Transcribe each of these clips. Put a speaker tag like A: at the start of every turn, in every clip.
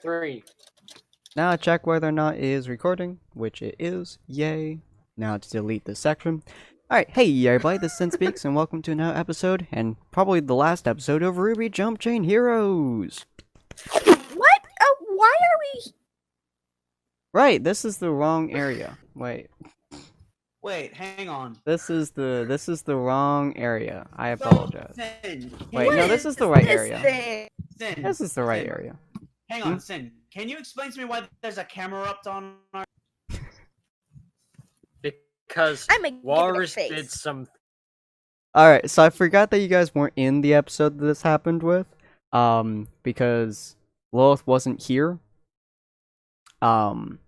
A: Three.
B: Now check whether or not it is recording, which it is. Yay. Now to delete this section. Alright, hey everybody, this is Sinspeaks, and welcome to another episode, and probably the last episode of RWBY Jumpchain Heroes!
C: What? Why are we...
B: Right, this is the wrong area. Wait.
D: Wait, hang on.
B: This is the wrong area. I apologize.
D: Sin,
B: Wait, no, this is the right area.
D: Sin,
B: This is the right
D: Sin.
B: area.
D: Hang on, Sin. Can you explain to me why there's a camera up on our...
A: Because
C: I'm gonna give it a
A: Walrus
C: face.
A: did some.
B: Alright, so I forgot that you guys weren't in the episode that this happened with. Because Lilith wasn't here. And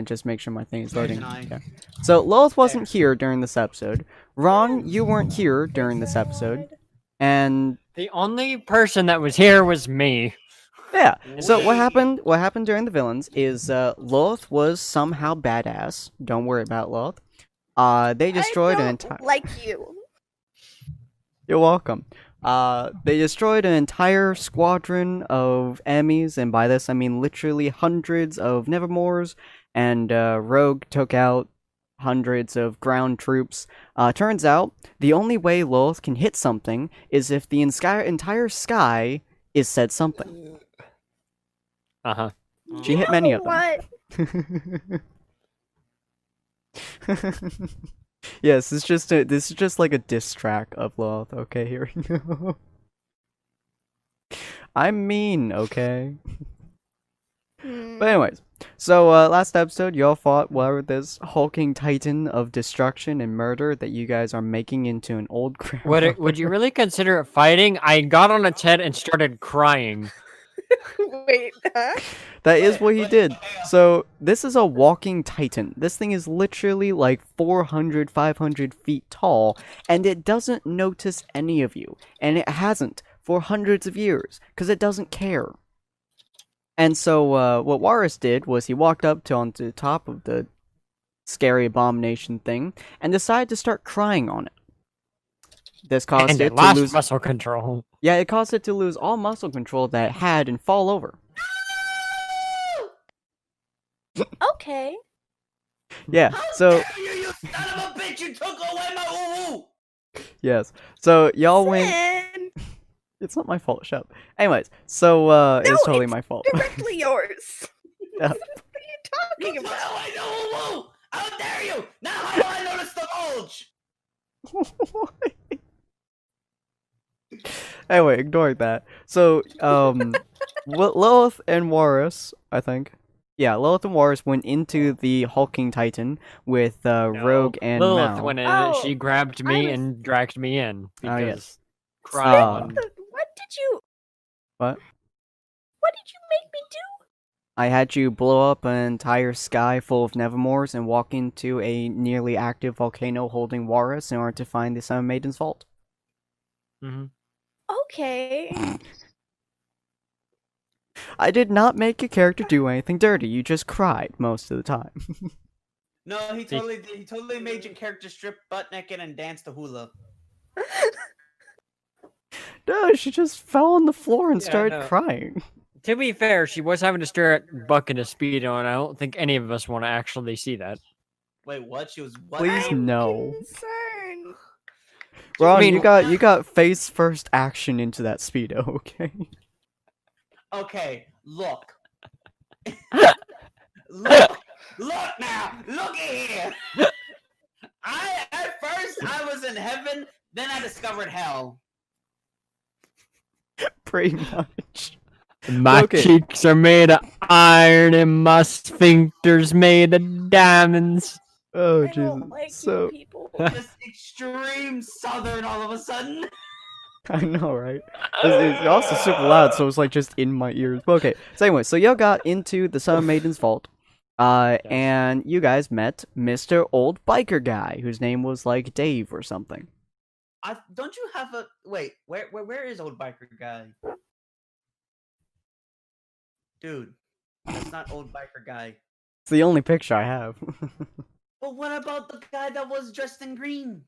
B: just make sure my thing is loading. Yeah. So Lilith wasn't here during this episode. Ron, you weren't here during this episode. And
A: The only person that was here was me.
B: yeah, so what happened during the villains is Lilith was somehow badass. Don't worry about Lilith. They destroyed an entire...
C: like you.
B: You're welcome. They destroyed an entire squadron of enemies, and by this I mean literally hundreds of Nevermores, and Rogue took out hundreds of ground troops. Turns out, the only way Lilith can hit something is if the entire sky is said something.
A: Uh-huh.
B: She hit many of them.
C: What?
B: Yes, this is just like a diss track of Lilith. Okay, here we go. I'm mean, okay? But anyways, so last episode y'all fought this hulking titan of destruction and murder that you guys are making into an old grandma.
A: Would you really consider it fighting? I got on its head and started crying.
C: Wait, huh?
B: That is what he did. So this is a walking titan. This thing is literally like 400, 500 feet tall, and it doesn't notice any of you. And it hasn't for hundreds of years, because it doesn't care. And so what Warus did was he walked up onto the top of the scary abomination thing, and decided to start crying on it. This caused
A: And
B: it
A: it
B: to
A: lost
B: lose...
A: muscle control.
B: Yeah, it caused it to lose all muscle control that it had and fall over.
C: Okay.
B: Yeah,
D: How
B: so...
D: dare you son of a bitch! You took away my woo-woo!
B: Yes. So y'all went...
C: Sin.
B: It's not my fault, shut up. Anyways, so it's totally
C: it's
B: my fault.
C: Directly yours.
B: Yeah.
C: What are you
D: You
C: talking
D: took
C: about?
D: away the woo-woo! How dare you! Now how do I notice the bulge?
B: Anyway, ignore that. So, Lilith and Warus, I think. Yeah, Lilith and Warus went into the hulking titan with Rogue and
A: Lilith
B: Mal.
A: went in
C: Oh,
A: and she grabbed me
C: I was-
A: and dragged me in.
B: Oh,
A: Because
B: yes.
A: crying.
C: What did you...
B: What?
C: What did you make me do?
B: I had you blow up an entire sky full of Nevermores and walk into a nearly active volcano holding Warus in order to find the Sun Maiden's vault.
A: Mm-hmm.
C: Okay.
B: I did not make your character do anything dirty, you just cried most of the time.
D: No, he totally did. He totally made your character strip butt naked and dance the hula.
B: No, she just fell on the floor and
A: Yeah,
B: started
A: no.
B: crying.
A: To be fair, she was having to stare at Buck in a Speedo, and I don't think any of us want to actually see that.
D: Wait, what? She was what?
B: Please
C: I'm
B: no.
C: concerned.
B: Ron,
A: I mean-
B: you got face first action into that speedo, okay?
D: Okay, look. Look now! Look here! At first I was in heaven, then I discovered hell.
B: Pretty much.
A: My
B: Okay.
A: cheeks are made of iron, and my sphincter's made of diamonds.
B: Oh
C: I
B: Jesus.
C: don't like
B: So
C: you people.
D: Just extreme southern all of a sudden.
B: I know, right? It's also super loud, so it's like just in my ears. But okay. So anyway, so y'all got into the Sun Maiden's vault. And you guys met Mr. Old Biker Guy, whose name was like Dave or something.
D: Don't you have a wait? Where is old biker guy? Dude, that's not old biker guy.
B: It's the only picture I have.
D: But what about the guy that was dressed in green?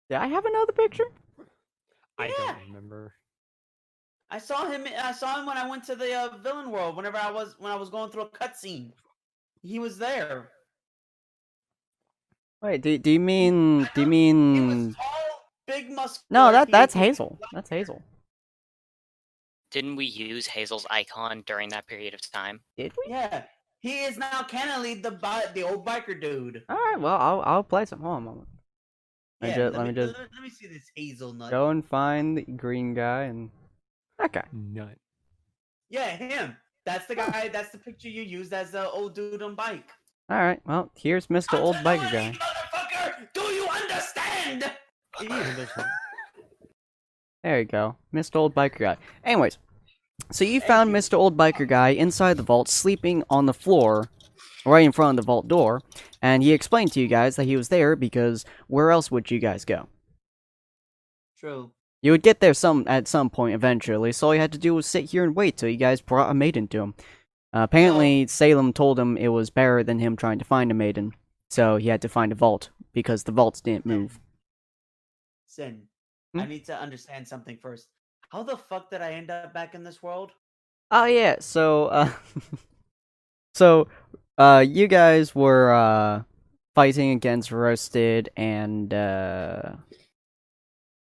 B: Yeah, I have another picture.
A: I
D: Yeah.
A: don't remember.
D: I saw him. I saw him when I went to the villain world. When I was going through a cutscene, he was there.
B: Wait, do you mean
D: He was tall, big, muscular.
B: No, that's
D: he had
B: Hazel. That's Hazel.
E: Didn't we use Hazel's icon during that period of time?
B: Did we?
D: Yeah, he is now canonly the old biker dude.
B: All right, well, I'll play some. Hold on a moment.
D: Yeah,
B: Let me just
D: let me see this hazelnut.
B: go and find the green guy and that guy.
A: Nut.
D: Yeah, him. That's the guy. That's the picture you used as the old dude on bike.
B: All right, well, here's Mr. Old Biker Guy.
D: Motherfucker, do you understand?
B: There you go, Mr. Old Biker Guy. Anyways, so you found Mr. Old Biker Guy inside the vault, sleeping on the floor, right in front of the vault door, and he explained to you guys that he was there because where else would you guys go?
D: True.
B: You would get there at some point eventually, so all you had to do was sit here and wait till you guys brought a maiden to him. Apparently, Salem told him it was better than him trying to find a maiden, so he had to find a vault, because the vaults didn't move.
D: Sin.
B: Hmm?
D: I need to understand something first. How the fuck did I end up back in this world?
B: Oh yeah, so, you guys were, fighting against Roasted and,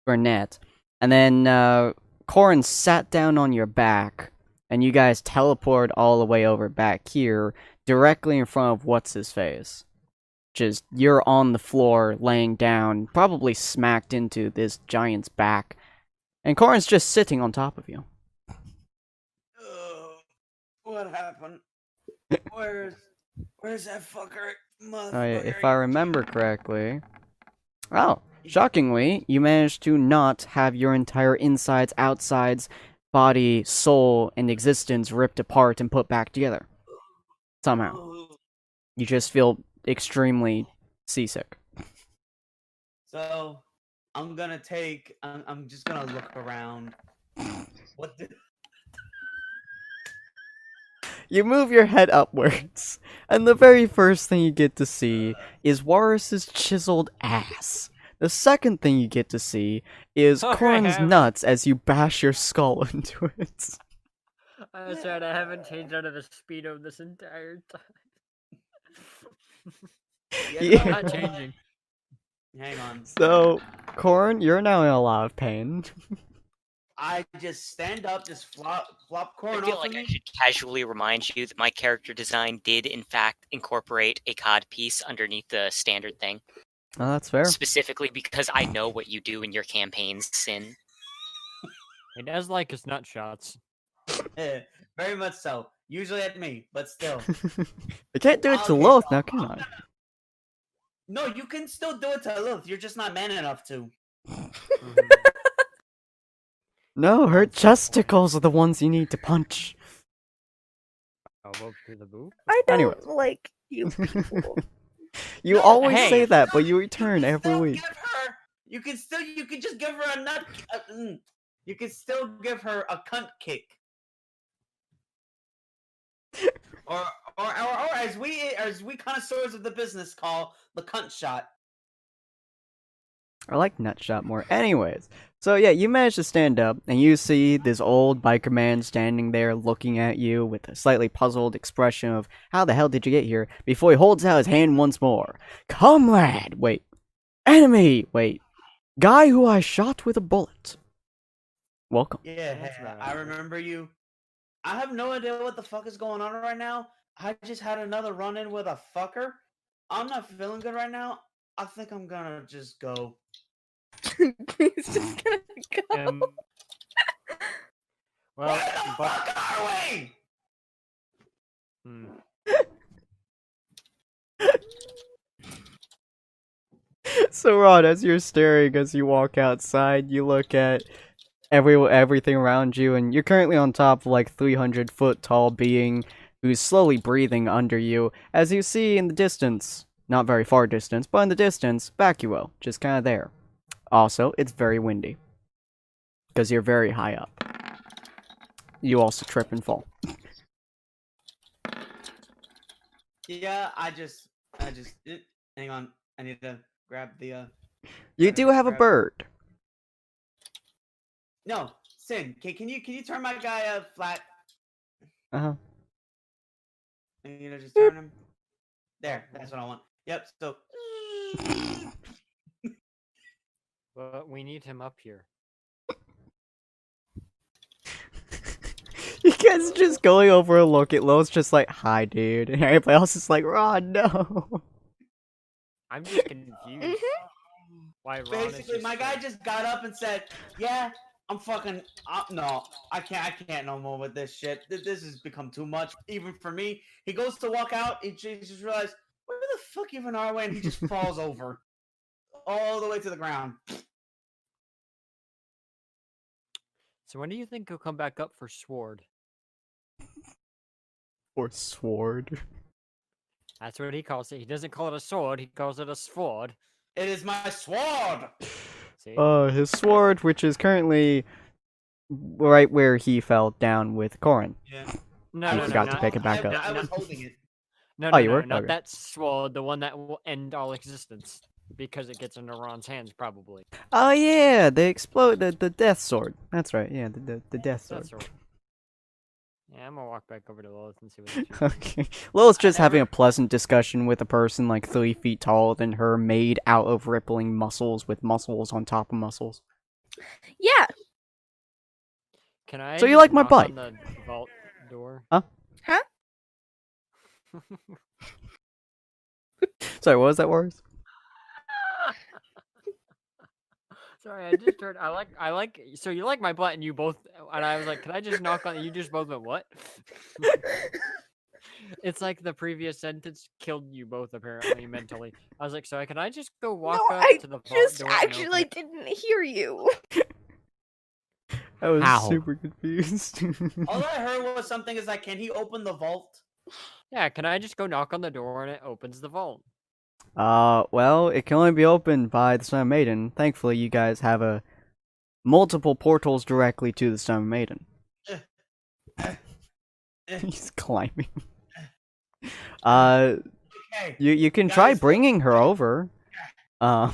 B: Burnett, and then, Corin sat down on your back, and you guys teleported all the way over back here, directly in front of What's-His-Face. Just, you're on the floor, laying down, probably smacked into this giant's back, and Corin's just sitting on top of you.
D: What happened? Where's that fucker?
B: Oh yeah, if I remember correctly... Oh, shockingly, you managed to not have your entire insides, outsides, body, soul, and existence ripped apart and put back together. Somehow. You just feel extremely seasick.
D: So, I'm just gonna look around. What the...
B: You move your head upwards, and the very first thing you get to see is Warris's chiseled ass. The second thing you get to see is Corin's nuts as you bash your skull into it.
A: I'm sorry, I haven't changed out of a Speedo this entire time.
B: Yeah.
A: I'm not changing.
D: Hang on.
B: So, Corin, you're now in a lot of pain.
D: I just stand up, just flop Corn
E: I feel
D: off
E: like
D: of
E: I
D: me.
E: should casually remind you that my character design did, in fact, incorporate a COD piece underneath the standard thing.
B: Oh, that's fair.
E: Specifically because I know what you do in your campaigns, Sin.
A: He does like his nut shots.
D: Very much so. Usually at me, but still.
B: I can't do it to
D: Okay,
B: Loth
D: so
B: now, can I?
D: No, you can still do it to Lilith. You're just not man enough to.
B: No, her chesticles are the ones you need to punch.
A: Elbow to the boob.
C: I don't
B: Anyway.
C: like you people.
B: You
D: No,
B: always
A: hey.
B: say that, but you
D: You
B: return
D: can
B: every
D: still
B: week.
D: give her- You can just give her a nut. You can still give her a cunt kick. or as we connoisseurs of the business call the cunt shot.
B: I like Nutshot more. Anyways, so yeah, you manage to stand up, and you see this old biker man standing there looking at you with a slightly puzzled expression of, how the hell did you get here? Before he holds out his hand once more. Comrade! Wait. Enemy! Wait. Guy who I shot with a bullet. Welcome.
D: Yeah,
A: That's right.
D: I remember you. I have no idea what the fuck is going on right now. I just had another run-in with a fucker. I'm not feeling good right now. I think I'm gonna just go.
C: He's just gonna go.
A: Well,
D: Where the
A: but
D: fuck are we?
A: hmm.
B: So Rod, as you're staring as you walk outside, you look at everything around you, and you're currently on top of like 300-foot tall being who's slowly breathing under you, as you see in the distance, not very far distance, but in the distance, Vacuo, just kind of there. Also, it's very windy, because you're very high up. You also trip and fall.
D: Yeah, I just hang on. I need to grab the
B: You do have a bird.
D: No, Sin. Can you turn my guy flat?
B: Uh-huh.
D: And, just turn him. There. That's what I want. Yep. So.
A: But we need him up here.
B: You guys just going over a look at Lowe's just like, hi, dude. And everybody else is like, Ron, no.
A: I'm just confused. Why Ron is
D: Basically,
A: just
D: my guy
A: like-
D: just got up and said, "Yeah, I'm fucking no, I can't no more with this shit. This has become too much, even for me." He goes to walk out, and he just realized, "Where the fuck even are we?" And he just falls over, all the way to the ground.
A: So when do you think he'll come back up for Sword?
B: Or sword.
A: That's what he calls it. He doesn't call it a sword. He calls it a sword.
D: It is my sword.
A: See?
B: His sword, which is currently right where he fell down with Corin.
D: Yeah.
A: No,
B: I
A: no,
B: forgot
A: no,
B: to
A: not,
B: pick it back up.
D: I was holding it.
A: No,
B: Oh,
A: no,
B: you
A: no,
B: were?
A: not
B: Okay.
A: that sword. The one that will end all existence because it gets into Ron's hands, probably.
B: Oh yeah, they explode the death sword. That's right. Yeah, the death sword.
A: That sword. Yeah, I'm gonna walk back over to Lilith and see what she's
B: Okay. Lilith's just having a pleasant discussion with a person like 3 feet taller than her, made out of rippling muscles with muscles on top of muscles.
C: Yeah.
A: Can I?
B: So you
A: just
B: like my
A: knock
B: butt?
A: on the vault door?
C: Huh?
B: Sorry, what was that, Warriors?
A: Sorry, I just heard. I like. So you like my butt, and you both. And I was like, can I just knock on? You just both went what? It's like the previous sentence killed you both apparently mentally. I was like, so can I just go walk
C: No,
A: up
C: I
A: to the vault
C: just
A: door and open
C: actually
A: it?
C: didn't hear you.
B: I was
A: How?
B: super confused.
D: All I heard was something is like, "Can he open the vault?"
A: Yeah, can I just go knock on the door and it opens the vault?
B: Well, it can only be opened by the Stone Maiden. Thankfully, you guys have multiple portals directly to the Stone Maiden. He's climbing.
D: Okay.
B: You can try
D: Guys,
B: bringing her over.
A: I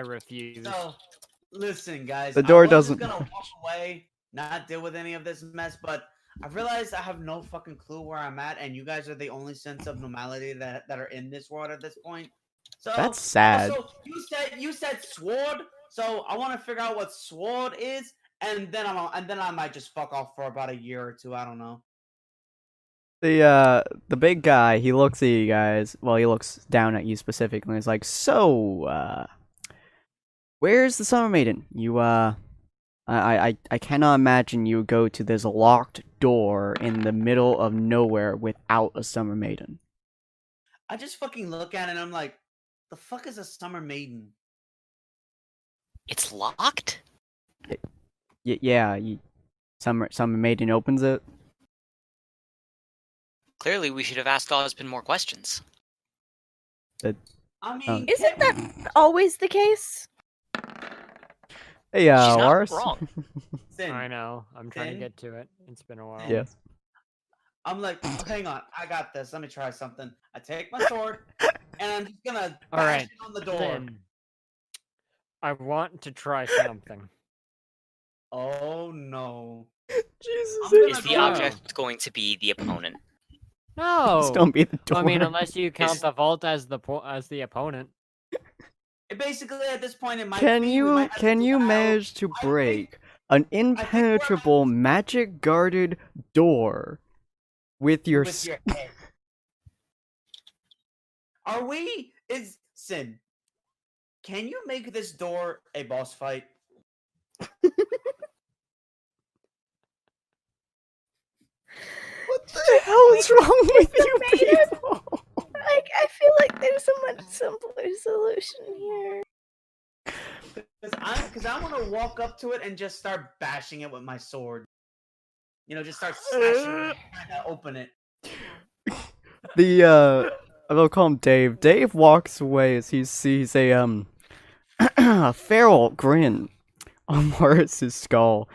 A: refuse.
D: So, listen, guys.
B: The door
D: I was
B: doesn't
D: just gonna
B: match.
D: walk away, not deal with any of this mess, but I realized I have no fucking clue where I'm at, and you guys are the only sense of normality that are in this world at this point. So
B: That's sad.
D: Also, you said sword, so I want to figure out what sword is, and then I might just fuck off for about a year or two. I don't know.
B: The big guy, he looks at you guys. Well, he looks down at you specifically. He's like, "So, where's the Summer Maiden? I cannot imagine you go to this locked door in the middle of nowhere without a Summer Maiden."
D: I just fucking look at it and I'm like, the fuck is a summer maiden?
E: It's locked?
B: Yeah, Summer Maiden opens it.
E: Clearly, we should have asked Osmond more questions.
D: I mean,
C: Isn't that always the case?
B: Hey,
E: She's not
B: Lars.
E: wrong.
D: Sin,
A: I know. I'm trying to
D: Then-
A: get to it. It's been a while.
B: Yes.
D: I'm like, oh, hang on, I got this. Let me try something. I take my sword and I'm just gonna
A: All
D: bash
A: right,
D: it on the door.
A: Then, I want to try something.
D: Oh no!
B: Jesus.
D: I'm gonna
E: Is the
D: go-
E: object going to be the opponent?
A: No.
B: Just don't be the door.
A: I mean, unless you count
E: Is-
A: the vault as the opponent.
D: Basically, at this point, it might.
B: Can
D: be, we
B: you
D: might have to
B: can you
D: battle.
B: manage to
D: I think-
B: break an impenetrable magic guarded door with your
D: with your head. Are we? Is Sin? Can you make this door a boss fight?
B: What the hell is wrong with you
C: Maiden?
B: people?
C: I feel like there's a much simpler solution here.
D: Because I want to walk up to it and just start bashing it with my sword. Just start smashing it, trying to open it.
B: I'll call him Dave. Dave walks away as he sees a a feral grin on Morris's skull.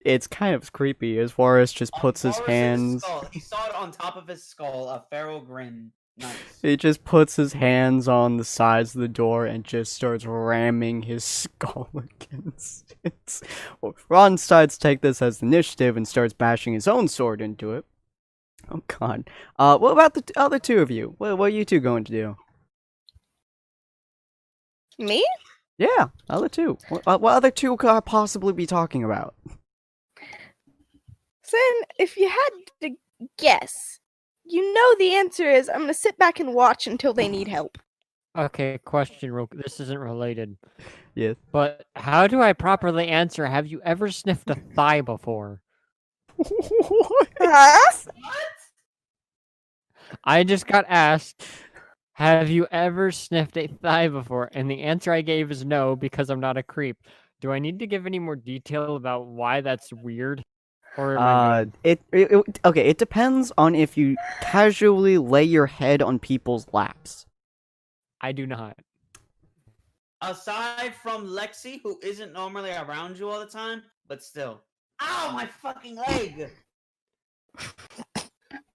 B: It's kind of creepy as Morris just puts his
D: Morris's
B: hands.
D: skull. He saw it on top of his skull, a feral grin. Nice.
B: He just puts his hands on the sides of the door and just starts ramming his skull against it. Well, Ron decides to take this as initiative and starts bashing his own sword into it. Oh god. What about the other two of you? What are you two going to do?
C: Me?
B: Yeah, other two. What other two could I possibly be talking about?
C: Sin, if you had to guess, you know the answer is I'm gonna sit back and watch until they need help.
A: Okay, question. This isn't related.
B: Yes.
A: But how do I properly answer? Have you ever sniffed a thigh before?
C: Huh?
A: I just got asked, have you ever sniffed a thigh before? And the answer I gave is no, because I'm not a creep. Do I need to give any more detail about why that's weird? Or am I good?
B: Okay, it depends on if you casually lay your head on people's laps.
A: I do not.
D: Aside from Lexi, who isn't normally around you all the time, but still. Ow, my fucking leg!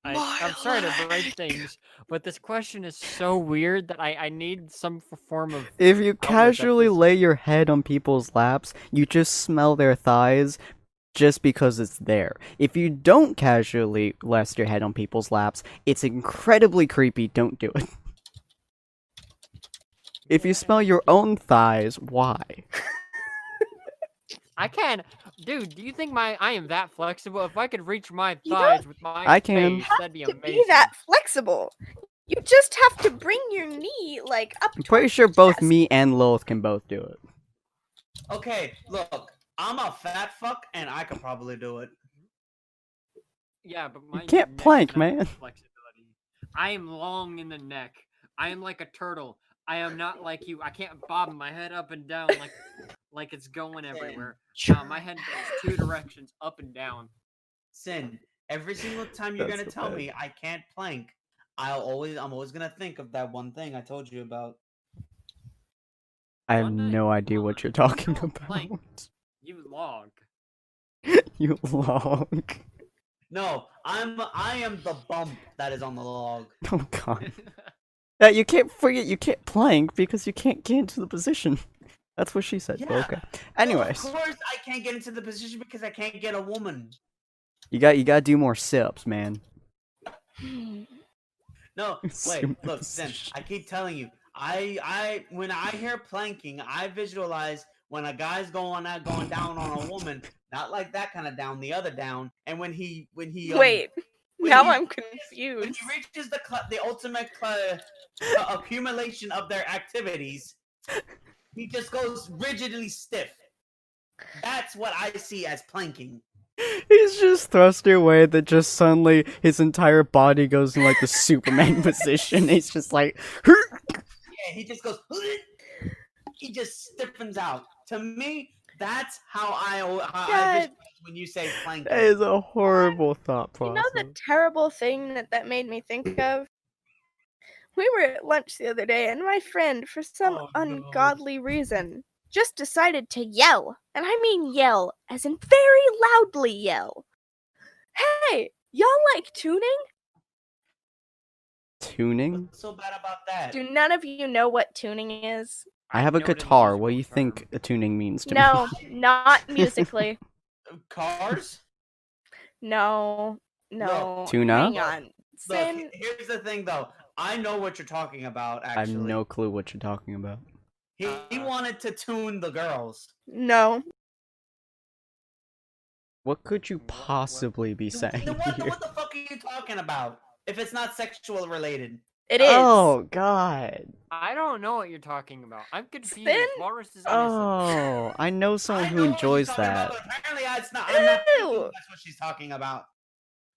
A: I'm sorry to break things, but this question is so weird that I need some form of...
B: If you
A: outlet that
B: casually
A: this-
B: lay your head on people's laps, you just smell their thighs just because it's there. If you don't casually rest your head on people's laps, it's incredibly creepy. Don't do it. If you smell your own thighs, why?
A: I can... Dude, do you think I am that flexible? If I could reach my
C: You
A: thighs with my
B: I can.
A: face, that'd be
C: To
A: amazing.
C: be that flexible, you just have to bring your knee like up.
B: I'm pretty
C: towards
B: sure
C: your
B: both
C: chest.
B: me and Lilith can both do it.
D: Okay, look, I'm a fat fuck, and I could probably do it.
A: Yeah, but my
B: can't
A: neck
B: plank,
A: doesn't have
B: man.
A: Flexibility. I am long in the neck. I am like a turtle. I am not like you. I can't bob my head up and down like it's going everywhere. My head goes two directions, up and down.
D: Sin, every single time you're
B: That's
D: gonna
B: so
D: tell
B: bad.
D: me I can't plank, I'm always gonna think of that one thing I told you about.
B: I have
A: One day-
B: no idea
A: well,
B: what you're
A: you
B: talking
A: don't
B: about.
A: plank. You log.
B: You log.
D: No, I am the bump that is on the log.
B: Oh god. Yeah, you can't forget you can't plank because you can't get into the position. That's what she said. But
D: Yeah.
B: okay. Anyways,
D: Well, of course I can't get into the position because I can't get a woman.
B: you gotta do more sit-ups, man.
D: No, wait,
B: Assume the
D: look, Sin,
B: position.
D: I keep telling you, when I hear planking, I visualize when a guy's going down on a woman, not like that kind of down, the other down, and when he
C: Wait,
D: when
C: now
D: he
C: I'm
D: when
C: confused.
D: he reaches the ultimate accumulation of their activities, he just goes rigidly stiff. That's what I see as planking.
B: He's just thrusting away that just suddenly his entire body goes in like the Superman position. He's just like
D: Yeah, he just goes. He just stiffens out. To me, that's how I visualize when you say planking.
B: that is a horrible thought
C: You
B: process.
C: know the terrible thing that made me think of? We were at lunch the other day, and my friend, for some
D: Oh, no.
C: ungodly reason, just decided to yell. And I mean yell, as in very loudly yell. Hey, y'all like tuning?
B: Tuning?
D: What's so bad about that?
C: Do none of you know what tuning is?
B: I have a
A: know the
B: guitar. What do you
A: musical
B: think
A: term.
B: a tuning means to
C: No,
B: me?
C: not musically.
D: Cars?
C: No.
B: Tuna?
C: Hang on.
D: Look,
C: Sin,
D: here's the thing, though. I know what you're talking about.
B: I have
D: Actually,
B: no clue what you're talking about.
D: He wanted to tune the girls.
C: no.
B: What could you possibly be saying
D: Then what
B: here?
D: the fuck are you talking about? If it's not sexual related.
C: It is.
B: Oh god.
A: I don't know what you're talking about. I'm confused.
C: Sin?
A: Walrus is innocent.
B: Oh, I know someone
D: I
B: who
D: know what she's
B: enjoys
D: talking
B: that.
D: about, but apparently, it's not. I'm not thinking
C: Ew.
D: that's what she's talking about.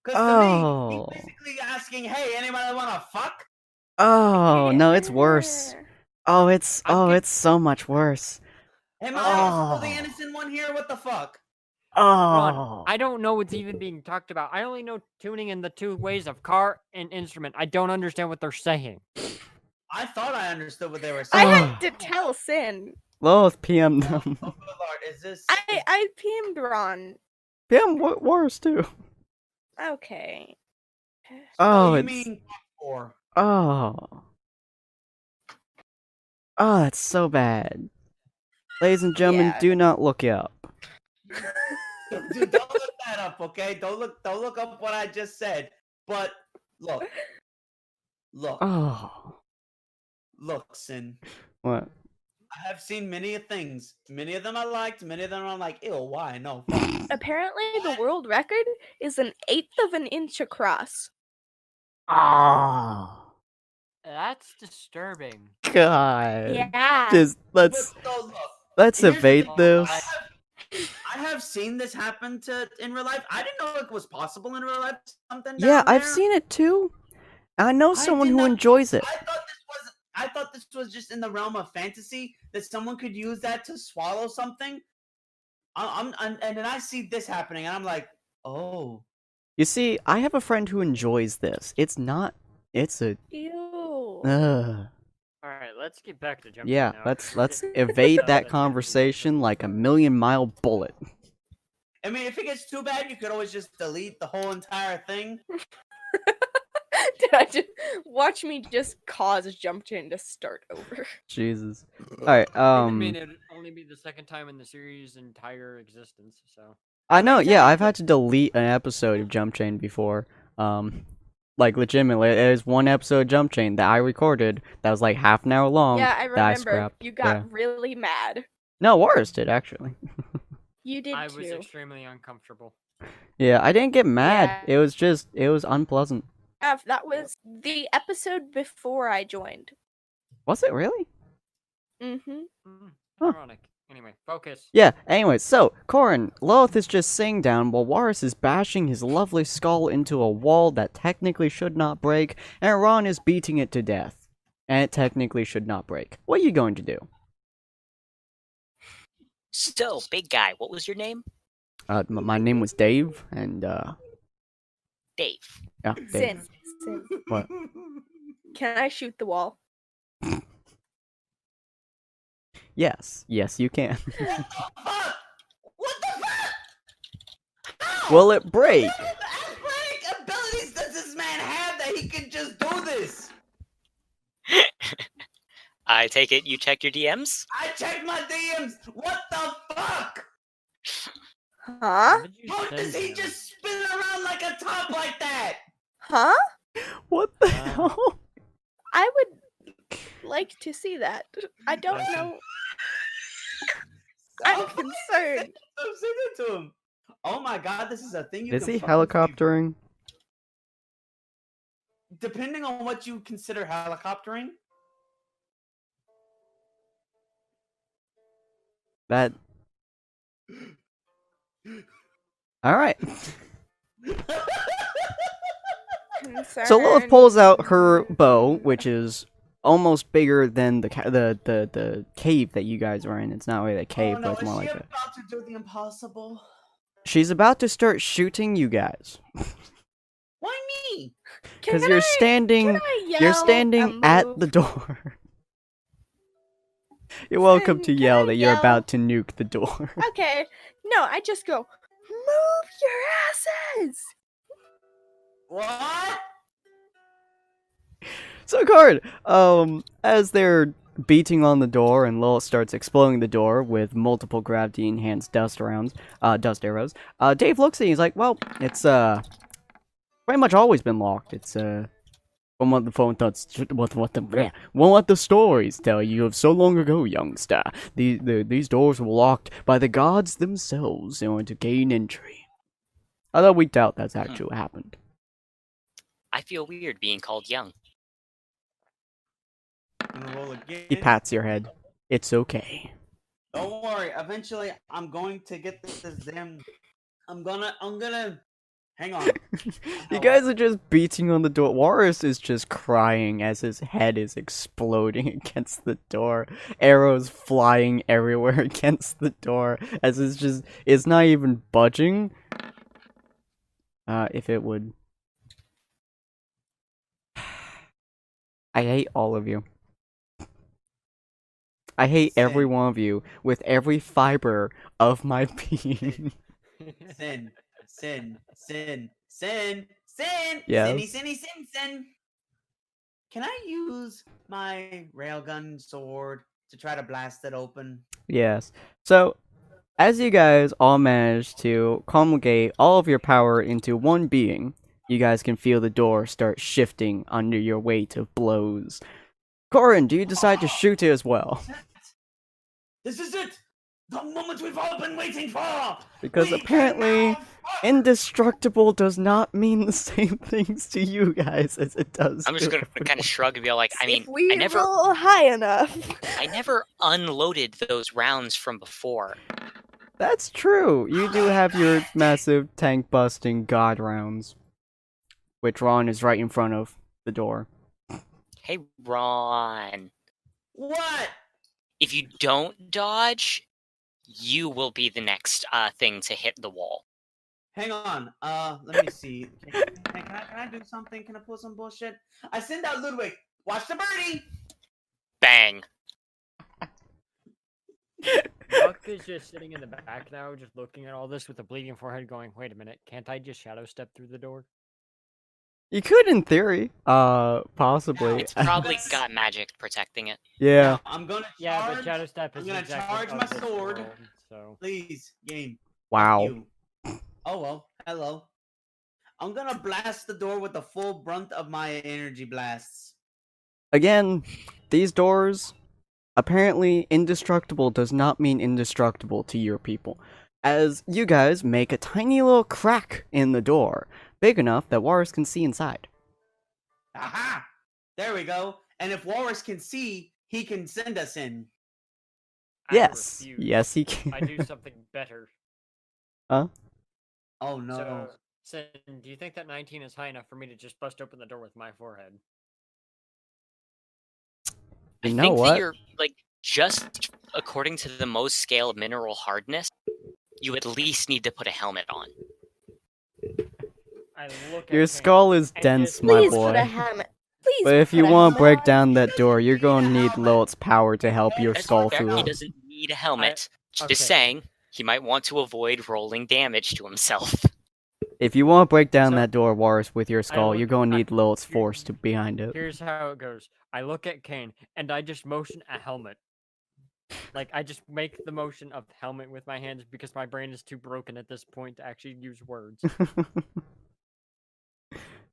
D: Because to
B: Oh.
D: me, he's basically asking, "Hey, anybody want to fuck?"
B: Oh, no, it's worse. Oh, it's so much worse.
D: Am I also the
B: Oh.
D: innocent one here? What the fuck?
B: Oh.
A: I don't know what's even being talked about. I only know tuning in the two ways of car and instrument. I don't understand what they're saying.
D: I thought I understood what they were
C: I
D: saying.
C: had to tell Sin.
B: Lilith PM
D: Oh,
B: them.
D: good lord, is this?
C: I PM'd Ron.
B: PM worse too.
C: Okay.
B: Oh,
D: you
B: it's
D: mean or?
B: Oh. Oh, that's so bad. Ladies and gentlemen,
C: Yeah.
B: do not look it up.
D: Dude, don't look that up, okay? Don't look up what I just said. But look,
B: Oh.
D: look, Sin.
B: What?
D: I have seen many things. Many of them I liked. Many of them I'm like, ew, why? No, fuck.
C: Apparently, the world record is an eighth of an inch across.
B: Oh.
A: That's disturbing.
B: God.
C: Yeah.
B: Just let's
D: But, so, look,
B: let's
D: here's the
B: evade
D: thing.
B: this.
D: I have seen this happen in real life. I didn't know it was possible in real life. Something
B: Yeah,
D: down
B: I've
D: there.
B: seen it too. I know
D: I
B: someone
D: did
B: who
D: not-
B: enjoys it.
D: I thought this was just in the realm of fantasy that someone could use that to swallow something. And then I see this happening, and I'm like, oh.
B: You see, I have a friend who enjoys this. It's not. It's a.
C: Ew.
B: Ugh.
A: All right, let's get back to Jumpchain
B: Yeah,
A: now.
B: let's evade
A: So
B: that
A: that's
B: conversation like a million-mile bullet.
D: I mean, if it gets too bad, you could always just delete the whole entire thing.
C: Did I just watch me just cause Jumpchain to start over?
B: Jesus. All right.
A: I mean, it'd only be the second time in the series' entire existence, so.
B: I know.
D: mean,
B: Yeah, I've had to delete an episode of Jump Chain before. Like legitimately, there's one episode of Jump Chain that I recorded that was like half an hour long.
C: Yeah, I
B: that I
C: remember.
B: scrapped.
C: You got really mad.
B: No, Warris did actually.
C: You did
A: I
C: too.
A: was extremely uncomfortable.
B: Yeah, I didn't get mad.
C: Yeah.
B: It was unpleasant.
C: That was the episode before I joined.
B: Was it really?
C: Mm-hmm.
B: Huh.
A: Ironic. Anyway, focus.
B: Yeah, anyway, so, Corin, Lilith is just sitting down while Warris is bashing his lovely skull into a wall that technically should not break, and Ron is beating it to death. And it technically should not break. What are you going to do?
E: So, big guy, what was your name?
B: My name was Dave, and,
E: Dave.
B: yeah, Dave.
C: Sin.
B: What?
C: Can I shoot the wall?
B: Yes, you can.
D: Fuck! What the fuck? How?
B: Will it break?
D: What athletic abilities does this man have that he can just do this?
E: I take it you checked your DMs?
D: I checked my DMs. What the fuck?
C: Huh?
A: What did you
D: How
A: send
D: does he
A: him?
D: just spin around like a top like that?
C: Huh?
B: What the hell?
C: I would like to see that. I don't know. I'm
D: Oh,
C: concerned.
D: I'm sending it to him. Oh my god, this is a thing you
B: Is
D: can
B: he
D: fucking
B: helicoptering?
D: Depending on what you consider helicoptering.
B: That. Alright. So Lilith
C: Concerned.
B: pulls out her bow, which is almost bigger than the cave that you guys are in. It's not really a cave,
D: Oh
B: but
D: no,
B: it's more
D: is
B: like
D: she
B: that.
D: about to do the impossible?
B: She's about to start shooting you guys
D: Why me?
B: because
C: Can
B: you're
C: I-
B: standing.
C: can I
B: You're
C: yell
B: standing
C: a
B: at
C: move?
B: the door. You're welcome to
C: Can
B: yell
C: I
B: that you're
C: yell?
B: about to nuke the door.
C: Okay. No, I just go, move your asses!
D: What?
B: So, Card, as they're beating on the door and Lilith starts exploding the door with multiple gravity-enhanced dust arrows, Dave looks at you, he's like, well, it's, pretty much always been locked. It's, from what the stories tell you of so long ago, youngster. These doors were locked by the gods themselves in order to gain entry. Although we doubt that's actually what happened.
E: I feel weird being called young.
D: Gonna roll again.
B: He pats your head. It's okay.
D: Don't worry. Eventually, I'm going to get this damn. I'm gonna. Hang on.
B: You guys are just beating on the door. Warris is just crying as his head is exploding against the door. Arrows flying everywhere against the door as it's not even budging. If it would. I hate all of you. I hate every
D: Same.
B: one of you with every fiber of my being.
D: Sin.
B: Yes.
D: Sin. can I use my railgun sword to try to blast it open?
B: Yes. So, as you guys all manage to congregate all of your power into one being, you guys can feel the door start shifting under your weight of blows. Corin, do you decide to shoot it as well?
D: This is it! The moment we've all been waiting for!
B: Because
D: We can
B: apparently,
D: now fuck!
B: indestructible does not mean the same things to you guys as it does
E: I'm just
B: to
E: gonna kind
B: everyone.
E: of shrug and be like, I mean,
C: if we
E: I never,
C: roll high enough.
E: I never unloaded those rounds from before.
B: That's true. You do have your massive tank busting god rounds, which Ron is right in front of the door.
E: Hey, Ron,
D: What?
E: if you don't dodge, you will be the next thing to hit the wall.
D: Hang on. Let me see. Can I do something? Can I pull some bullshit? I send out Ludwig. Watch the birdie.
E: Bang.
A: Buck is just sitting in the back now, just looking at all this with a bleeding forehead, going, "Wait a minute, can't I just shadow step through the door?"
B: You could, in theory, possibly.
E: It's probably got magic protecting it.
B: Yeah.
D: Now, I'm gonna charge.
A: Yeah, but shadow step
D: I'm
A: is
D: gonna
A: exactly
D: charge
A: of
D: my
A: this
D: sword.
A: world, so
D: Please, game.
B: Wow.
D: You. Oh well. Hello. I'm gonna blast the door with the full brunt of my energy blasts.
B: Again, these doors, apparently indestructible does not mean indestructible to your people. As you guys make a tiny little crack in the door, big enough that Walrus can see inside.
D: Aha! There we go. And if Walrus can see, he can send us in.
A: I
B: Yes.
A: refuse.
B: Yes, he can.
A: I do something better.
D: Oh no.
A: So, Sin, do you think that 19 is high enough for me to just bust open the door with my forehead?
B: You
E: I
B: know
E: think
B: what?
E: that you're, like, just according to the Mohs scale of mineral hardness, you at least need to put a helmet on.
A: I look
B: Your
A: at
B: skull is
A: and
B: dense,
A: just-
B: my
C: Please
B: boy.
C: put a helmet. Please.
B: But if you
C: put a
B: want to
C: helmet
B: break
C: on.
B: down that door, you're gonna need
D: helmet.
B: Lilith's power to help your
E: That's
B: skull
E: fair.
B: through
E: He
B: it.
E: doesn't need a helmet.
A: okay.
E: Just saying, he might want to avoid rolling damage to himself.
B: If you want to break down
A: So-
B: that door, Walrus, with your skull,
A: look-
B: you're gonna need Lilith's
A: here-
B: force to behind it.
A: Here's how it goes. I look at Kane, and I just motion a helmet. Like, I just make the motion of helmet with my hands because my brain is too broken at this point to actually use words.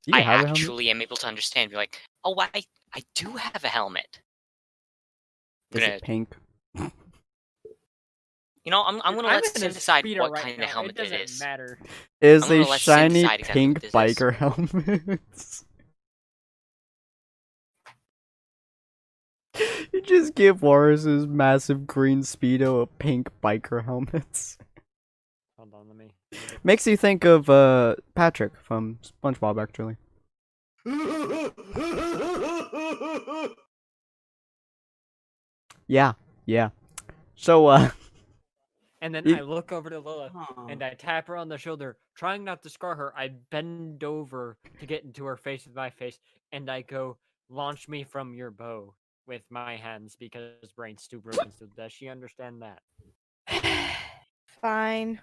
B: You
E: I
B: have a helmet?
E: actually am able to understand. Be like, oh, I do have a helmet.
B: Is
E: gonna-
B: it pink?
E: You know, I'm gonna
A: I'm
E: let
A: in
E: Sin
A: a
E: decide
A: speeder
E: what
A: right
E: kind
A: now.
E: of helmet
A: it doesn't
E: is.
A: matter.
B: Is
E: I'm gonna
B: a
E: let Sin
B: shiny
E: decide exactly
B: pink
E: what this is.
B: biker helmet. You just give Walrus's massive green speedo a pink biker helmet.
A: Hold on, let me.
B: Makes you think of Patrick from SpongeBob, actually. Yeah. So
A: And then
B: You-
A: I look over to Lilith, and I tap her on the shoulder, trying not to scar her. I bend over to get into her face with my face, and I go, "Launch me from your bow with my hands because brain's too broken." So does she understand that?
C: Fine.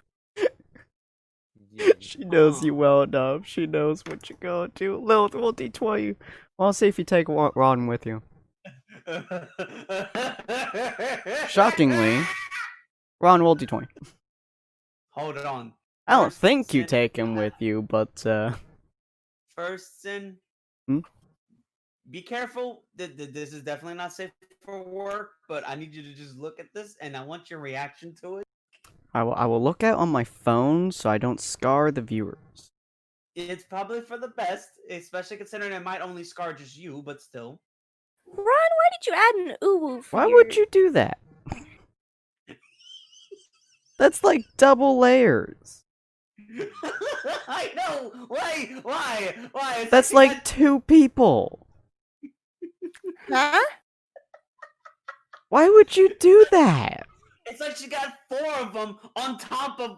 A: Yeah.
B: she knows you well enough. She knows what you're going to. Lilith will D20 you. I'll see if you take Ron with you. Shockingly, Ron will D20.
D: Hold on.
B: I don't
D: First
B: think you
D: sin-
B: take him with you, but
D: First sin.
B: Hmm?
D: Be careful. This is definitely not safe for work, but I need you to just look at this, and I want your reaction to it.
B: I will look at it on my phone so I don't scar the viewers.
D: It's probably for the best, especially considering it might only scar just you, but still.
C: Ron, why did you add an uwu for
B: Why
C: your...
B: would you do that? That's like double layers.
D: I know. Why? It's
B: That's
D: you
B: like
D: got-
B: 2 people.
C: Huh?
B: Why would you do that?
D: It's like she got 4 of them on top of,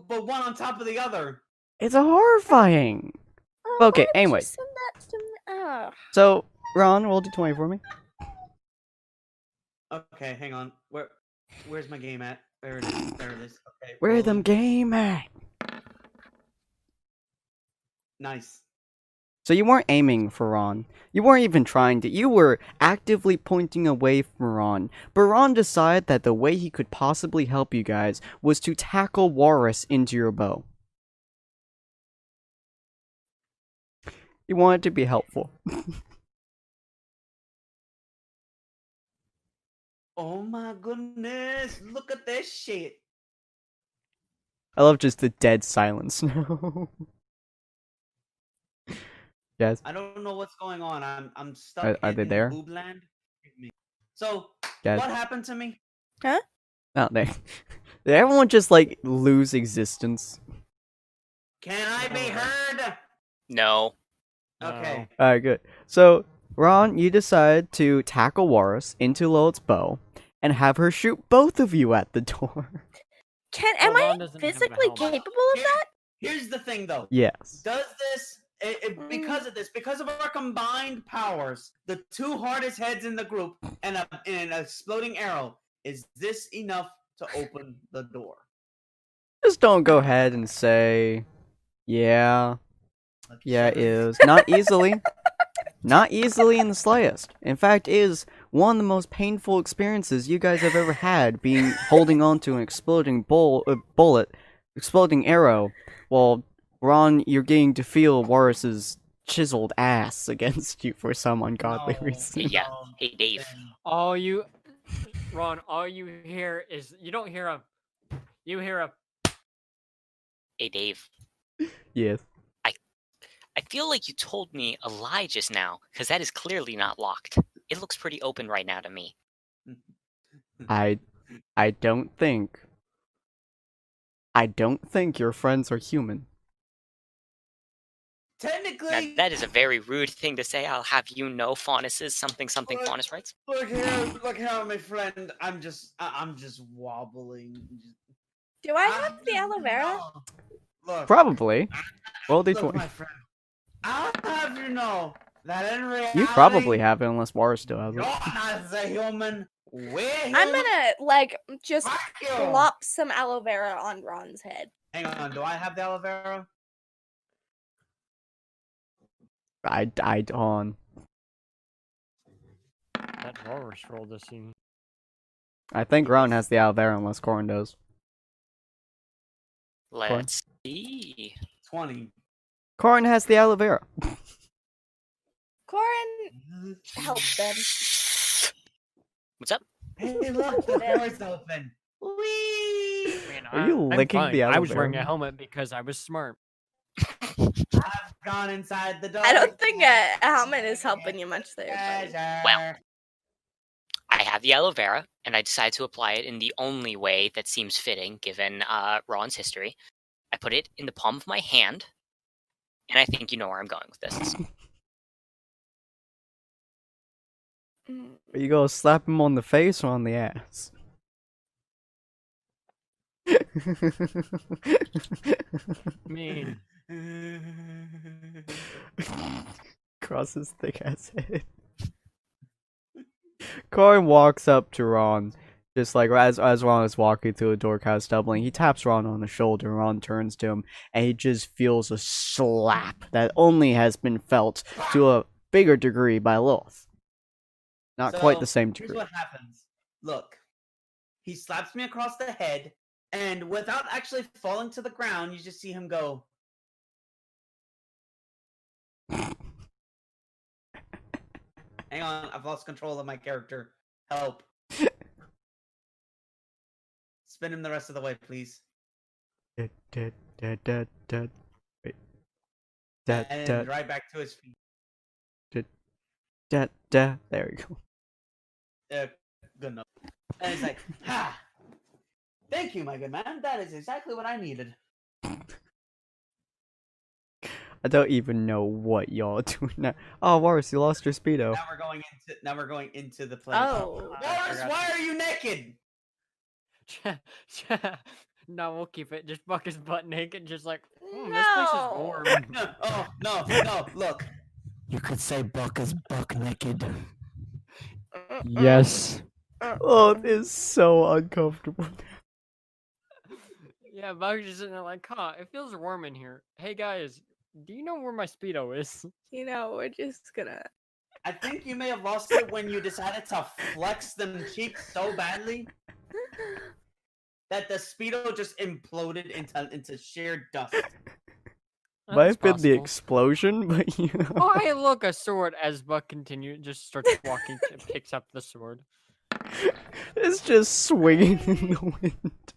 D: but one on top of the other.
B: It's horrifying. Okay,
C: Why would
B: anyway.
C: you send that to me? Oh.
B: So, Ron, roll D20 for me.
D: Okay, hang on. Where's my game at? There it is. There it is. Okay.
B: Where them
D: rolling.
B: game at?
D: Nice.
B: So you weren't aiming for Ron. You weren't even trying to. You were actively pointing away from Ron. But Ron decided that the way he could possibly help you guys was to tackle Walrus into your bow. He wanted to be helpful.
D: Oh my goodness! Look at this shit.
B: I love just the dead silence now. Yes.
D: I don't know what's going on. I'm stuck
B: Are they
D: in
B: there?
D: Boobland. So
B: Yes.
D: what happened to me?
B: Not there. Did everyone just like lose existence?
D: Can I be heard?
E: No.
D: Okay.
B: Alright, good. So, Ron, you decide to tackle Walrus into Lilith's bow and have her shoot both of you at the door.
C: Am
A: Well,
C: I
A: Ron doesn't have a
C: physically
A: helmet.
C: capable of that?
D: Here's the thing, though.
B: Yes.
D: Does this because of this, because of our combined powers, the two hardest heads in the group, and an exploding arrow, is this enough to open the door?
B: Just don't go ahead and say, yeah,
D: Like,
B: yeah, it
D: shut it.
B: is. Not easily. Not easily in the slightest. In fact, it is one of the most painful experiences you guys have ever had, holding on to an exploding bullet, exploding arrow, while Ron, you're getting to feel Walrus's chiseled ass against you for some ungodly
D: No.
B: reason.
E: Yeah.
D: No,
E: Hey, Dave.
D: then-
A: Ron, all you hear is, you don't hear a, you hear a,
E: Hey, Dave.
B: Yes.
E: I feel like you told me a lie just now, because that is clearly not locked. It looks pretty open right now to me.
B: I don't think your friends are human.
E: Now,
D: Technically,
E: that is a very rude thing to say. I'll have you know, Faunus is something
D: What?
E: Faunus writes.
D: look here, my friend. I'm just wobbling.
C: Do I have the aloe vera?
D: Look,
B: Probably. Roll
D: look,
B: d20.
D: my friend. I'll have you know that in reality,
B: You probably have it unless Walrus still has
D: you're
B: it.
D: not a human. We're human.
C: I'm gonna like just
D: Fuck you.
C: plop some aloe vera on Ron's head.
D: Hang on, do I have the aloe vera?
B: I on.
A: that Walrus roll this scene.
B: I think Ron has the aloe vera unless Corin does.
E: Let's see.
D: 20.
B: Corin has the aloe vera.
C: Corin, help them.
E: What's up?
D: Hey, look, the door's open. Whee!
B: Are you
A: I'm
B: licking
A: fine.
B: the
A: I
B: aloe
A: was wearing
B: vera?
A: a helmet because I was smart.
D: I've gone inside the door.
C: I don't think a helmet is helping you much there. buddy.
E: Well. I have the aloe vera, and I decide to apply it in the only way that seems fitting given Ron's history. I put it in the palm of my hand, and I think you know where I'm going with this.
C: Mm.
B: Are you gonna slap him on the face or on the ass?
A: I mean,
B: Cross his thick ass head. Corin walks up to Ron, just like as Ron is walking through the door, kind of stumbling. He taps Ron on the shoulder. Ron turns to him, and he just feels a slap that only has been felt to a bigger degree by Lilith. Not quite the same
D: Here's
B: degree.
D: what happens. Look, he slaps me across the head, and without actually falling to the ground, you just see him go. Hang on, I've lost control of my character. Help. Spin him the rest of the way, please.
B: Wait. Dad.
D: And right back to his feet.
B: There we go.
D: Good enough. And he's like, ha! Thank you, my good man. That is exactly what I needed.
B: I don't even know what y'all are doing now. Oh, Walrus, you lost your speedo.
D: Now we're going into the place.
C: Oh.
D: Morris, why are you naked?
A: no, we'll keep it. Just Buck is butt naked, just like, this place is
C: No.
A: warm.
D: No, look.
F: You could say Buck is buck naked.
A: Yes.
B: Oh, it is so uncomfortable.
A: Yeah, Buck's just sitting there like, huh, it feels warm in here. Hey guys, Do you know where my Speedo is?
C: We're just gonna.
D: I think you may have lost it when you decided to flex them cheeks so badly that the Speedo just imploded into sheer dust.
B: Might have
A: That's
B: been the
A: possible.
B: explosion, but you know.
A: Oh, hey, look, a sword. As Buck just starts walking, picks up the sword.
B: It's just swinging in the wind.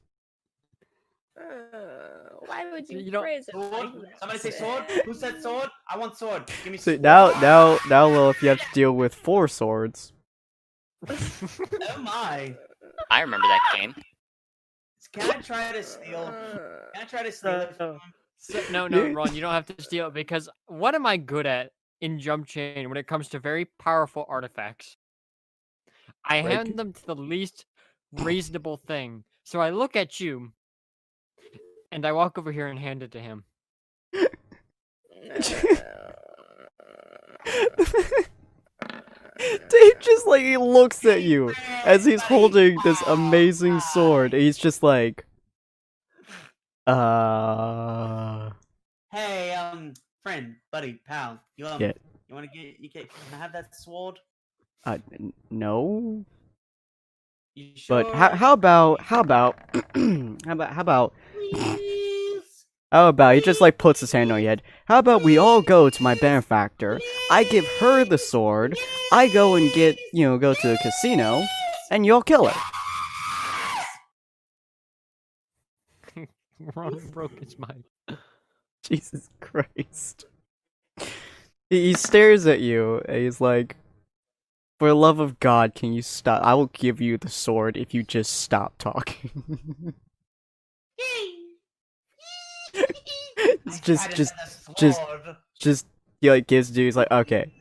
C: Why would you
A: You don't-
C: phrase it
D: Sword?
C: like that?
D: Somebody say sword? Who said sword? I want sword. Give me
B: So
D: sword.
B: now, Lilith, you have to deal with 4 swords.
D: Oh my.
E: I remember that game.
D: Can I try to steal? Can I try to steal it from him?
A: No,
B: Yeah.
A: Ron, you don't have to steal it because what am I good at in Jumpchain when it comes to very powerful artifacts? I
B: Break
A: hand them to the least reasonable thing. So I look at you, and I walk over here and hand it to him.
B: Dave just like he looks at you as he's holding this amazing sword. And he's just like,
D: Hey, friend, buddy, pal, you
B: Yeah.
D: you want to can I have that sword?
B: No.
D: You sure?
B: But how about
D: Please.
B: how about he just like puts his hand on your head? How about we all go to my benefactor? I give her the sword. I go and go to the casino, and you'll kill her.
A: Ron broke his mind.
B: Jesus Christ. He stares at you and he's like, for the love of God, can you stop? I will give you the sword if you just stop talking. It's just he like gives you, he's like, okay.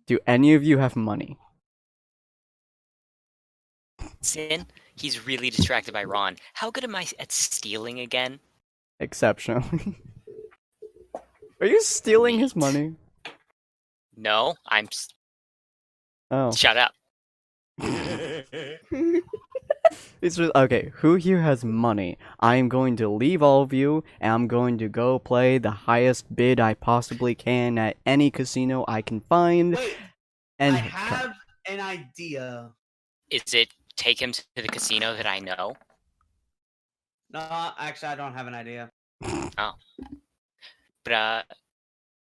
B: Do any of you have money?
E: Sin, he's really distracted by Ron. How good am I at stealing again?
B: Exceptionally. Are you stealing his money?
E: No,
B: Oh.
E: Shut up.
B: It's just, okay, who here has money? I am going to leave all of you, and I'm going to go play the highest bid I possibly can at any casino I can find.
D: Wait,
B: And
D: I have an idea.
E: Is it take him to the casino that I know?
D: No, actually, I don't have an idea.
E: But,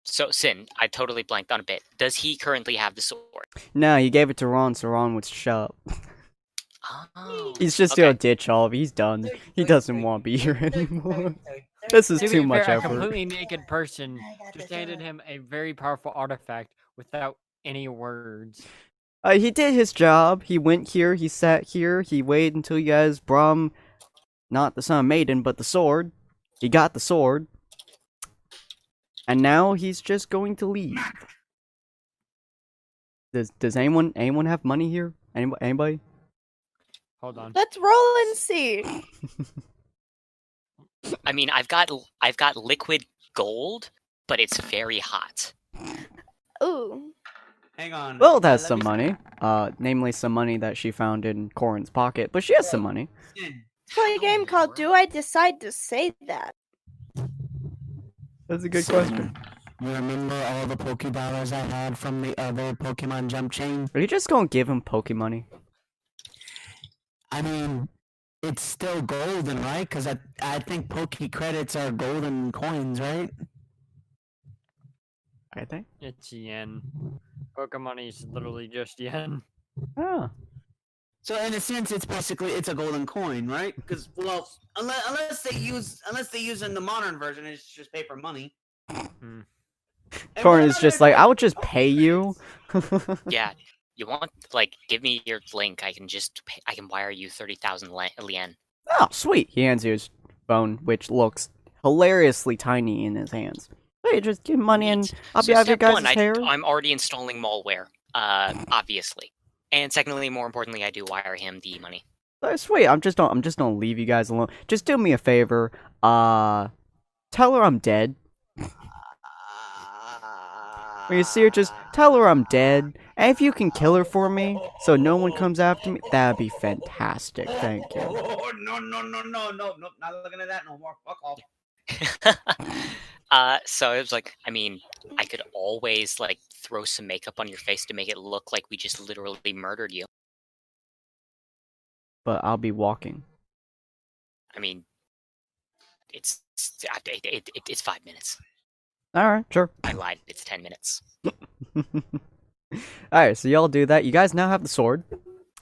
E: so Sin, I totally blanked on a bit. Does he currently have the sword?
B: no, he gave it to Ron, so Ron would shut up.
E: Oh.
B: He's just
E: Okay.
B: gonna ditch all of you. He's done. He doesn't want to be here anymore. This is
A: To
B: too
A: be
B: much
A: fair, a
B: effort.
A: completely naked person just handed him a very powerful artifact without any words.
B: He did his job. He went here, he sat here, he waited until you guys brought him, not the son of Maiden, but the sword. He got the sword. And now he's just going to leave. Does anyone have money here? Anybody?
A: Hold on.
C: Let's roll and see.
E: I mean, I've got liquid gold, but it's very hot.
C: Ooh.
D: Hang on.
B: Well, that's
D: let
B: some
D: me-
B: money. Namely some money that she found in Corin's pocket, but she has some money.
D: Sin,
C: Play a game called Do I Decide to Say That?
B: That's a good question.
F: You remember all the Pokedollars I had from the other Pokemon Jump Chain?
B: Are you just gonna give him Pokemoney?
F: I mean, it's still golden, right? Because I think Poke credits are golden coins, right?
B: I think.
A: It's yen. Pokemon is literally just yen.
B: Oh.
D: So in a sense, it's a golden coin, right? Because unless they use in the modern version, it's just paper money.
A: Hmm.
D: And
B: Corin
D: what
B: is
D: about
B: just
D: if
B: like,
D: it-
B: I would just pay you.
E: Yeah, you want give me your link? I can wire you 30,000 yen.
B: Oh, sweet. He hands you his phone, which looks hilariously tiny in his hands. Hey, just give him money and I'll be
E: So
B: out of your
E: step
B: guys'
E: one,
B: hair.
E: I'm already installing malware, obviously. And secondly, more importantly, I do wire him the money.
B: Oh, sweet. I'm just gonna leave you guys alone. Just do me a favor. Tell her I'm dead. When you see her, just tell her I'm dead. And if you can kill her for me, so no one comes after me, that'd be fantastic. Thank you.
D: Oh, no, not looking at that no more. Fuck off.
E: So it was like, I mean, I could always like throw some makeup on your face to make it look like we just literally murdered you.
B: But I'll be walking.
E: I mean, it's 5 minutes.
B: Alright, sure.
E: I lied. It's 10 minutes.
B: Alright, so y'all do that. You guys now have the sword.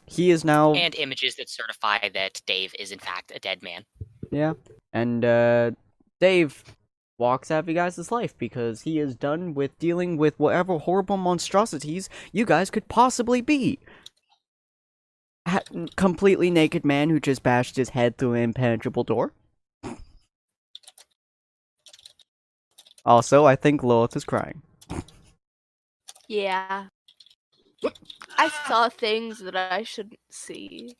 B: He is now...
E: And images that certify that Dave is in fact a dead man.
B: Yeah. And, Dave walks out of you guys' life because he is done with dealing with whatever horrible monstrosities you guys could possibly be. Completely naked man who just bashed his head through an impenetrable door. Also, I think Lilith is crying.
C: Yeah. I saw things that I shouldn't see.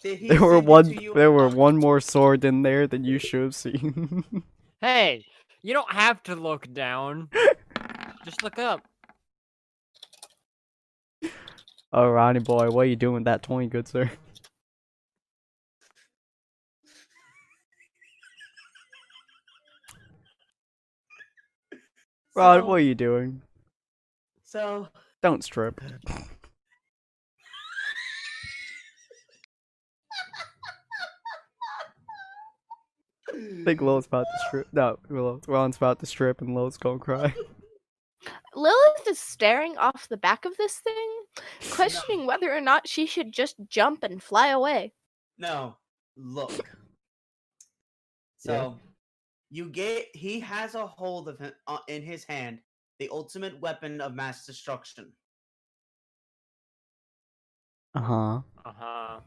D: Did he
B: There were
D: send it to you on-
B: one more sword in there than you should have seen.
A: Hey, you don't have to look down. Just look up.
B: Oh, Ronnie boy, what are you doing with that 20, good sir? Rod, what are you doing?
D: So
B: Don't strip. I think Lilith's about to strip. No, Ron's about to strip and Lilith's gonna cry.
C: Lilith is staring off the back of this thing, questioning whether or not she should just jump and fly away.
D: no, look. So he has a hold of him in his hand, the ultimate weapon of mass destruction.
B: Uh-huh.
A: Uh-huh.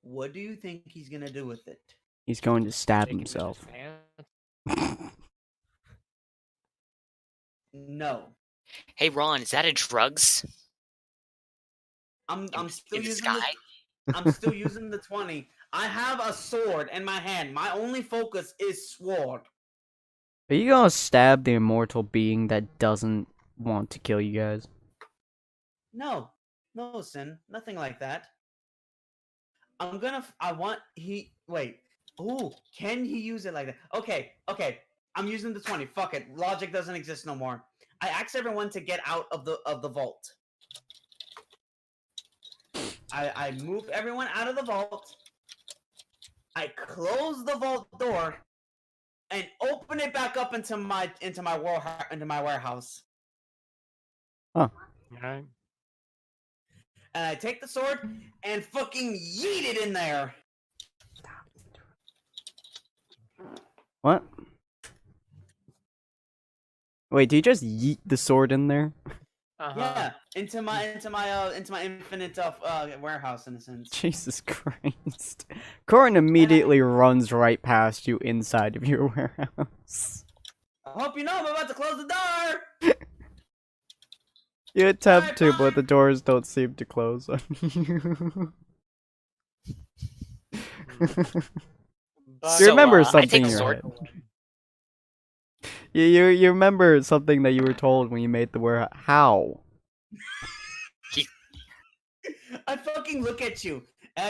D: What do you think he's gonna do with it?
B: He's going to stab
A: Take it with his
B: himself.
A: hands.
D: No,
E: Hey Ron, is that a drugs?
D: I'm still
E: in the
D: using
E: sky?
D: I'm still using the 20. I have a sword in my hand. My only focus is sword.
B: Are you gonna stab the immortal being that doesn't want to kill you guys?
D: No, Sin, nothing like that. Wait. Ooh, can he use it like that? Okay. I'm using the 20. Fuck it. Logic doesn't exist no more. I asked everyone to get out of the vault. I move everyone out of the vault. I close the vault door and open it back up into my warehouse.
A: Okay.
D: And I take the sword and fucking yeet it in there.
B: What? Wait, do you just yeet the sword in there?
A: Uh-huh.
D: Yeah, into my infinite warehouse in a sense.
B: Jesus Christ. Corin immediately runs right past you inside of your warehouse.
D: I hope you know I'm about to close the door.
B: You attempt
D: Bye,
B: to,
D: bye.
B: but the doors don't seem to close on you.
A: But-
B: You remember
E: I
B: something
E: take
B: in
E: a
B: your
E: sword.
B: head. You remember something that you were told when you made the warehouse. How?
D: I fucking look at you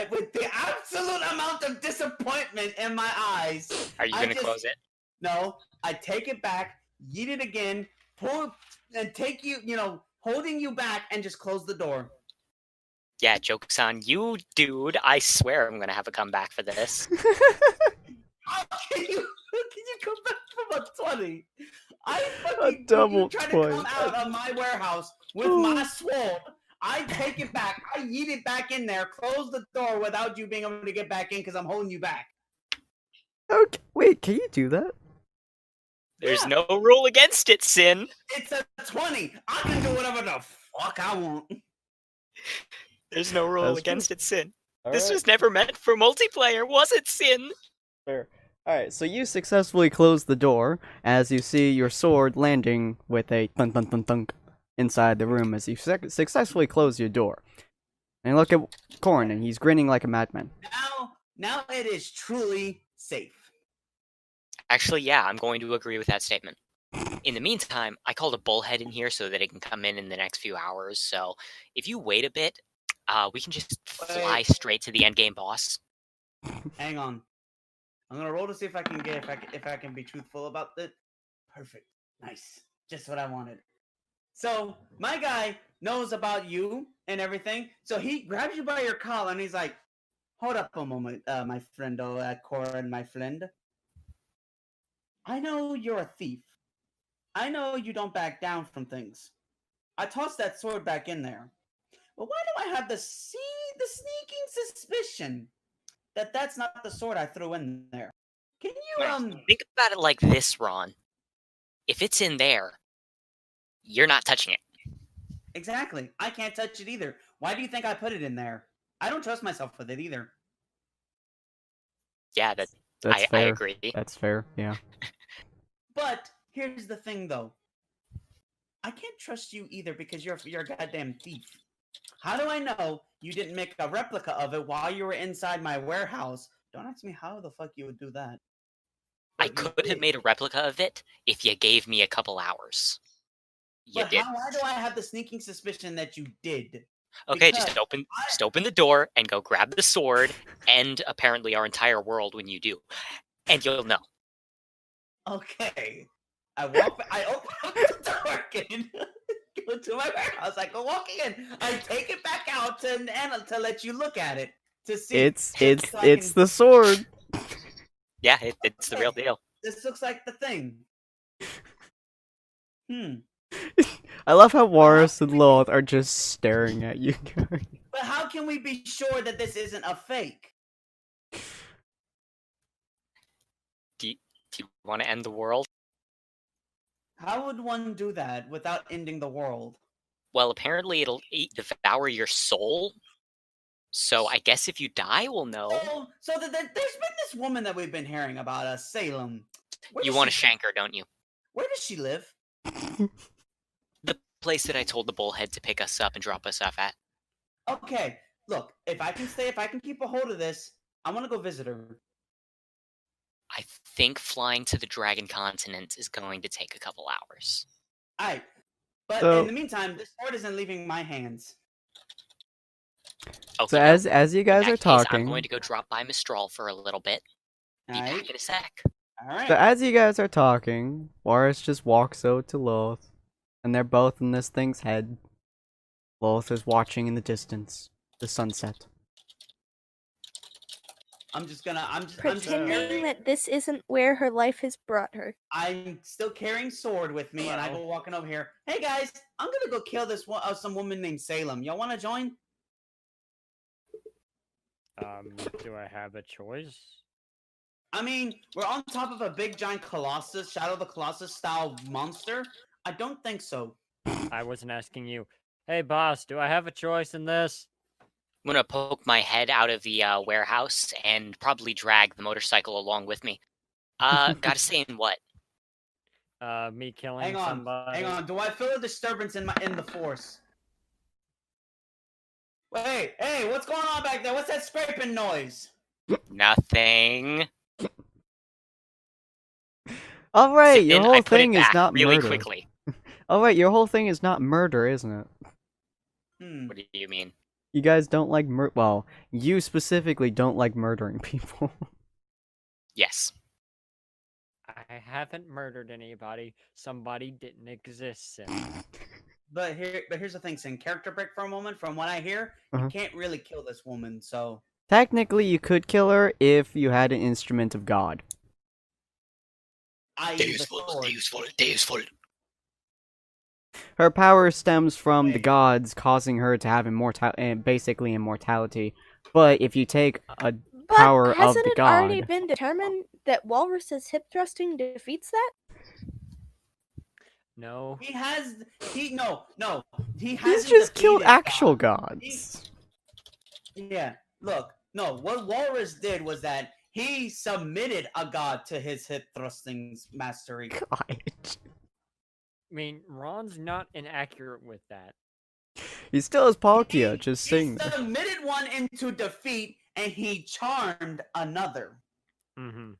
D: with the absolute amount of disappointment in my eyes.
E: Are you
D: I
E: gonna
D: just-
E: close it?
D: No, I take it back, yeet it again, pull, and take you, holding you back, and just close the door.
E: Yeah, joke's on you, dude. I swear I'm gonna have a comeback for this.
D: How can you come back from a 20? I
B: A
D: fucking
B: double
D: you try to
B: 20.
D: come out of my warehouse with my sword. I take it back. I yeet it back in there. Close the door without you being able to get back in because I'm holding you back.
B: Okay, wait, can you do that?
E: There's
D: Yeah.
E: no rule against it, Sin.
D: It's a 20. I can do whatever the fuck I want.
E: There's no rule
B: That's true.
E: against it, Sin. This was never meant for multiplayer, was it, Sin?
B: Fair. Alright, so you successfully close the door as you see your sword landing with a thunk thunk thunk thunk inside the room as you successfully close your door. And you look at Corn and he's grinning like a madman.
D: Now it is truly safe.
E: Actually, yeah, I'm going to agree with that statement. In the meantime, I called a bullhead in here so that it can come in the next few hours. So if you wait a bit, we can just fly straight to the endgame boss.
D: Hang on. I'm gonna roll to see if I can be truthful about it. Perfect. Nice. Just what I wanted. So my guy knows about you and everything. So he grabs you by your collar and he's like, "Hold up a moment, my friendo, Corin, my friend. I know you're a thief. I know you don't back down from things. I tossed that sword back in there. But why do I have the sneaking suspicion that that's not the sword I threw in there? Can you
E: Think about it like this, Ron. If it's in there, you're not touching it.
D: Exactly. I can't touch it either. Why do you think I put it in there? I don't trust myself with it either.
E: Yeah,
B: That's
E: I
B: fair.
E: agree.
B: That's fair. Yeah.
D: But here's the thing, though. I can't trust you either because you're a goddamn thief. How do I know you didn't make a replica of it while you were inside my warehouse? Don't ask me how the fuck you would do that.
E: I
D: But you
E: could have
D: did.
E: made a replica of it if you gave me a couple hours. You
D: But
E: did.
D: why do I have the sneaking suspicion that you did?
E: Okay,
D: Because
E: just open the door and go grab the sword and apparently our entire world when you do. And you'll know.
D: Okay. I open up the door again. Go to my warehouse. I go walking in. I take it back out to let you look at it to see.
B: It's
D: so I can-
B: the sword.
E: Yeah, it's the real deal.
D: This looks like the thing.
B: I love how Warus and Lilith are just staring at you guys.
D: But how can we be sure that this isn't a fake?
E: Do you want to end the world?
D: How would one do that without ending the world?
E: Well, apparently it'll devour your soul. So I guess if you die, we'll know.
D: So there's been this woman that we've been hearing about, Salem.
E: You want to shank her, don't you?
D: Where does she live?
E: The place that I told the bullhead to pick us up and drop us off at.
D: Okay, look, if I can keep a hold of this, I want to go visit her.
E: I think flying to the Dragon Continent is going to take a couple hours.
D: Alright, but
B: So-
D: in the meantime, this sword isn't leaving my hands.
E: Okay,
B: So as you
E: in
B: guys
E: that
B: are
E: case, I'm
B: talking,
E: going to go drop by Mistral for a little bit. Be back
D: Alright,
E: in a sec.
D: alright.
B: so as you guys are talking, Warus just walks over to Lilith, and they're both in this thing's head. Lilith is watching in the distance the sunset.
D: I'm
C: Pretending that this isn't where her life has brought her.
D: I'm still carrying sword with me, and I go walking over here. Hey guys, I'm gonna go kill this some woman named Salem. Y'all want to join?
A: Do I have a choice?
D: I mean, we're on top of a big giant Colossus, Shadow of the Colossus style monster. I don't think so.
A: I wasn't asking you. Hey, boss, do I have a choice in this?
E: I'm gonna poke my head out of the warehouse and probably drag the motorcycle along with me. Gotta say in what?
A: Me killing
D: Hang on,
A: somebody.
D: hang on. Do I feel a disturbance in the force? Wait, hey, what's going on back there? What's that scraping noise?
E: Nothing.
B: All right,
E: Sit
B: your
E: in,
B: whole
E: I put
B: thing
E: it
B: is
E: back
B: not
E: really
B: murder.
E: quickly.
B: All right, your whole thing is not murder, isn't it?
D: Hmm.
E: What do you mean?
B: You guys don't like well, you specifically don't like murdering people.
E: Yes.
A: I haven't murdered anybody. Somebody didn't exist, Sin.
D: But here's the thing, Sin. Character break for a moment. From what I hear,
B: Uh-huh.
D: you can't really kill this woman. So
B: Technically, you could kill her if you had an instrument of God.
D: the sword.
E: Useful.
B: Her power stems from the gods causing her to have basically immortality. But if you take a
C: But
B: power of
C: hasn't
B: the
C: it already
B: god,
C: been determined that Walrus's hip thrusting defeats that?
A: No.
D: He has. He
B: he's
D: hasn't
B: just killed
D: defeated
B: actual
D: God.
B: gods.
D: Yeah. Look. No. What Walrus did was that he submitted a god to his hip thrusting mastery.
B: God.
A: I mean, Ron's not inaccurate with that.
B: He still has Palkia, just
D: He
B: sing.
D: submitted one into defeat, and he charmed another.
A: Mm-hmm.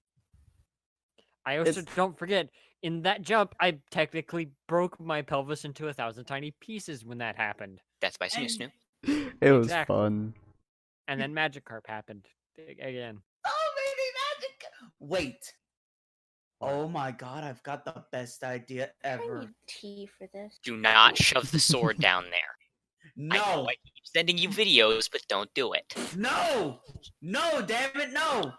A: I also
B: It's-
A: don't forget, in that jump, I technically broke my pelvis into 1,000 tiny pieces when that happened.
E: That's by Snoo
D: And-
E: Snoo.
B: It was
A: Exactly.
B: fun.
A: And then Magikarp happened again.
D: Oh, baby magic! Wait. Oh my god, I've got the best idea
C: I
D: ever.
C: need tea for this.
E: Do not shove the sword down there. I know
D: No,
E: I keep sending you videos, but don't do it.
D: no, no, damn it, no.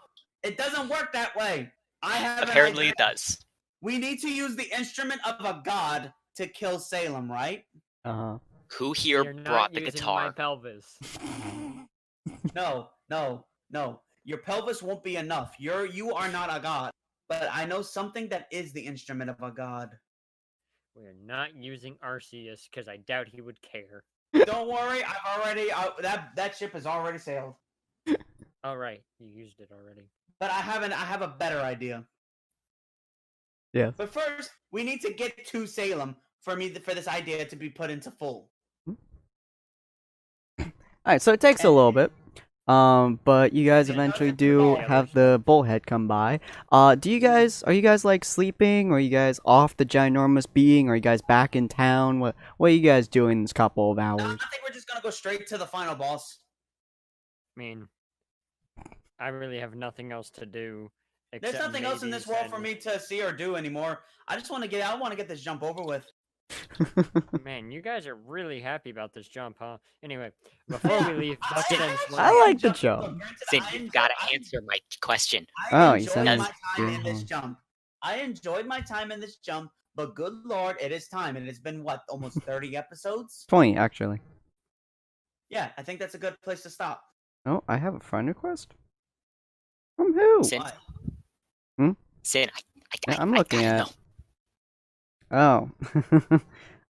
D: It doesn't work that way. I have
E: Apparently
D: an
E: it does.
D: We need to use the instrument of a god to kill Salem, right?
E: Who here
A: You're not
E: brought the
A: using my
E: guitar?
A: pelvis.
D: No, no, no. Your pelvis won't be enough. You are not a god. But I know something that is the instrument of a god.
A: We're not using Arceus because I doubt he would care.
D: Don't worry, I've already that ship has already sailed.
A: All right, you used it already.
D: But I have a better idea.
B: Yes.
D: But first, we need to get to Salem for this idea to be put into full.
B: Alright, so it takes a little bit. But you guys eventually do have the bullhead come by. Are you guys like sleeping? Or are you guys off the ginormous being? Or are you guys back in town? What are you guys doing this couple of
D: No,
B: hours?
D: I think we're just gonna go straight to the final boss.
A: I mean, I really have nothing else to do.
D: There's
A: except
D: nothing else in
A: maybe
D: this world for
A: send-
D: me to see or do anymore. I want to get this jump over with.
A: Man, you guys are really happy about this jump, huh? Anyway, before we leave, Buck sends
B: I
A: one.
B: like the jump.
E: Sin, you've got to answer my question.
B: Oh,
D: I
B: he
D: enjoyed
B: sends
D: my time in this
B: you-
D: jump. I enjoyed my time in this jump, but good lord, it is time, and it's been what, almost 30 episodes?
B: 20, actually.
D: Yeah, I think that's a good place to stop.
B: Oh, I have a friend request? From who?
E: Sin,
D: What?
E: Sin,
B: Yeah, I'm
E: I
B: looking
E: gotta
B: at-
E: know.
B: Oh.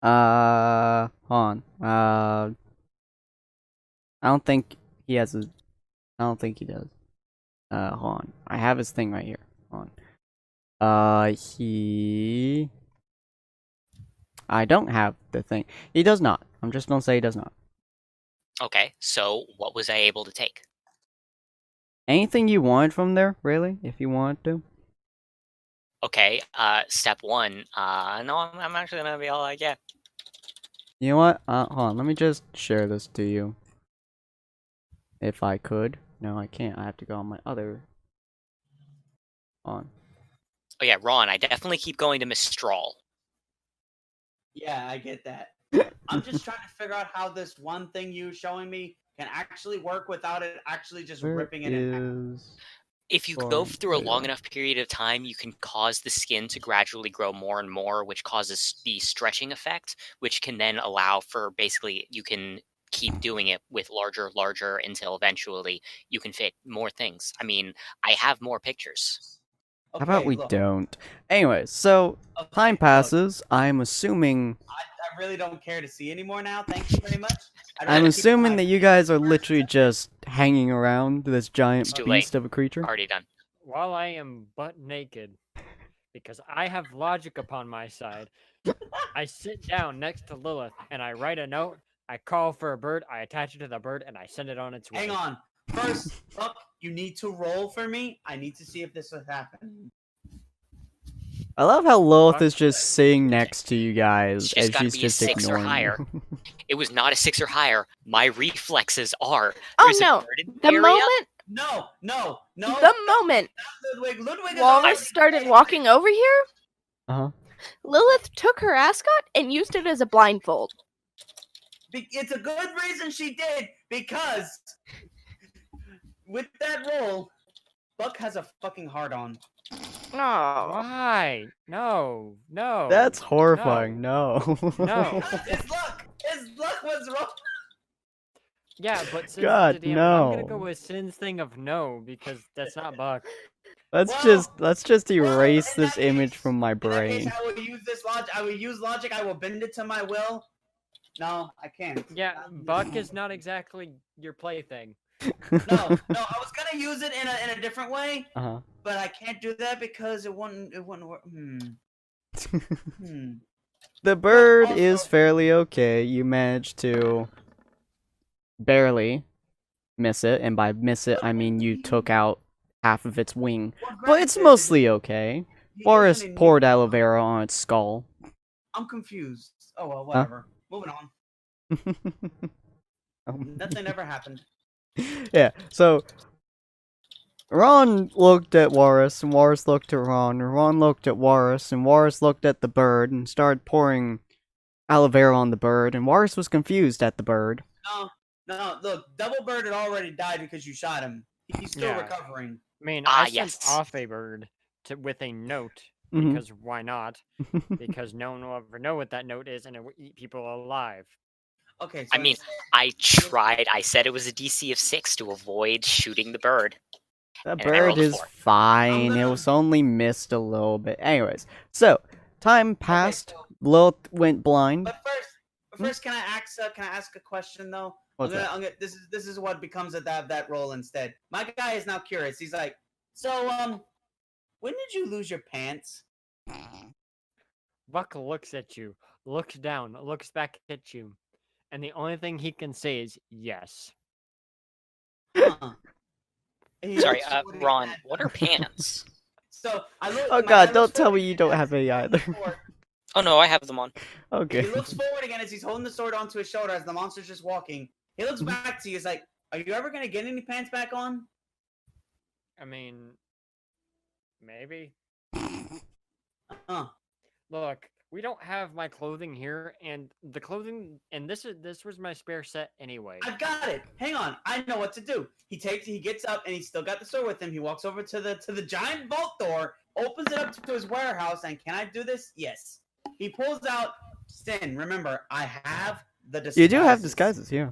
B: Hold on. I don't think he has a... I don't think he does. Hold on. I have his thing right here. Hold on. I don't have the thing. He does not. I'm just gonna say he does not.
E: Okay, so what was I able to take?
B: Anything you wanted from there, really? If you wanted to?
E: Okay, step one. No, I'm actually gonna be all like, yeah.
B: You know what? Hold on. Let me just share this to you. If I could. No, I can't. I have to go on my other... On.
E: Oh yeah, Ron, I definitely keep going to Miss Strahl.
D: Yeah, I get that. I'm just trying to figure out how this one thing you showing me can actually work without it actually just
B: Where
D: ripping it in half.
B: is...
E: If you go
B: Sorry,
E: through a long
B: yeah.
E: enough period of time, you can cause the skin to gradually grow more and more, which causes the stretching effect, which can then allow for basically you can keep doing it with larger until eventually you can fit more things. I mean, I have more pictures.
B: How about
D: Okay,
B: we
D: look,
B: don't? Anyways, so
D: okay,
B: time
D: look,
B: passes. I'm assuming
D: I really don't care to see anymore now. Thank you very much. I'd
B: I'm
D: rather keep
B: assuming
D: my-
B: that you guys are literally just hanging around this giant
E: It's too
B: beast
E: late.
B: of a creature.
E: Already done.
A: While I am butt naked, because I have logic upon my side, I sit down next to Lilith and I write a note. I call for a bird. I attach it to the bird and I send it on its way.
D: Hang on. First, look, you need to roll for me. I need to see if this will happen.
B: I love how Lilith
A: Fuck.
B: is just sitting next to you guys
E: She's
B: as
E: gotta
B: she's
E: be a
B: just
E: 6 or
B: ignoring
E: higher.
B: you.
E: It was not a 6 or higher. My reflexes are.
C: Oh
E: There's a
C: no!
E: garden
C: The
E: area.
C: moment,
D: No.
C: the moment
D: Ludwig is
C: Walrus
D: already-
C: started walking over here,
B: Uh-huh.
C: Lilith took her ascot and used it as a blindfold.
D: It's a good reason she did, because with that roll, Buck has a fucking hard on.
C: Oh,
A: Why? No.
B: That's horrifying. No.
A: No.
D: His luck was wrong.
A: Yeah, but since
B: God,
A: I'm gonna go
B: no.
A: with Sin's thing of no because that's not Buck.
B: let's
D: Well,
B: just
D: well,
B: erase
D: in
B: this
D: that
B: image
D: case-
B: from my
D: In that case,
B: brain.
D: I will use this logic. I will use logic. I will bend it to my will. No, I can't.
A: Yeah, Buck is not exactly your plaything.
D: No, I was gonna use it in a different way,
B: Uh-huh.
D: but I can't do that because it wouldn't work.
B: The bird
D: also-
B: is fairly okay. You managed to barely miss it, and by miss it, I mean you took out half of its wing. But it's mostly okay. Forrest poured aloe vera on its skull.
D: I'm confused. Oh well, whatever. Moving on.
B: Um,
D: Nothing ever happened.
B: yeah, so Ron looked at Warris, and Warris looked at Ron, and Ron looked at Warris, and Warris looked at the bird, and started pouring aloe vera on the bird, and Warris was confused at the bird.
D: No, look, Double Bird had already died because you shot him. He's still
A: Yeah.
D: recovering.
A: I mean,
E: Ah,
A: I sent
E: yes.
A: off a bird with a note
B: Mhm.
A: because why not? Because no one will ever know what that note is, and it will eat people alive.
D: Okay, so
E: I mean, I tried. I said it was a DC of 6 to avoid shooting the bird.
B: The
E: And I
B: bird
E: rolled a
B: is
E: 4.
B: fine. It
D: gonna-
B: was only missed a little bit. Anyways, so time passed.
D: so-
B: Lilith went blind.
D: But first, can I ask a question though?
B: What's that?
D: This is what becomes of that role instead. My guy is now curious. He's like, so when did you lose your pants?
A: Buck looks at you, looks down, looks back at you, and the only thing he can say is yes.
D: Huh. He
E: Sorry,
D: looks forward
E: Ron,
D: again.
E: what are pants?
D: So I look.
B: Oh
D: my
B: god,
D: guy
B: don't
D: looks
B: tell
D: forward
B: me you
D: again
B: don't
D: as
B: have
D: he
B: any
D: holds
B: either.
D: the sword.
E: Oh no, I have them on.
B: Okay.
D: He looks forward again as he's holding the sword onto his shoulder as the monster's just walking. He looks back to you. He's like, "Are you ever gonna get any pants back on?"
A: I mean, maybe.
D: Huh.
A: Look, we don't have my clothing here, and the clothing, and this was my spare set anyway.
D: I got it. Hang on. I know what to do. He gets up, and he's still got the sword with him. He walks over to the giant vault door, opens it up to his warehouse, and can I do this? Yes. He pulls out. Stin, remember, I have the disguises.
B: You do have disguises, yeah.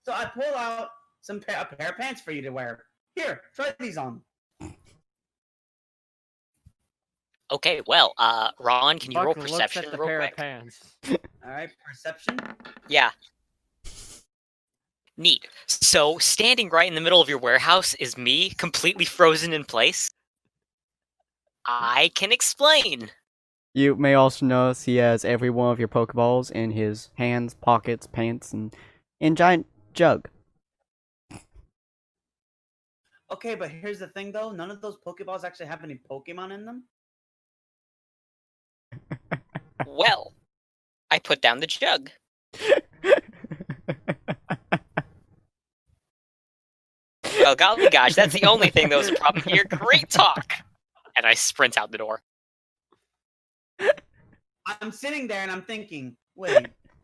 D: So I pull out a pair of pants for you to wear. Here, try these on.
E: Okay, well, Ron, can you roll
A: Buck looks
E: perception
A: at the
E: real
A: pair
E: quick?
A: of pants.
D: All right, perception.
E: Yeah. Neat. So, standing right in the middle of your warehouse is me, completely frozen in place. I can explain.
B: You may also notice he has every one of your Pokeballs in his hands, pockets, pants, and in giant jug.
D: Okay, but here's the thing, though. None of those Pokeballs actually have any Pokemon in them.
E: Well, I put down the jug. Oh, golly gosh, that's the only thing that was a problem here. Great talk! And I sprint out the door.
D: I'm sitting there and I'm thinking, wait,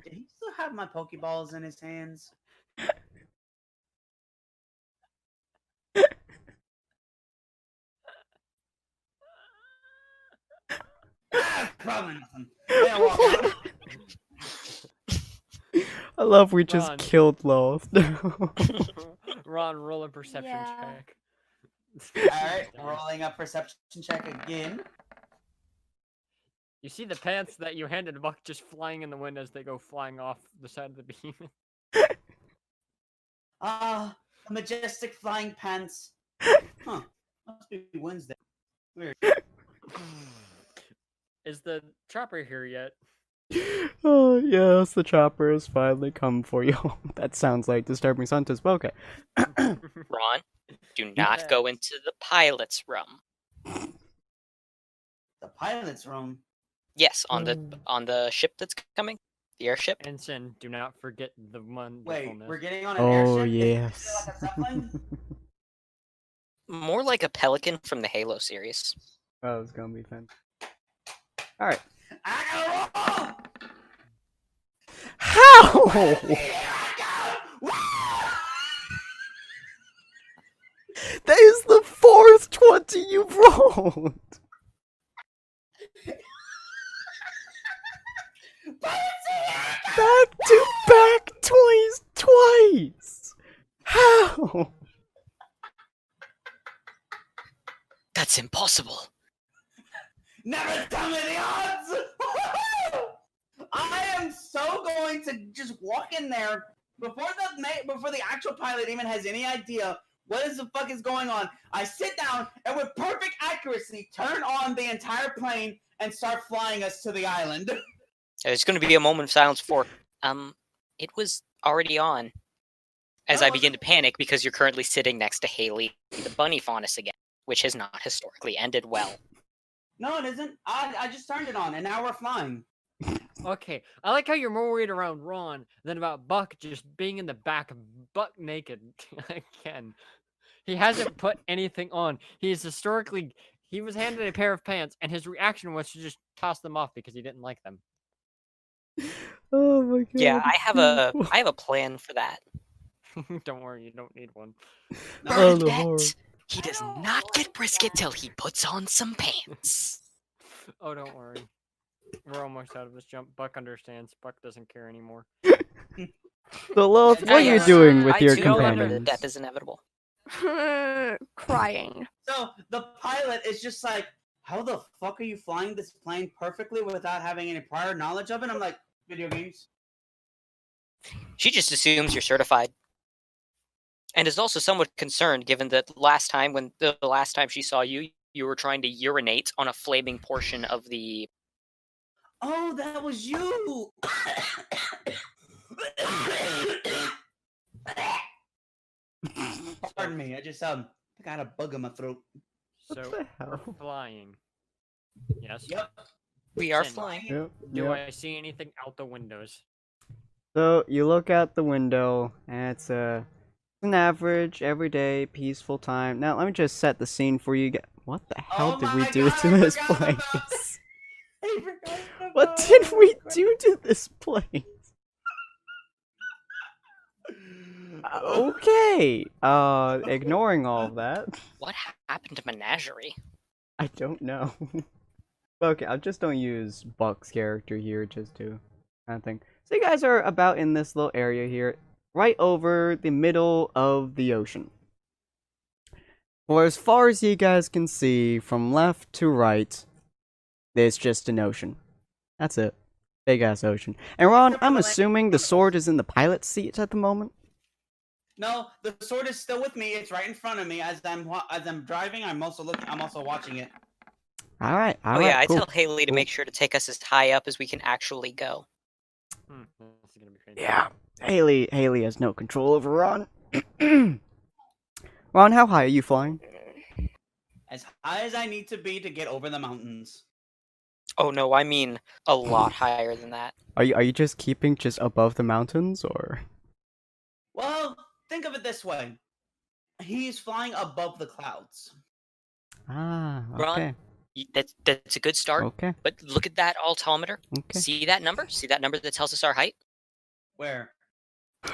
D: did he still have my Pokeballs in his hands? Probably nothing. Yeah, well,
B: I love we just
A: Ron.
B: killed Lilith.
A: Ron, roll a perception
C: Yeah.
A: check.
D: Alright, rolling a perception check again.
A: You see the pants that you handed Buck just flying in the wind as they go flying off the side of the beam.
D: Majestic flying pants. Huh. Must be Wednesday. Weird.
A: Is the chopper here yet?
B: Oh, yes, the chopper has finally come for you. That sounds like disturbing sentence, but okay.
E: Ron, do not go into the pilot's room.
D: The pilot's room.
E: Yes, on the ship that's coming, the airship.
A: Ensign, do not forget the one.
D: Wait, we're getting on an
B: Oh,
D: airship? Is it
B: yes.
D: like a Zeppelin?
E: More like a pelican from the Halo series.
B: Oh, it's gonna be fun. Alright.
D: I gotta roll!
B: How?
D: Here I go!
B: That is the fourth 20 you've rolled! Back to back twice! How?
E: That's impossible.
D: Never tell me the odds! I am so going to just walk in there before the actual pilot even has any idea what is the fuck is going on. I sit down and with perfect accuracy turn on the entire plane and start flying us to the island.
E: There's going to be a moment of silence for, it was already on. As I begin to panic because you're currently sitting next to Haley, the bunny faunus again, which has not historically ended well.
D: No, it isn't. I just turned it on and now we're flying.
A: Okay, I like how you're more worried around Ron than about Buck just being in the back, buck naked again. He hasn't put anything on. He was handed a pair of pants, and his reaction was to just toss them off because he didn't like them.
B: Oh my god.
E: Yeah, I have a plan for that.
A: Don't worry, you don't need one.
B: Oh, the
E: Bernadette,
B: horror.
E: he does not get brisket till he puts on some pants.
A: Oh, don't worry. We're almost out of this jump. Buck understands. Buck doesn't care anymore.
B: So, Lilith, what are you
E: Yes,
B: doing with
E: I
B: your
E: too know that
B: companions?
E: death is inevitable.
C: Crying.
D: So the pilot is just like, how the fuck are you flying this plane perfectly without having any prior knowledge of it? I'm like, video games.
E: She just assumes you're certified. And is also somewhat concerned given that the last time she saw you, you were trying to urinate on a flaming portion of the...
D: Oh, that was you! Pardon me, I just got a bug in my throat.
A: So,
B: the hell?
A: we're flying. Yes?
D: Yep.
E: We are
A: Sin.
E: flying.
B: Yep,
A: Do
B: yep.
A: I see anything out the windows?
B: So, you look out the window, and it's an average, everyday, peaceful time. Now, let me just set the scene for you. What the hell
D: Oh
B: did we
D: my
B: do
D: God,
B: to
D: I
B: this
D: forgot
B: place?
D: about I forgot
B: What
D: about
B: did we
D: it.
B: do to this place? Okay. Ignoring all of that,
E: What happened to Menagerie?
B: I don't know. Okay, I just don't use Buck's character here just to kind of thing. So you guys are about in this little area here, right over the middle of the ocean. For as far as you guys can see, from left to right, there's just an ocean. That's it. Big ass ocean. And Ron,
D: Except for
B: I'm
D: the
B: assuming the sword is in the pilot's seat at the moment.
D: No, the sword is still with me. It's right in front of me as I'm driving. I'm also watching it.
B: All right.
E: Oh yeah, I
B: cool.
E: tell Haley to
B: Cool.
E: make sure to take us as high up as we can actually go.
A: This is gonna be crazy.
B: Yeah. Haley has no control over Ron. Ron, how high are you flying?
D: As high as I need to be to get over the mountains.
E: Oh no, I mean a lot higher than that.
B: Are you just keeping just above the mountains, or?
D: Well, think of it this way. He's flying above the clouds.
B: Ah,
E: Ron,
B: okay.
E: That's a good start.
B: Okay.
E: But look at that altimeter.
B: Okay.
E: See that number? See that number that tells us our height?
D: Where?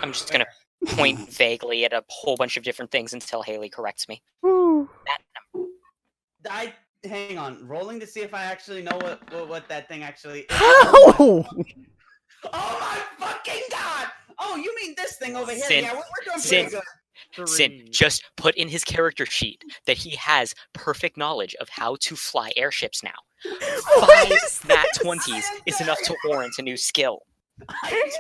E: I'm just gonna point vaguely at a whole bunch of different things until Haley corrects me.
B: Woo.
E: That number.
D: Hang on. Rolling to see if I actually know what that thing actually is.
B: How?
D: Oh my fucking god! Oh, you mean this thing over here?
E: Sin.
D: Yeah, we're doing
E: Sin.
D: pretty good.
E: Sin,
A: 3.
E: just put in his character sheet that he has perfect knowledge of how to fly airships now.
B: What
E: 5
B: is
E: nat
B: this?
E: 20s is enough to warrant a new skill.
D: I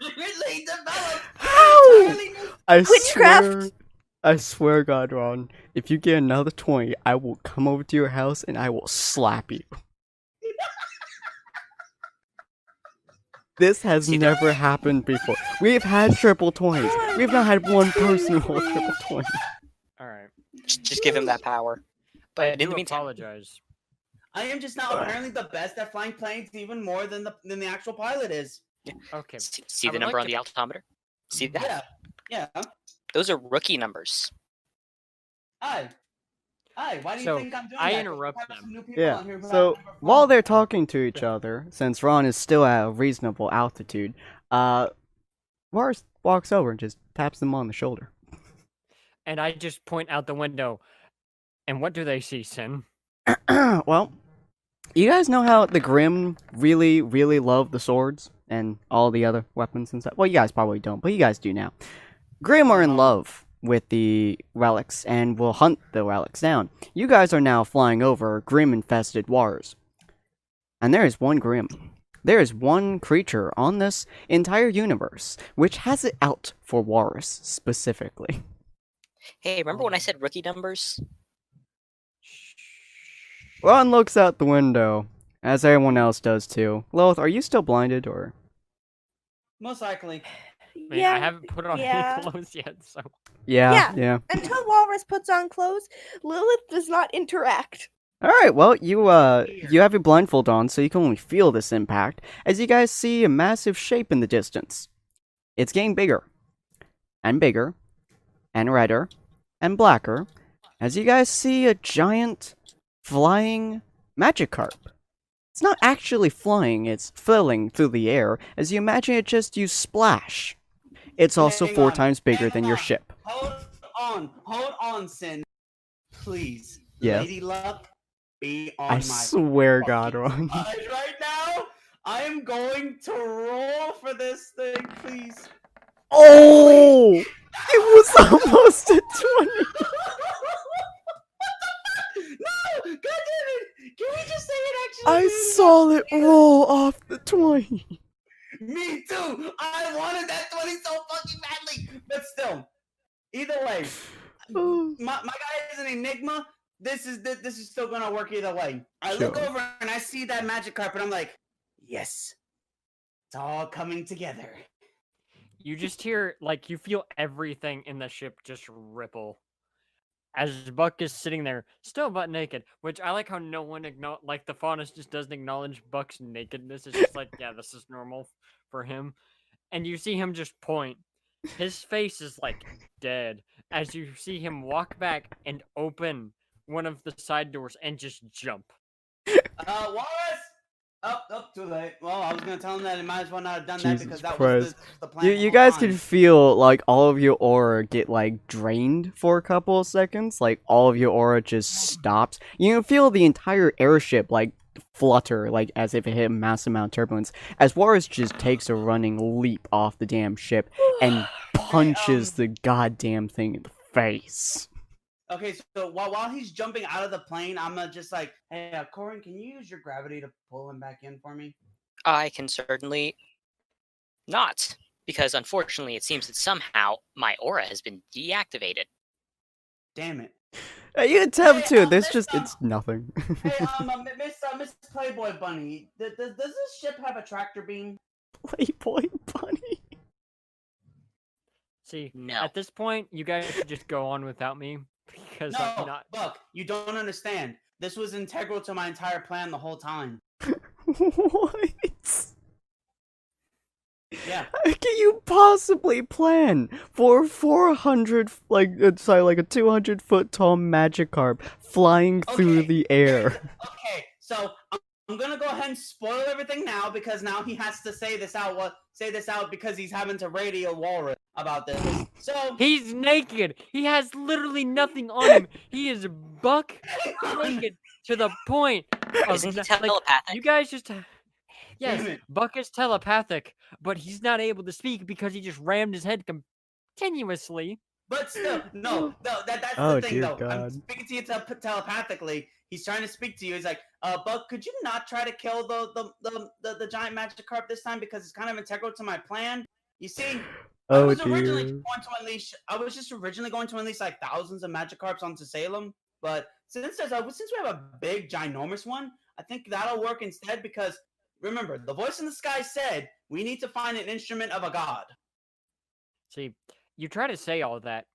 D: completely developed.
B: How?
D: entirely new-
C: Witchcraft.
B: I swear, God, Ron, if you get another 20, I will come over to your house and I will slap you. This has
E: See,
B: never happened before. We've had triple 20s. We've not had one person roll triple 20.
A: All right.
E: Just give him that power. But
A: I
E: in
A: do
E: the meantime,
A: apologize.
D: I am just now apparently the best at flying planes, even more than the actual pilot is.
A: Okay.
E: see
A: I
E: the
A: would
E: number
A: like
E: on the altimeter? See that?
D: Yeah, yeah.
E: Those are rookie numbers.
D: Hi. Why do you
A: So,
D: think I'm doing
A: I
D: that?
A: interrupt
D: We have
A: them.
D: some new people
B: Yeah,
D: on here who
B: so
D: have never
B: while
D: flown.
B: they're talking to each other, since Ron is still at a reasonable altitude, Lars walks over and just taps them on the shoulder.
A: And I just point out the window. And what do they see, Sin?
B: Well, you guys know how the Grimm really, really love the swords and all the other weapons and stuff? Well, you guys probably don't, but you guys do now. Grimm are in love with the relics and will hunt the relics down. You guys are now flying over Grimm-infested waters. And there is one Grimm. There is one creature on this entire universe which has it out for Walrus specifically.
E: Hey, remember when I said rookie numbers?
B: Ron looks out the window, as everyone else does too. Lilith, are you still blinded, or?
D: Most likely.
A: I mean, I haven't put on
C: yeah.
A: any clothes yet, so.
B: Yeah.
C: Until Walrus puts on clothes, Lilith does not interact.
B: Alright, well, you have your blindfold on, so you can only feel this impact, as you guys see a massive shape in the distance. It's getting bigger, and redder, and blacker as you guys see a giant flying Magikarp. It's not actually flying, it's filling through the air, as you imagine it just use Splash. It's also
D: Hang
B: 4
D: on,
B: times bigger
D: hang
B: than your
D: on.
B: ship.
D: Hold on, Sin. Please.
B: Yes.
D: Lady Luck, be on
B: I
D: my
B: swear, God,
D: fucking
B: Ron.
D: side right now. I am going to roll for this thing, please.
B: Oh! It was almost a 20!
D: No! God damn it! Can we just say it actually?
B: I
D: did?
B: saw it roll off the 20!
D: Me too! I wanted that 20 so fucking badly! But still, either way, my guy is an enigma. This is still gonna work either way. I look
B: Sure.
D: over and I see that Magikarp and I'm like, yes. It's all coming together.
A: You just hear, like, you feel everything in the ship just ripple. As Buck is sitting there, still butt naked, which I like how no one like the Faunus just doesn't acknowledge Buck's nakedness. It's just like, yeah, this is normal for him. And you see him just point. His face is like dead as you see him walk back and open one of the side doors and just jump.
D: Wallace! Up, too late. Well, I was gonna tell him that he might as well not have done that
B: Jesus
D: because that
B: Christ.
D: was the plan.
B: You
D: the whole
B: guys
D: time.
B: can feel, like, all of your aura get, like, drained for a couple of seconds. Like, all of your aura just stops. You can feel the entire airship, like, flutter, like, as if it hit a massive amount of turbulence. As Warris just takes a running leap off the damn ship and punches the goddamn thing in the face.
D: Okay, so while he's jumping out of the plane, I'm just like, hey, Corin, can you use your gravity to pull him back in for me?
E: I can certainly not, because unfortunately it seems that somehow my aura has been deactivated.
D: Damn it.
B: You attempt to,
D: Miss,
B: it's nothing.
D: Hey, Miss Playboy Bunny, does this ship have a tractor beam?
B: Playboy Bunny.
A: See,
E: No.
A: at this point, you guys should just go on without me because I'm
D: No,
A: not.
D: Buck, you don't understand. This was integral to my entire plan the whole time.
B: What?
D: Yeah.
B: How can you possibly plan for 400, like a 200-foot tall Magikarp flying through
D: Okay,
B: the air?
D: Okay, so I'm gonna go ahead and spoil everything now because now he has to say this out. Because he's having to radio Walrus about this. So
A: He's naked. He has literally nothing on him. He is buck naked to the point of
E: Isn't he
A: like,
E: telepathic?
A: you guys just. Yes,
D: Damn it.
A: Buck is telepathic, but he's not able to speak because he just rammed his head continuously.
D: But still, no, that's
B: Oh,
D: the thing,
B: dear
D: though. I'm
B: God.
D: speaking to you telepathically. He's trying to speak to you. He's like, Buck, could you not try to kill the giant Magikarp this time because it's kind of integral to my plan? You see, I
B: Oh
D: was originally
B: dear.
D: going to unleash. I was just originally going to unleash like thousands of Magikarps onto Salem, but since we have a big, ginormous one, I think that'll work instead because remember, the voice in the sky said we need to find an instrument of a god.
A: See, you try to say all that,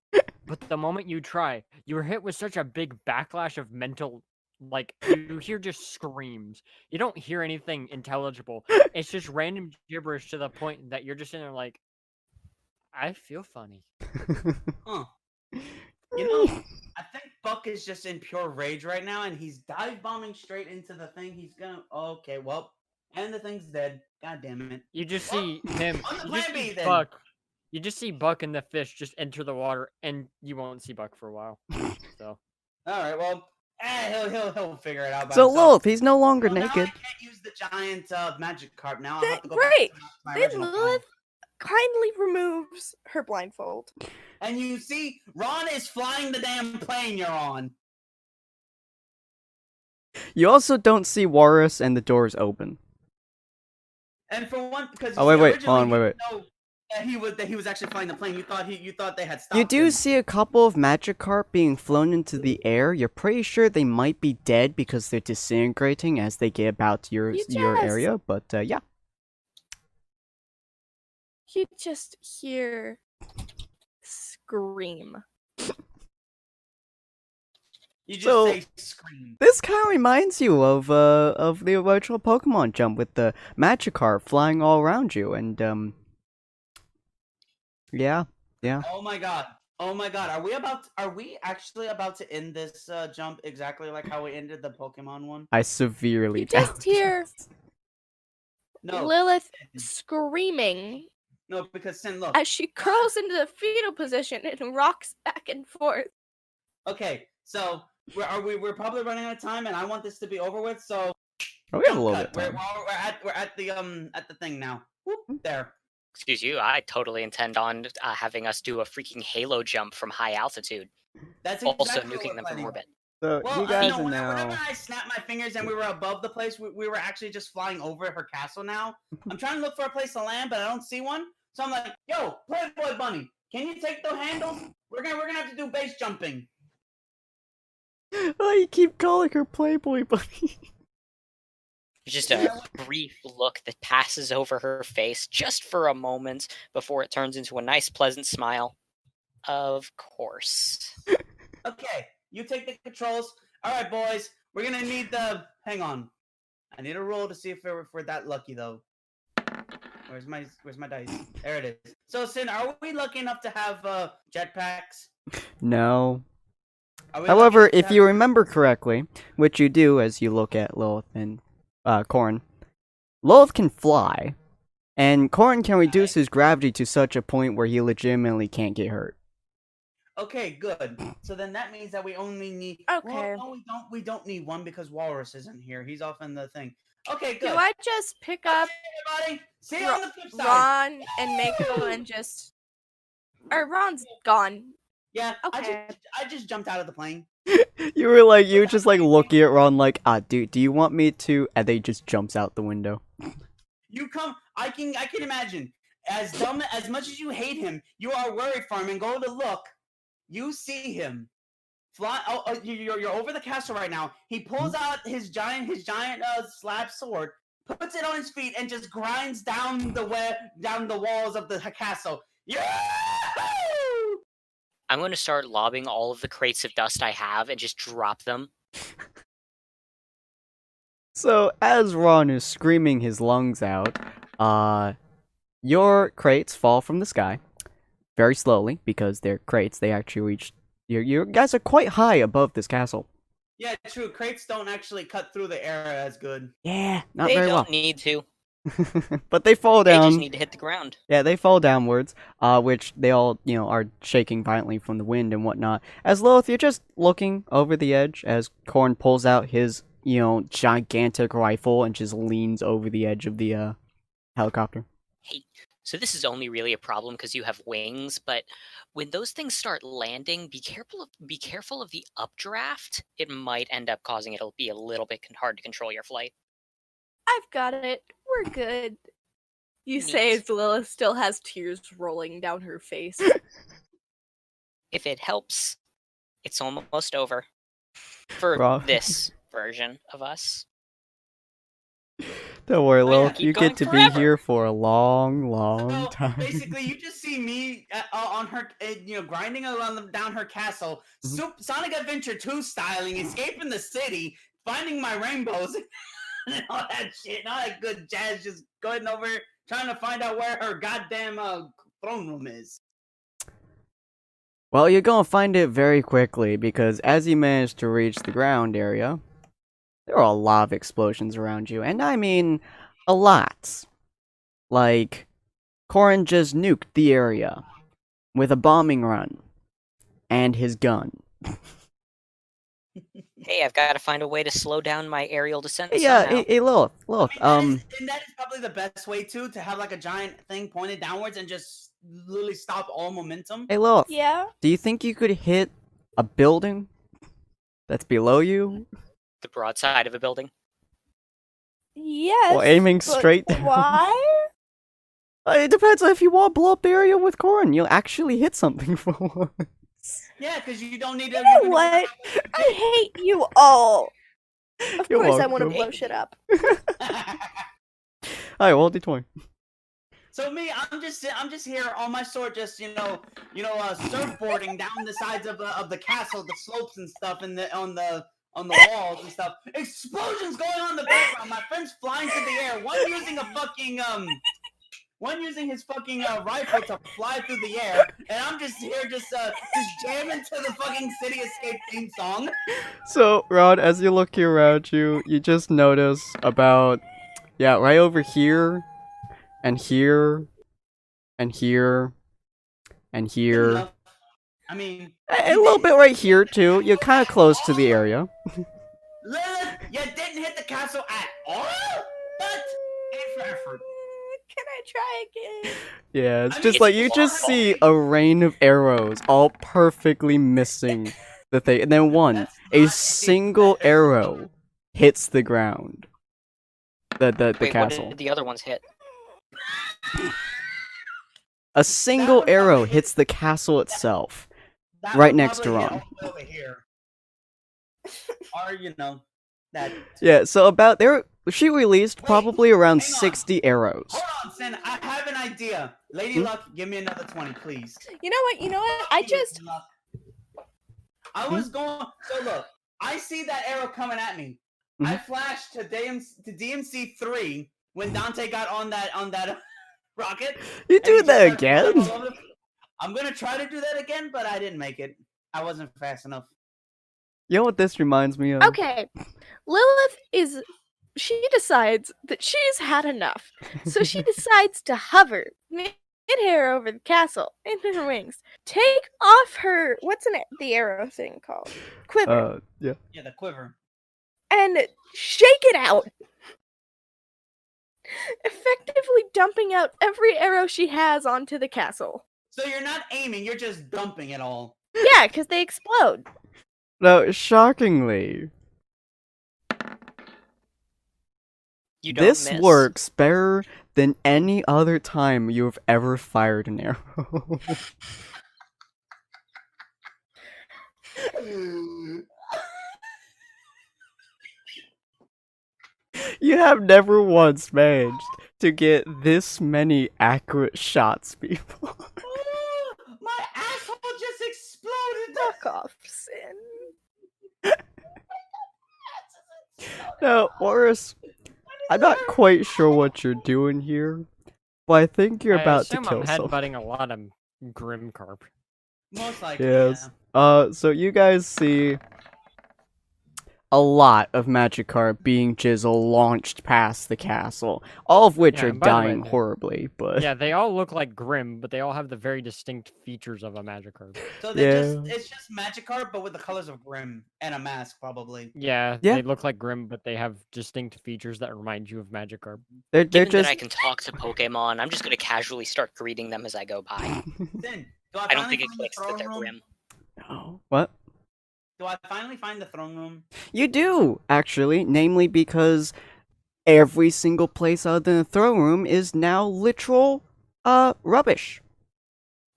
A: but the moment you try, you're hit with such a big backlash of mental. Like, you hear just screams. You don't hear anything intelligible. It's just random gibberish to the point that you're just in there like, I feel funny.
D: Huh. You know, I think Buck is just in pure rage right now, and he's dive bombing straight into the thing. He's gonna. Okay, well, and the thing's dead. God damn it.
A: You just see him.
D: On the
A: You
D: plan
A: just
D: B,
A: see
D: then.
A: Buck. You just see Buck and the fish just enter the water, and you won't see Buck for a while. So.
D: All right, well, he'll figure it out. By
B: So
D: himself.
B: Lilith, he's no longer
D: Now I
B: naked.
D: can't use the giant Magikarp now. I'll have to go
C: Great.
D: back to my
C: Then
D: original plan.
C: Lilith kindly removes her blindfold.
D: And you see, Ron is flying the damn plane you're on.
B: You also don't see Warus and the doors open.
D: And for one, because
B: Oh, wait, hold on, wait.
D: That he was actually flying the plane. You thought they had stopped.
B: You do
D: him.
B: see a couple of Magikarp being flown into the air. You're pretty sure they might be dead because they're disintegrating as they get about to your
C: Yes.
B: area, but yeah.
C: You just hear scream.
D: You just
B: So-
D: say scream.
B: This kind of reminds you of the original Pokemon Jump with the Magikarp flying all around you, and yeah.
D: Oh my god. Oh my god, are we actually about to end this jump exactly like how we ended the Pokemon one?
B: I severely
C: You just
B: doubt
C: hear
B: it.
D: No.
C: Lilith screaming
D: No, because Sin, look.
C: as she curls into the fetal position and rocks back and forth.
D: Okay, so we're probably running out of time, and I want this to be over with. So
B: Oh, we have a
D: jump
B: little
D: cut.
B: bit of time.
D: We're at the thing now. Whoop, there.
E: Excuse you, I totally intend on having us do a freaking halo jump from high altitude.
D: That's
E: Also
D: exactly what
E: nuking
D: we're
E: them from
D: planning.
E: orbit.
B: So
D: Well,
B: you guys
D: no,
B: are
D: whenever
B: now.
D: I snapped my fingers and we were above the place, we were actually just flying over her castle now. I'm trying to look for a place to land, but I don't see one. So I'm like, yo, Playboy Bunny, can you take the handles? We're gonna have to do base jumping.
B: Oh, you keep calling her Playboy Bunny.
E: Just a brief look that passes over her face just for a moment before it turns into a nice, pleasant smile. Of course.
D: Okay, you take the controls. All right, boys, we're gonna need the. Hang on, I need a roll to see if we're that lucky though. Where's my dice? There it is. So, Sin, are we lucky enough to have jetpacks?
B: No.
D: Are we
B: However,
D: lucky enough to
B: if
D: have-
B: you remember correctly, which you do as you look at Lilith and Corn, Lilith can fly, and Corn can reduce his gravity to such a point where he legitimately can't get hurt.
D: Okay, good. So then that means that we only need.
C: Okay.
D: Well, no, we don't. We don't need one because Walrus isn't here. He's off in the thing. Okay,
C: Do
D: good.
C: I just pick up
D: Okay, everybody. See you on the flip side.
C: Ron and Mako and just... Or Ron's gone.
D: Yeah.
C: Okay.
D: I just jumped out of the plane.
B: You were just like looking at Ron like, dude, do you want me to? And they just jumps out the window.
D: You come. I can imagine. As dumb as much as you hate him, you are worried for him and go to look. You see him fly. You're over the castle right now. He pulls out his giant slab sword, puts it on his feet, and just grinds down the walls of the castle. Yeah!
E: I'm going to start lobbing all of the crates of dust I have and just drop them.
B: So as Ron is screaming his lungs out, your crates fall from the sky very slowly because they're crates. They actually reach. You guys are quite high above this castle.
D: Yeah, true. Crates don't actually cut through the air as good.
B: Yeah, not
E: They
B: very
E: don't
B: well.
E: need to.
B: But they fall
E: They
B: down.
E: just need to hit the ground.
B: Yeah, they fall downwards, which they all, are shaking violently from the wind and whatnot. As Lilith, you're just looking over the edge as Korn pulls out his, gigantic rifle and just leans over the edge of the helicopter.
E: Hey, so this is only really a problem because you have wings, but when those things start landing, be careful of the updraft. It might end up causing it to be a little bit hard to control your flight.
C: I've got it. We're good. You say
E: Neat.
C: as Lilith still has tears rolling down her face.
E: If it helps, it's almost over. For
B: Rob.
E: this version of us.
B: Don't worry,
D: yeah,
B: Lilith,
E: keep
B: you
E: going
B: get to
E: forever.
B: be here for a long, long
D: So
B: time.
D: basically, you just see me on her, grinding down her castle, Sonic Adventure 2 styling, escaping the city, finding my rainbows, and all that shit, and all that good jazz, just going over, trying to find out where her goddamn throne room is.
B: Well, you're gonna find it very quickly, because as you manage to reach the ground area, there are a lot of explosions around you, and I mean, a lot. Like, Corrin just nuked the area with a bombing run and his gun.
E: Hey, I've got to find a way to slow down my aerial descent
B: Yeah,
E: somehow.
B: hey, Lilith,
D: I mean, that is probably the best way to have like a giant thing pointed downwards and just literally stop all momentum.
B: hey, Lilith,
C: Yeah?
B: do you think you could hit a building that's below you?
E: The broadside of a building.
C: Yes.
B: Well, aiming
C: but
B: straight down.
C: Why?
B: It depends on if you want to blow up the area with Corrin. You'll actually hit something for once.
D: Yeah, because you don't need to.
C: You know what? I hate you all. Of
B: You're
C: course I want to
B: welcome.
C: blow shit up.
B: Alright, well, D20.
D: So me, I'm just here on my sword, just surfboarding down the sides of the castle, the slopes and stuff, and on the walls and stuff. Explosions going on in the background. My friends flying through the air. One using a fucking one using his fucking rifle to fly through the air, and I'm just here just jamming to the fucking City Escape theme song.
B: So, Rod, as you look here around you, you just notice about, yeah, right over here, and here, and here, and
D: Good
B: here.
D: enough. I mean,
B: A little bit right here, too. You're kind of close to the area.
D: Lilith, you didn't hit the castle at all, but for effort.
C: Can I try again?
B: Yeah, it's
D: I
B: just
D: mean,
B: like
D: it's
B: you just
D: plausible.
B: see a rain of arrows all perfectly missing the thing, and then
D: That's
B: a
D: not
B: single
D: fair.
B: arrow hits the ground. The
E: Wait, what
B: castle.
E: did the other ones hit?
B: A single
D: would
B: arrow
D: probably hit-
B: hits the castle itself.
D: That
B: Right
D: would
B: next to
D: probably hit
B: Ron.
D: all the way over here. Or, that.
B: Yeah, so about there, she released
D: Wait,
B: probably around
D: hang on.
B: 60 arrows.
D: Hold on, Sin. I have an idea. Lady
B: Hmm?
D: Luck, give me another 20, please.
C: You know what? I just
D: I was going. So look, I see that arrow coming at me. I flashed to DMC 3 when Dante got on that rocket.
B: You
D: and
B: do
D: he
B: that
D: just started
B: again?
D: flying all over the- I'm gonna try to do that again, but I didn't make it. I wasn't fast enough.
B: You know what this reminds me of?
C: okay. Lilith she decides that she's had enough. So she decides to hover mid-air over the castle in her wings. Take off her the arrow thing called? Quiver.
B: Yeah.
D: Yeah, the quiver.
C: And shake it out. Effectively dumping out every arrow she has onto the castle.
D: So you're not aiming, you're just dumping it all.
C: Yeah, because they explode.
B: Now, shockingly,
E: You don't
B: this
E: miss.
B: works better than any other time you have ever fired an arrow. You have never once managed to get this many accurate shots before.
D: My asshole just exploded.
C: Fuck off, Sin.
B: Now, Boris, I'm not quite sure what you're doing here, but I think you're about to
A: I
B: kill
A: assume I'm
B: someone.
A: headbutting a lot of Grim Carp.
D: Most likely.
B: Yes.
D: Yeah.
B: So you guys see a lot of Magikarp being Jizzle launched past the castle, all of which
A: Yeah,
B: are
A: and by the way,
B: dying horribly, but
A: Yeah, they all look like Grim, but they all have the very distinct features of a Magikarp.
D: So
B: Yeah.
D: it's just Magikarp, but with the colors of Grim and a mask, probably.
A: Yeah,
B: Yeah.
A: they look like Grim, but they have distinct features that remind you of Magikarp.
B: they're
E: Given
B: just
E: that I can talk to Pokemon, I'm just gonna casually start greeting them as I go by.
D: Then,
E: I don't think it clicks that they're Grim.
B: Oh, what?
D: Do I finally find the throne room?
B: You do, actually, namely because every single place other than the throne room is now literal, rubbish.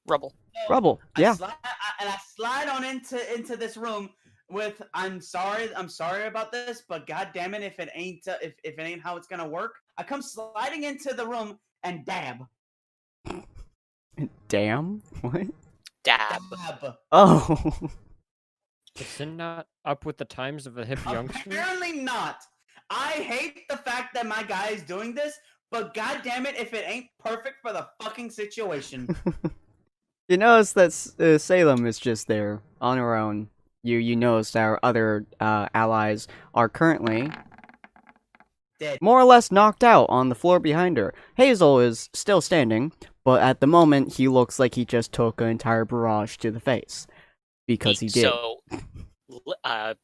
E: Rubble.
D: So,
B: Rubble, yeah.
D: I slide on into this room with I'm sorry about this, but god damn it, if it ain't how it's gonna work. I come sliding into the room and dab.
B: Damn? What?
E: Dab.
D: Dab.
B: Oh.
A: Is Sin not up with the times of a hip youngster?
D: Apparently not. I hate the fact that my guy is doing this, but god damn it, if it ain't perfect for the fucking situation.
B: You notice that Salem is just there on her own. You notice our other allies are currently
D: Dead.
B: more or less knocked out on the floor behind her. Hazel is still standing, but at the moment he looks like he just took an entire barrage to the face. Because he did.
E: So,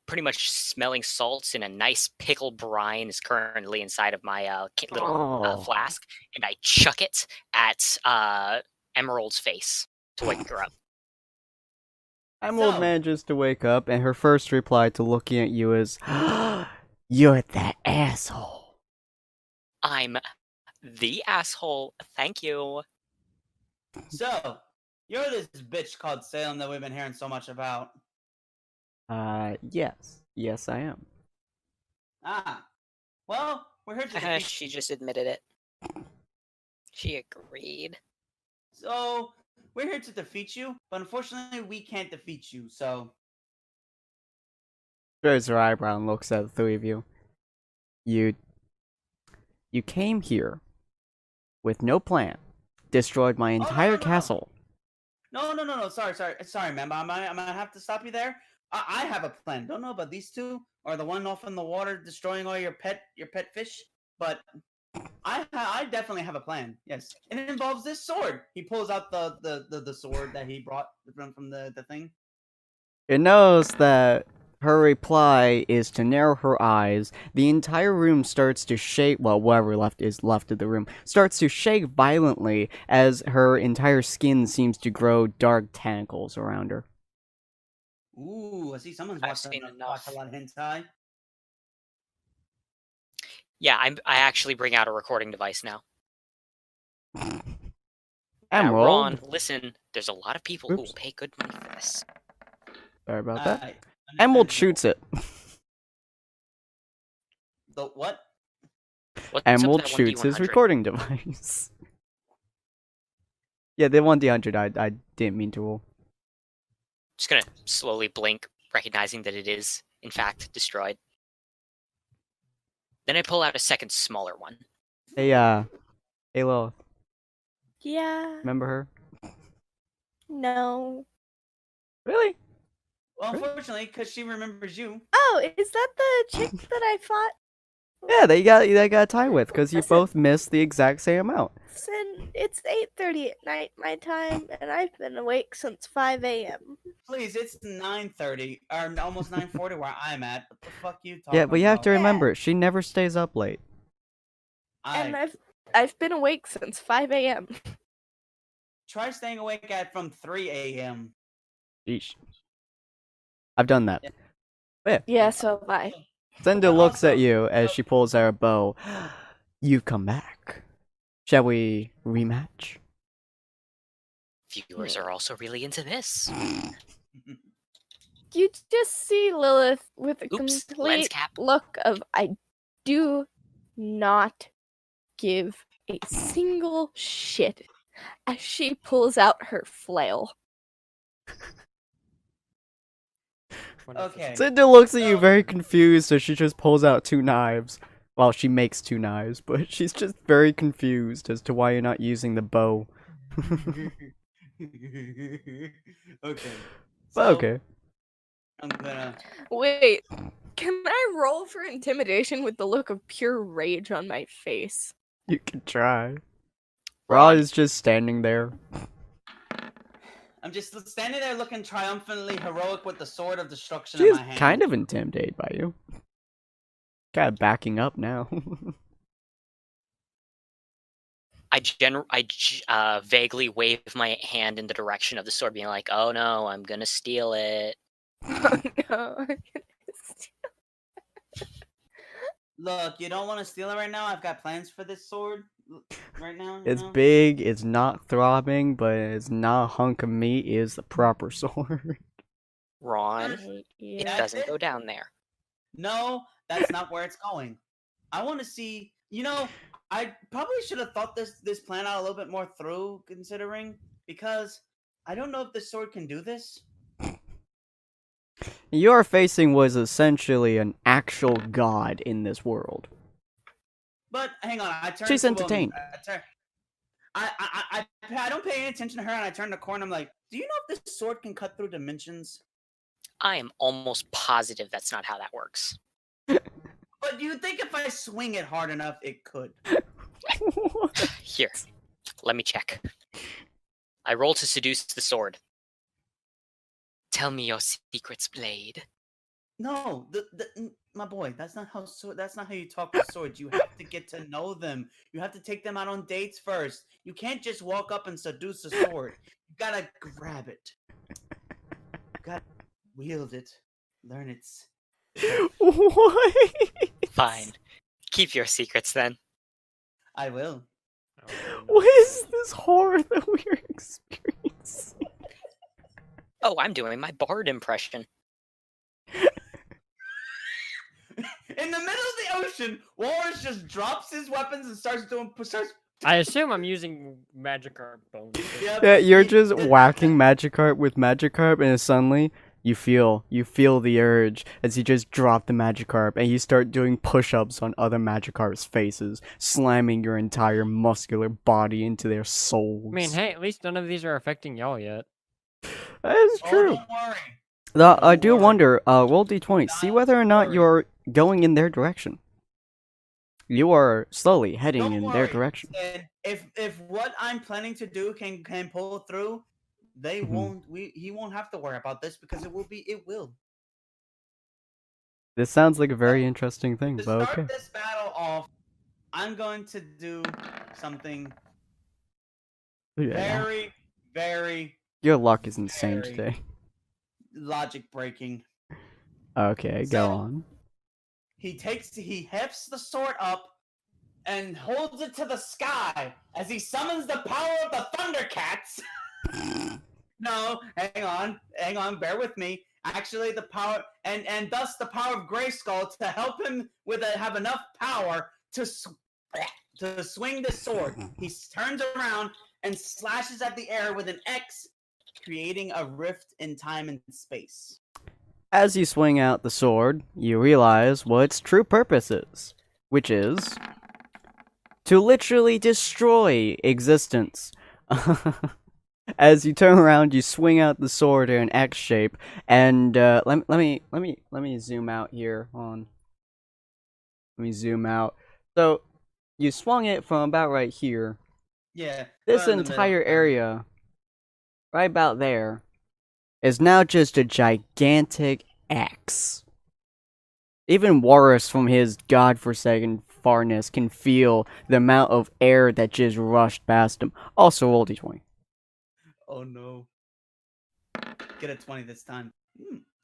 E: pretty much smelling salts in a nice pickle brine is currently inside of my little flask, and I chuck it at Emerald's face to wake her up.
B: Emerald
D: So-
B: manages to wake up, and her first reply to looking at you is, "You're that asshole."
E: I'm the asshole. Thank you.
D: So, you're this bitch called Salem that we've been hearing so much about.
B: Yes. Yes, I am.
D: Ah. Well, we're here to defeat
E: She just admitted it. She agreed.
D: So, we're here to defeat you, but unfortunately we can't defeat you, so
B: Raises her eyebrow and looks at the three of you. You came here with no plan destroyed my
D: no,
B: entire
D: no.
B: castle.
D: No. Sorry, man. I'm gonna have to stop you there. I have a plan. Don't know about these two or the one off in the water destroying all your pet fish, but I definitely have a plan. Yes, and it involves this sword. He pulls out the sword that he brought from the thing.
B: It knows that her reply is to narrow her eyes. The entire room starts to shake. Well, whatever is left of the room starts to shake violently as her entire skin seems to grow dark tentacles around her.
D: Ooh, I see someone's
E: I've
D: watched
E: seen
D: a
E: enough.
D: lot of hentai.
E: Yeah, I actually bring out a recording device now. Yeah,
B: Emerald.
E: Ron, listen. There's a lot of people who will
B: Oops.
E: pay good money for this.
B: Sorry about that.
D: I
B: Emerald
D: understand.
B: shoots it.
D: The what?
E: What's
B: Emerald
E: up with that
B: shoots his
E: 1D100?
B: recording device. Yeah, the 1D100 I didn't mean to roll.
E: Just gonna slowly blink, recognizing that it is, in fact, destroyed. Then I pull out a second, smaller one.
B: Hey, Lilith,
C: Yeah.
B: remember her?
C: No.
B: Really?
D: Well, unfortunately, because she remembers you.
C: Oh, is that the chick that I fought?
B: Yeah, they got a tie with because you both missed the exact same amount.
C: Sin, it's 8:30 at night my time, and I've been awake since 5 a.m.
D: Please, it's 9:30 or almost 9:40 where I'm at. What the fuck you talking
B: Yeah, but you have to
D: about?
B: remember, she never stays up late.
C: And I've been awake since 5 a.m.
D: Try staying awake at from 3 a.m.
B: Sheesh. I've done that.
C: Yeah, so have I.
B: Senda looks at you as she pulls out her bow. You've come back. Shall we rematch?
E: Viewers are also really into this.
C: You just see Lilith with a
E: Oops, lens
C: complete
E: cap.
C: look of I do not give a single shit as she pulls out her flail.
D: Okay.
B: Senda looks at you very confused as she just pulls out two knives. Well, she makes two knives, but she's just very confused as to why you're not using the bow.
D: Okay.
B: But okay.
D: I'm gonna.
C: Wait, can I roll for intimidation with the look of pure rage on my face?
B: You can try.
E: Ron.
B: Rod is just standing there.
D: I'm just standing there looking triumphantly heroic with the sword of destruction
B: She's
D: in my hand.
B: kind of intimidated by you. Kind of backing up now.
E: I vaguely wave my hand in the direction of the sword, being like, "Oh no, I'm gonna steal it."
C: Oh no.
D: Look, you don't want to steal it right now. I've got plans for this sword right now.
B: It's
D: know?
B: big, it's not throbbing, but it's not a hunk of meat. It is the proper sword.
E: Ron,
C: Yeah.
E: it
D: That's
E: doesn't
D: it?
E: go down there.
D: No, that's not where it's going. I want to see. You know, I probably should have thought this plan out a little bit more through, considering because I don't know if this sword can do this.
B: You're facing was essentially an actual god in this world.
D: But hang on, I turned.
B: She's
D: to,
B: entertained.
D: I don't pay any attention to her, and I turn the corner. I'm like, do you know if this sword can cut through dimensions?
E: I am almost positive that's not how that works.
D: But do you think if I swing it hard enough, it could?
E: Here, let me check. I roll to seduce the sword. Tell me your secrets, Blade.
D: No, my boy, that's not how you talk with swords. You have to get to know them. You have to take them out on dates first. You can't just walk up and seduce a sword. You gotta grab it. You gotta wield it. Learn its.
B: What?
E: Fine. Keep your secrets then.
D: I will.
B: What is this horror that we're experiencing?
E: Oh, I'm doing my bard impression.
D: In the middle of the ocean, Walrus just drops his weapons and starts.
A: I assume I'm using Magikarp bones.
D: Yep.
B: Yeah, you're just whacking Magikarp with Magikarp, and suddenly You feel the urge as you just drop the Magikarp and you start doing push-ups on other Magikarp's faces, slamming your entire muscular body into their souls.
A: I mean, hey, at least none of these are affecting y'all yet.
B: That is
D: Oh,
B: true.
D: don't worry.
B: I
D: Don't
B: do
D: worry.
B: wonder, roll d20, see whether or not
D: worry.
B: you're going in their direction. You are slowly heading
D: Don't
B: in
D: worry.
B: their direction.
D: And if what I'm planning to do can pull through, they
B: Mhm.
D: won't. He won't have to worry about this because it will.
B: This sounds like a very
D: So,
B: interesting thing,
D: To
B: but
D: start
B: okay.
D: this battle off, I'm going to do something
B: Yeah.
D: very, very
B: Your luck is insane
D: very-
B: today.
D: logic breaking.
B: Okay,
D: So-
B: go on.
D: He hefts the sword up and holds it to the sky as he summons the power of the Thundercats. No, hang on, bear with me. Actually, the power and thus the power of Grayskull to help him have enough power to swing the sword. He turns around and slashes at the air with an X, creating a rift in time and space.
B: As you swing out the sword, you realize what its true purpose is, which is to literally destroy existence. As you turn around, you swing out the sword in an X shape, and let me zoom out here. Let me zoom out. So you swung it from about right here.
D: Yeah.
B: This
D: right in the
B: entire
D: middle.
B: area, right about there, is now just a gigantic X. Even Warus, from his godforsaken farness, can feel the amount of air that just rushed past him. Also, roll d20.
D: Oh no. Get a 20 this time.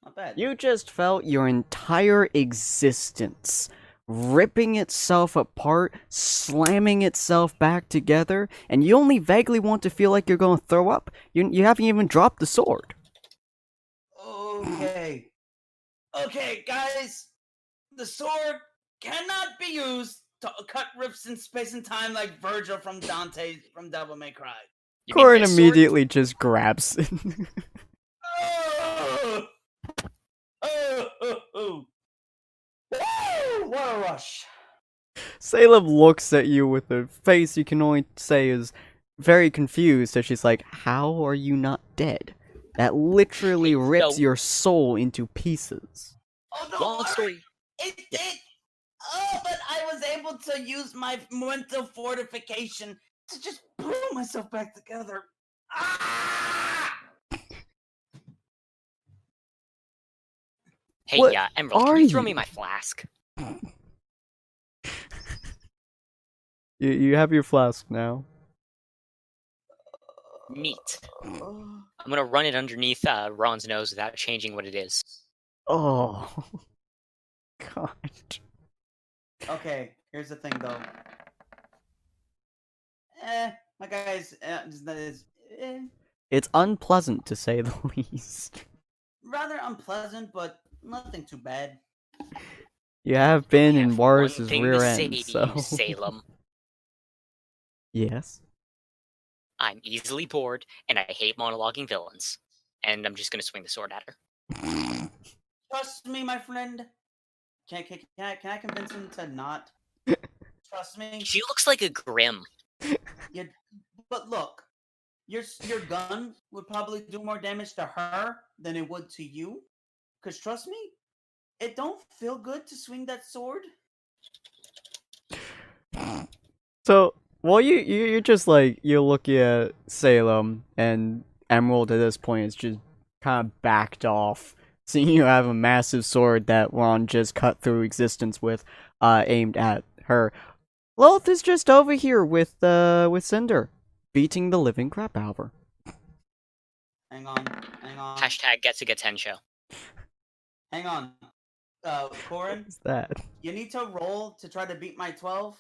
D: Not bad.
B: You just felt your entire existence ripping itself apart, slamming itself back together, and you only vaguely want to feel like you're going to throw up. You haven't even dropped the sword.
D: Okay. Okay, guys. The sword cannot be used to cut rifts in space and time like Virgil from Dante from Devil May Cry.
E: You mean
B: Corin
E: this sword?
B: immediately just grabs it.
D: Oh! Oh! Oh! Oh! Woo! What a rush.
B: Salem looks at you with a face you can only say is very confused, as she's like, how are you not dead? That literally rips
E: So-
B: your soul into pieces.
D: Oh, no.
E: Long story.
D: It did. Oh, but I was able to use my mental fortification to just pull myself back together. Ah!
E: Hey,
B: What
E: yeah, Emerald,
B: are
E: can you throw
B: you?
E: me my flask?
B: You have your flask now.
E: Neat.
D: Oh.
E: I'm gonna run it underneath Ron's nose without changing what it is.
B: Oh. God.
D: Okay, here's the thing though. My guys,
B: It's unpleasant to say the least.
D: rather unpleasant, but nothing too bad.
B: You have been
E: I
B: in
E: have
B: Warus's
E: one thing
B: rear
E: to
B: end,
E: say to
B: so.
E: you, Salem.
B: Yes.
E: I'm easily bored, and I hate monologuing villains. And I'm just gonna swing the sword at her.
D: Trust me, my friend. Can I convince him to not trust me?
E: She looks like a Grim.
D: Yeah, but look, your gun would probably do more damage to her than it would to you. Cause trust me, it don't feel good to swing that sword.
B: So, well, you're just like, you're looking at Salem, and Emerald at this point is just kind of backed off, seeing you have a massive sword that Ron just cut through existence with, aimed at her. Lilith is just over here with Cinder, beating the living crap out of her.
D: Hang on.
E: Hashtag gets a Gaten
D: Hang on. Corin,
B: What's that?
D: you need to roll to try to beat my 12.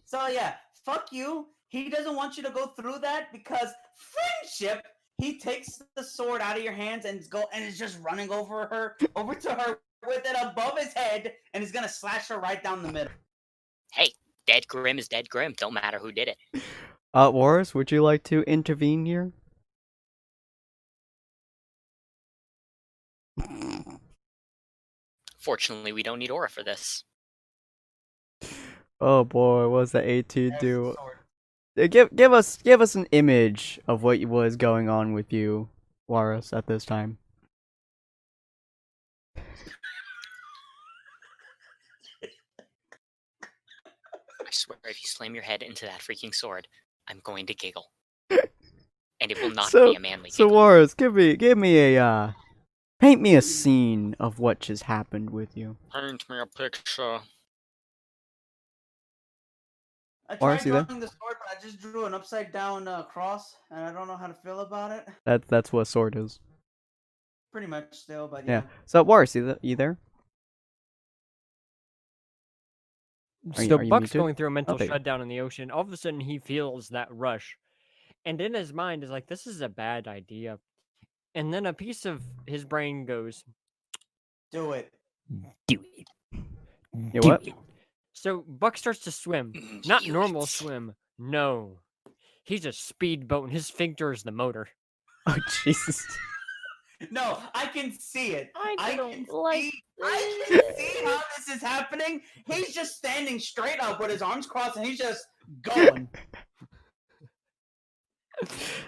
D: So yeah, fuck you. He doesn't want you to go through that because friendship. He takes the sword out of your hands and is just running over to her with it above his head, and he's gonna slash her right down the middle.
E: Hey, dead Grim is dead Grim. Don't matter who did it.
B: Warus, would you like to intervene here?
E: Fortunately, we don't need aura for this.
B: Oh boy, what does the AT
D: There's the
B: do?
D: sword.
B: Give us an image of what was going on with you, Warus, at this time.
E: I swear, if you slam your head into that freaking sword, I'm going to giggle. And it will not be a manly
B: So
E: giggle.
B: Warus, give me a paint me a scene of what just happened with you.
E: Paint me a picture.
D: I
B: Or
D: tried
B: see that?
D: drawing the sword, but I just drew an upside down cross, and I don't know how to feel about it.
B: That's what a sword is.
D: Pretty much still, but
B: Yeah.
D: yeah.
B: So Warus, you there?
A: So
B: are you
A: Buck's
B: muted?
A: going through a mental
B: there you go.
A: shutdown in the ocean. All of a sudden, he feels that rush, and in his mind is like, "This is a bad idea." And then a piece of his brain goes,
D: Do it.
A: "Do it."
B: You what?
A: So Buck starts to swim. Not normal swim. No. He's a speedboat and his sphincter is the motor.
B: Oh Jesus.
D: No, I can see it.
C: I don't
D: can
C: like
D: see. I can see how this is happening. He's just standing straight up with his arms crossed, and he's just going.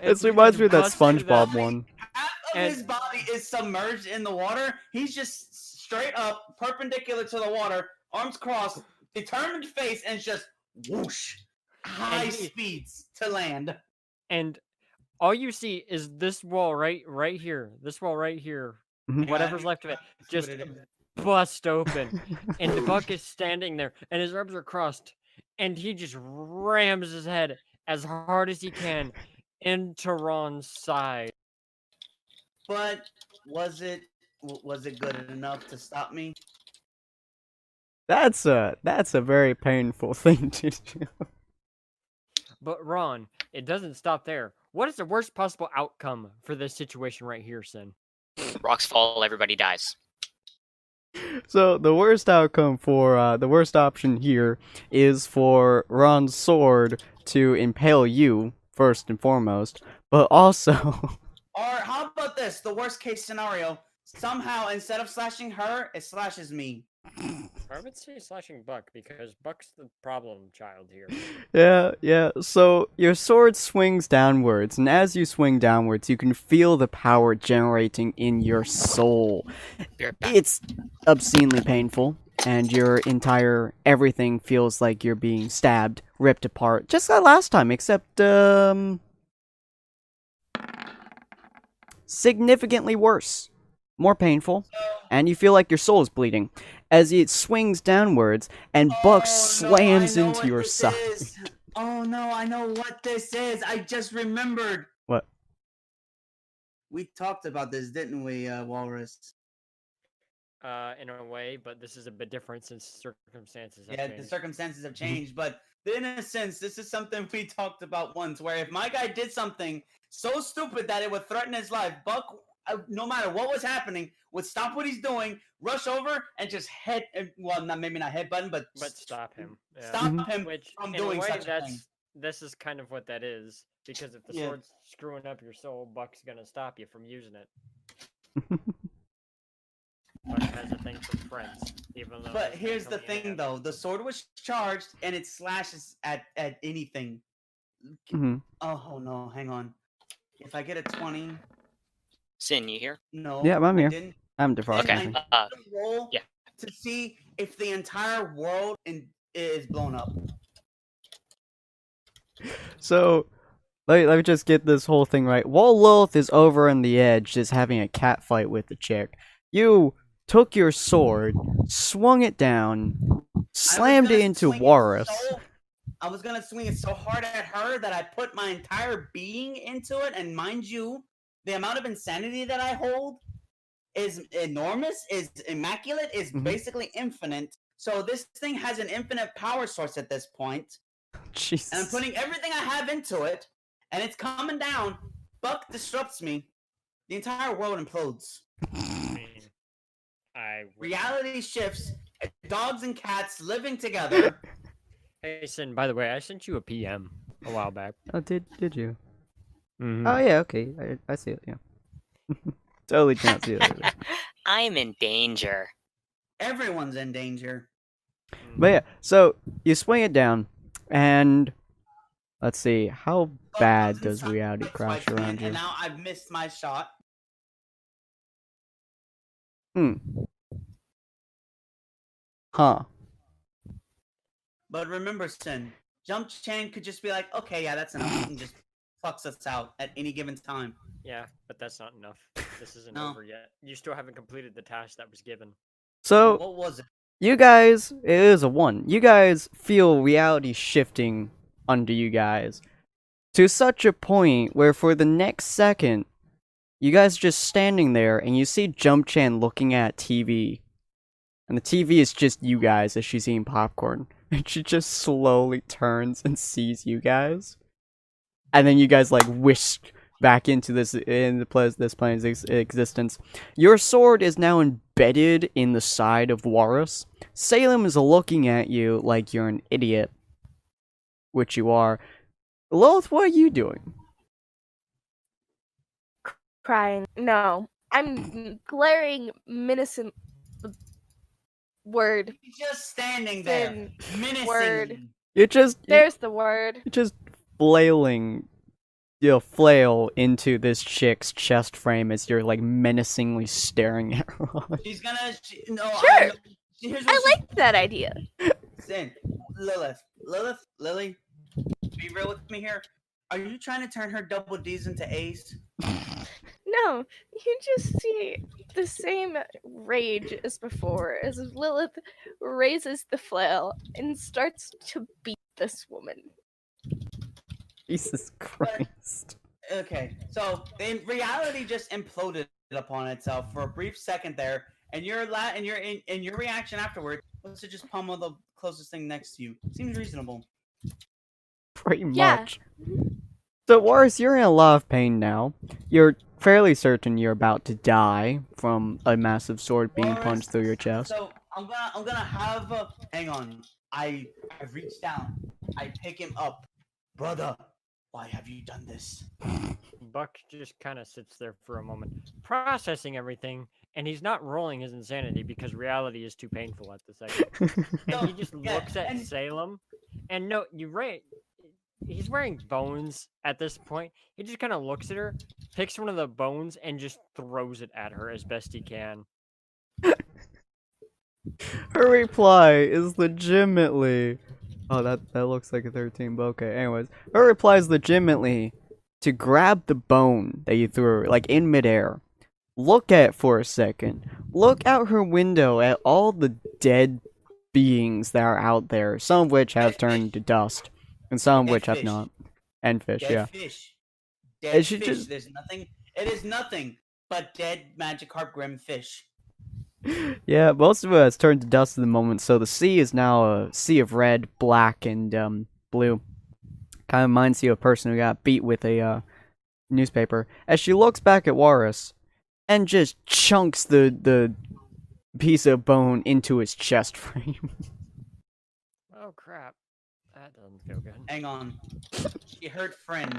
B: This reminds me of that
A: busts through
B: SpongeBob one.
D: Half of
A: And-
D: his body is submerged in the water. He's just straight up, perpendicular to the water, arms crossed, determined face, and it's just whoosh, high
A: And he-
D: speeds to land.
A: And all you see is this wall right here. This wall right here.
B: Mhm.
A: Whatever's left of it.
D: See
A: Just
D: what it is.
A: bust open. And the Buck is standing there and his arms are crossed. And he just rams his head as hard as he can into Ron's side.
D: But was it good enough to stop me?
B: That's a very painful thing to do.
A: But Ron, it doesn't stop there. What is the worst possible outcome for this situation right here, Sin?
E: Rocks fall, everybody dies.
B: So the worst outcome for the worst option here is for Ron's sword to impale you first and foremost, but also
D: Or how about this? The worst case scenario. Somehow, instead of slashing her, it slashes me.
A: I would say slashing Buck because Buck's the problem child here.
B: yeah. So your sword swings downwards, and as you swing downwards, you can feel the power generating in your soul.
E: Be right back.
B: It's obscenely painful, and your entire everything feels like you're being stabbed, ripped apart, just like last time, except significantly worse, more painful, and you feel like your soul is bleeding as it swings downwards, and Buck slams into your side.
D: Oh no, I know what this is. I just remembered.
B: What?
D: We talked about this, didn't we, Walrus?
A: In a way, but this is a bit different since circumstances have
D: Yeah, the
A: changed.
D: circumstances have changed, but in a sense, this is something we talked about once, where if my guy did something so stupid that it would threaten his life, Buck, no matter what was happening, would stop what he's doing, rush over, and just maybe not head button, but
A: stop him. Yeah.
D: stop him
A: Which,
D: from
A: in
D: doing
A: a way,
D: such a thing.
A: this is kind of what that is. Because if the
D: Yeah.
A: sword's screwing up your soul, Buck's gonna stop you from using it. Buck has a thing for friends, even though.
D: But
A: it's
D: here's the
A: totally
D: thing,
A: in
D: though: the sword was charged, and it slashes at anything.
B: Mhm.
D: Oh no, hang on. If I get a 20,
E: Sin, you here?
D: no.
B: Yeah, I'm
D: I
B: here.
D: didn't.
B: I'm defrosting.
E: Okay.
B: everything.
D: Roll
E: Yeah.
D: to see if the entire world is blown up.
B: So, let me just get this whole thing right. While Lilith is over on the edge, just having a cat fight with the chick, you took your sword, swung it down, slammed it into Warus.
D: I was gonna swing it so hard at her that I put my entire being into it, and mind you, the amount of insanity that I hold is enormous, is immaculate, is
B: Mhm.
D: basically infinite. So this thing has an infinite power source at this point,
B: Jesus.
D: and I'm putting everything I have into it, and it's coming down. Buck disrupts me. The entire world implodes.
A: I mean, I would-
D: Reality shifts. Dogs and cats living together.
A: Hey, Sin, by the way, I sent you a PM a while back.
B: Oh, did you?
A: Mhm.
B: Oh yeah, okay. I see it. Yeah. Totally did not see it. Earlier.
E: I'm in danger.
D: Everyone's in danger.
B: But yeah, so you swing it down, and let's see, how
D: Bug
B: bad
D: comes
B: does
D: inside,
B: reality crash
D: swipes me,
B: around you?
D: And now I've missed my shot.
B: Huh.
D: But remember, Sin, Jumpchain could just be like, okay, yeah, that's enough, and just fucks us out at any given time.
A: Yeah, but that's not enough. This isn't
D: No.
A: over yet. You still haven't completed the task that was given.
B: So,
D: What was it?
B: you guys, it is a 1. You guys feel reality shifting under you guys to such a point where for the next second, you guys just standing there and you see Jumpchain looking at TV. And the TV is just you guys as she's eating popcorn. And she just slowly turns and sees you guys. And then you guys like whisk back into this plane's existence. Your sword is now embedded in the side of Warus. Salem is looking at you like you're an idiot, which you are. Lilith, what are you doing?
C: Crying. No. I'm glaring menacing. Word.
D: He's just standing there,
C: Sin.
D: menacing.
C: Word.
B: You're just
C: There's the word.
B: you're just flailing your flail into this chick's chest frame as you're like menacingly staring at her.
D: She's gonna. No,
C: Sure.
D: Here's what
C: I like that idea.
D: Sin, Lily, be real with me here. Are you trying to turn her double D's into A's?
C: No, you just see the same rage as before as Lilith raises the flail and starts to beat this woman.
B: Jesus Christ.
D: Okay, so in reality just imploded upon itself for a brief second there, and your reaction afterward was to just pummel the closest thing next to you. Seems reasonable.
B: Pretty
C: Yeah.
B: much. So, Warus, you're in a lot of pain now. You're fairly certain you're about to die from a massive sword being
D: Warus,
B: punched through your chest.
D: So I'm gonna have hang on. I reach down. I pick him up. Brother, why have you done this?
A: Buck just kind of sits there for a moment, processing everything, and he's not rolling his insanity because reality is too painful at the second. And he just looks at Salem, and no, you're right. He's wearing bones at this point. He just kind of looks at her, picks one of the bones, and just throws it at her as best he can.
B: Her reply is legitimately... Oh, that looks like a 13, but okay. Anyways, her reply is legitimately to grab the bone that you threw her, like in midair. Look at it for a second. Look out her window at all the dead beings that are out there, some of which have turned to dust, and some of which have not. And fish,
D: Dead
B: yeah.
D: fish.
B: It
D: Dead
B: should
D: fish.
B: just-
D: There's nothing. It is nothing but dead Magikarp Grim fish.
B: Yeah, most of it has turned to dust at the moment, so the sea is now a sea of red, black, and blue. Kind of reminds you of a person who got beat with a newspaper. As she looks back at Warus and just chunks the piece of bone into his chest frame.
A: Oh crap, that doesn't feel good.
D: Hang on. She hurt friend.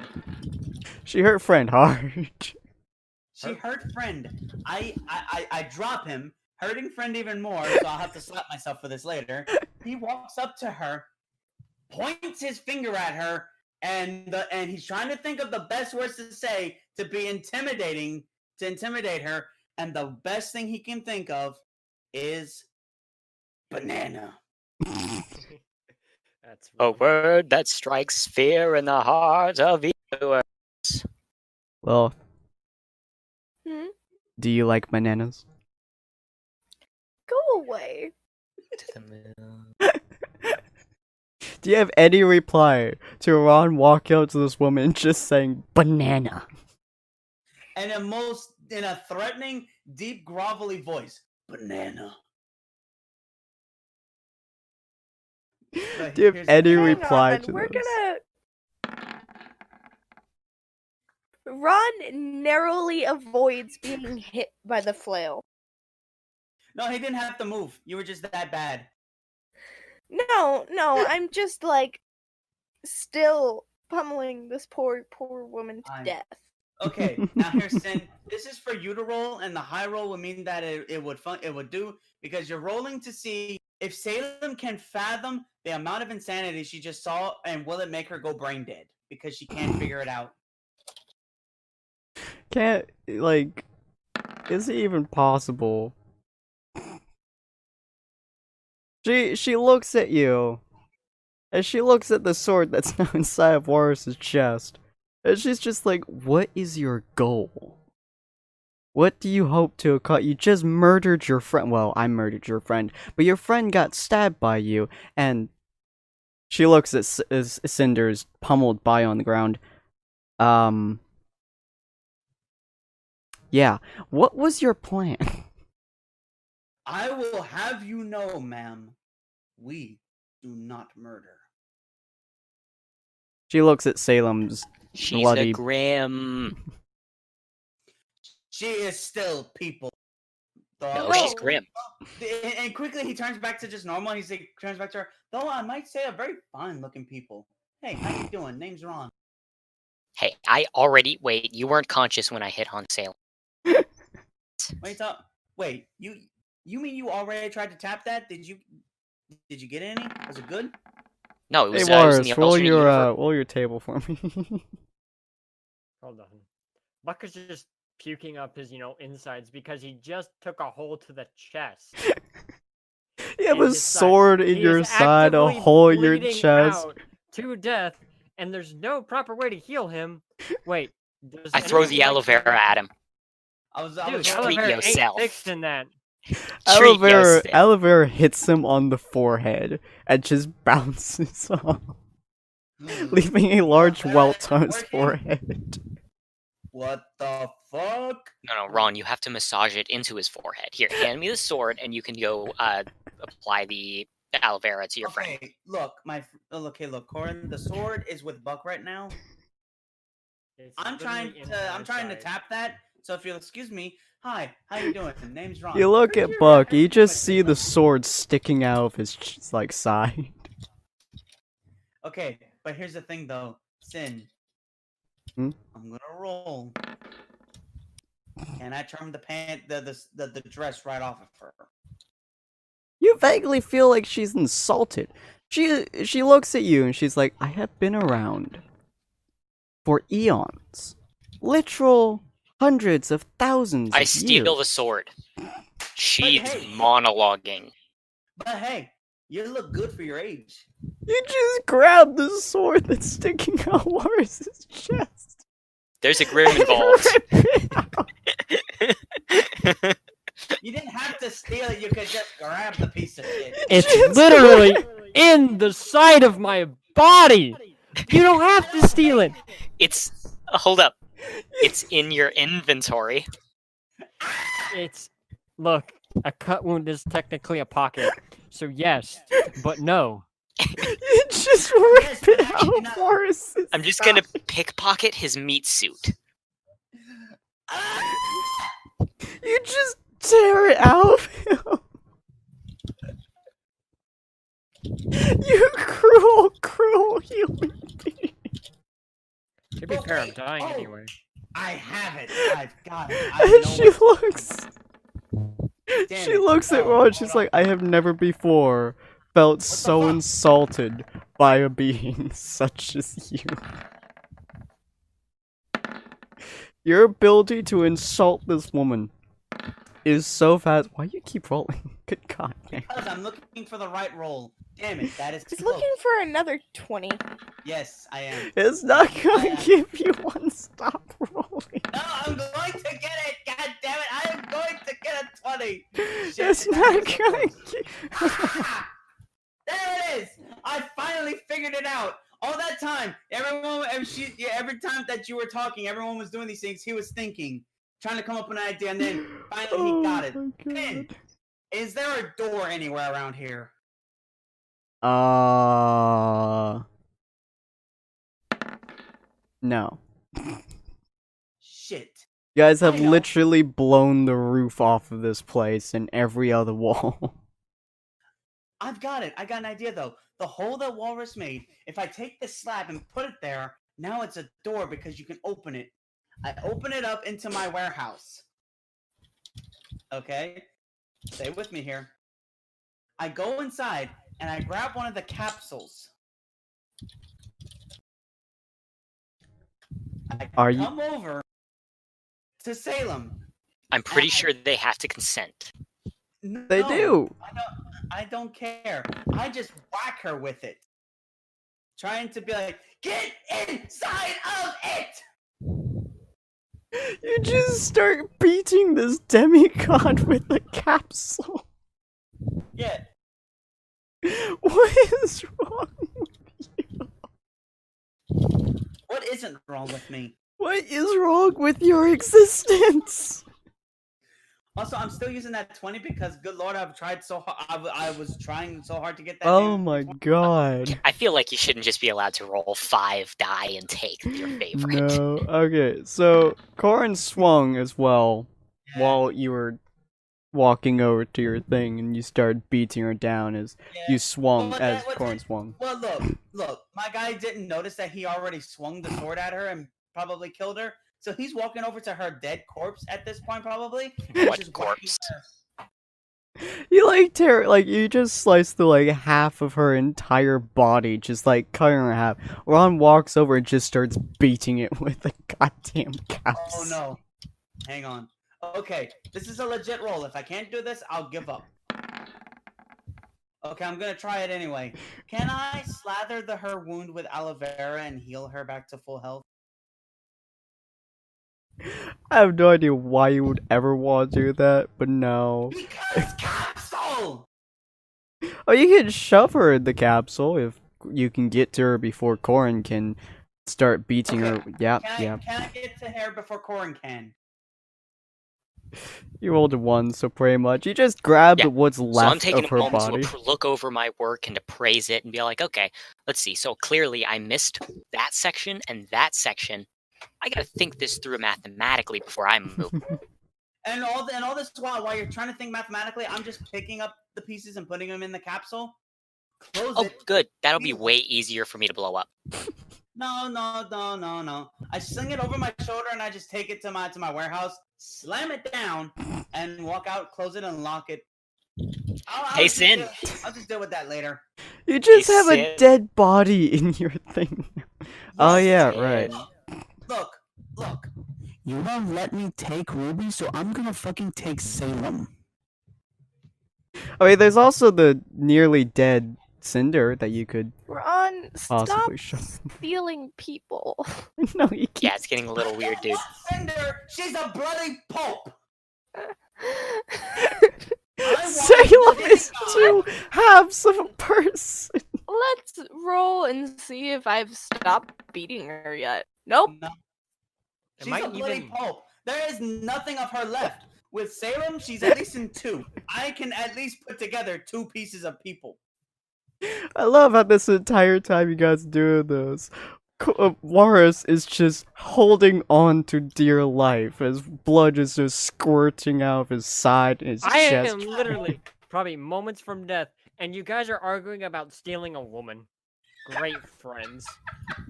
B: She hurt friend hard.
D: She hurt friend. I drop him, hurting friend even more, so I'll have to slap myself for this later. He walks up to her, points his finger at her, and he's trying to think of the best words to say to intimidate her, and the best thing he can think of is banana.
A: That's
E: A
A: really
E: word that strikes fear in the heart of evildoers.
B: Well,
C: Hmm?
B: do you like bananas?
C: Go away.
E: To the moon.
B: Do you have any reply to Ron walking up to this woman and just saying banana?
D: And in a threatening, deep, grovelly voice, banana. But
B: Do you have
D: here's-
B: any
C: Hang
B: reply
C: on,
B: to
C: we're
B: this?
C: gonna. Ron narrowly avoids being hit by the flail.
D: No, he didn't have to move. You were just that bad.
C: No, I'm just like still pummeling this poor woman to
D: I'm-
C: death.
D: Okay, now here's Sin. This is for you to roll, and the high roll would mean that it would do because you're rolling to see if Salem can fathom the amount of insanity she just saw, and will it make her go brain dead because she can't figure it out.
B: Can't, like, is it even possible? She looks at you, and she looks at the sword that's now inside of Warris's chest, and she's just like, what is your goal? What do you hope to accomplish? You just murdered your friend. Well, I murdered your friend, but your friend got stabbed by you, and she looks at Cinder's pummeled body on the ground. Yeah, what was your plan?
D: I will have you know, ma'am, we do not murder.
B: She looks at Salem's
E: She's
B: bloody...
E: a grim.
D: She is still people.
E: No, she's grim.
D: And quickly he turns back to just normal. Turns back to her. Though I might say a very fine-looking people. Hey, how you doing? Name's Ron.
E: Hey, wait, you weren't conscious when I hit on Salem.
D: Wait, you mean you already tried to tap that? Did you get any? Was it good?
E: No, it was,
B: Hey,
E: it was in
B: Morris,
E: the alternate universe.
B: roll your table for me.
A: Hold on. Buck is just puking up his, insides because he just took a hole to the chest.
B: You have
A: And
B: a
A: his side.
B: sword in
A: He
B: your
A: is
B: side, a
A: actively
B: hole in your
A: bleeding
B: chest.
A: out to death, and there's no proper way to heal him. Wait.
E: I throw the aloe vera at him.
A: Dude,
E: Treat
A: aloe vera ain't
E: yourself.
A: fixing that.
B: Aloe vera hits him on the forehead and just bounces off, leaving a large welt on his forehead.
D: What the fuck?
E: No, Ron, you have to massage it into his forehead. Here, hand me the sword, and you can go apply the aloe vera to your friend.
D: Look, look, Corin, the sword is with Buck right now. I'm trying to tap that. So if you'll excuse me, hi, how you doing? Name's Ron.
B: You look at Buck, you just see the sword sticking out of his side.
D: Okay, but here's the thing though, Sin.
B: Hmm?
D: I'm gonna roll. Can I turn the dress right off of her?
B: You vaguely feel like she's insulted. She looks at you and she's like, I have been around for eons. Literal hundreds of thousands
E: I
B: of
E: steal
B: years.
E: the sword. She's monologuing.
D: But hey, you look good for your age.
B: You just grab the sword that's sticking out Warris's chest.
E: There's a grim involved.
D: You didn't have to steal it, you could just grab the piece of shit.
A: It's literally in the side of my body. You don't have to steal it.
E: It's hold up. It's in your inventory.
A: Look, a cut wound is technically a pocket. So yes, but no.
B: You just rip it out of Warris's
E: I'm just gonna pickpocket his meat suit.
B: You just tear it out of him. You cruel, cruel human being.
A: To be fair, I'm dying anyway.
D: I have it. I've got it.
B: And she looks at Ron, she's like, I have never before felt so insulted by a being such as you. Your ability to insult this woman is so fast. Why do you keep rolling? Good God, man.
D: Because I'm looking for the right roll. Damn it, that is
C: He's
D: close.
C: looking for another 20.
D: Yes, I am.
B: It's not gonna give you one. Stop rolling.
D: No, I'm going to get it. God damn it, I am going to get a 20. Shit,
B: It's not gonna
D: There it is. I finally figured it out. All that time, every time that you were talking, everyone was doing these things. He was thinking, trying to come up with an idea, and then finally he got it. Finn, is there a door anywhere around here?
B: No.
D: Shit.
B: You guys have literally blown the roof off of this place and every other wall.
D: I've got it. I got an idea though. The hole that Walrus made, if I take this slab and put it there, now it's a door because you can open it. I open it up into my warehouse. Okay? Stay with me here. I go inside and I grab one of the capsules. I come over to Salem.
E: I'm pretty sure they have to consent.
D: No,
B: They do.
D: I don't care. I just whack her with it. Trying to be like, get inside of it!
B: You just start beating this demigod with the capsule.
D: Yeah.
B: What is wrong with you?
D: What isn't wrong with me?
B: What is wrong with your existence?
D: Also, I'm still using that 20 because, good lord, I've tried so hard. I was trying so hard to get that.
B: Oh my god.
E: I feel like you shouldn't just be allowed to roll 5 die and take your favorite.
B: No. Okay, so Corin swung as well
D: Yeah.
B: while you were walking over to your thing and you started beating her down as
D: Yeah.
B: you swung
D: Well,
B: as
D: that-
B: Corin swung.
D: Well, look. My guy didn't notice that he already swung the sword at her and probably killed her. So he's walking over to her dead corpse at this point, probably. and
E: What
D: just whacking
E: corpse?
D: her.
B: You you just sliced through like half of her entire body, just like cutting her in half. Ron walks over and just starts beating it with a goddamn capsule.
D: Oh no. Hang on. Okay, this is a legit roll. If I can't do this, I'll give up. Okay, I'm gonna try it anyway. Can I slather her wound with aloe vera and heal her back to full health?
B: I have no idea why you would ever want to do that, but no.
D: Because capsule!
B: Oh, you can shove her in the capsule if you can get to her before Corin can start beating her. Yep,
D: Can I get to her before Corin can?
B: You rolled a 1, so pretty much. You just grabbed
E: Yeah.
B: what's
E: So I'm
B: left
E: taking
B: of
E: a
B: her
E: moment
B: body.
E: to look over my work and to praise it and be like, okay, let's see. So clearly I missed that section and that section. I gotta think this through mathematically before I move.
D: And all this while you're trying to think mathematically, I'm just picking up the pieces and putting them in the capsule. Close
E: Oh,
D: it.
E: good. That'll be way easier for me to blow up.
D: No. I sling it over my shoulder and I just take it to my warehouse, slam it down, and walk out, close it, and lock it.
E: Hey, Sin.
D: I'll just deal with that later.
B: You just
E: Hey,
B: have a
E: Sid.
B: dead body in your thing. Oh, yeah,
E: Sid.
B: right.
D: Look.
F: You won't let me take Ruby, so I'm gonna fucking take Salem.
B: I mean, there's also the nearly dead Cinder that you could
C: Ron, stop
B: possibly shove.
C: stealing people.
B: No, you
E: Yeah,
B: can't.
E: it's getting a little weird, dude.
D: Cinder, she's a bloody pope.
B: Salem is two halves of a person.
C: Let's roll and see if I've stopped beating her yet. Nope.
D: No.
A: It
D: She's
A: might
D: a bloody
A: even-
D: pope. There is nothing of her left. With Salem, she's at least in 2. I can at least put together 2 pieces of people.
B: I love how this entire time you guys doing this, Warris is just holding on to dear life as blood is just squirting out of his side and his
A: I
B: chest.
A: am literally probably moments from death, and you guys are arguing about stealing a woman. Great friends.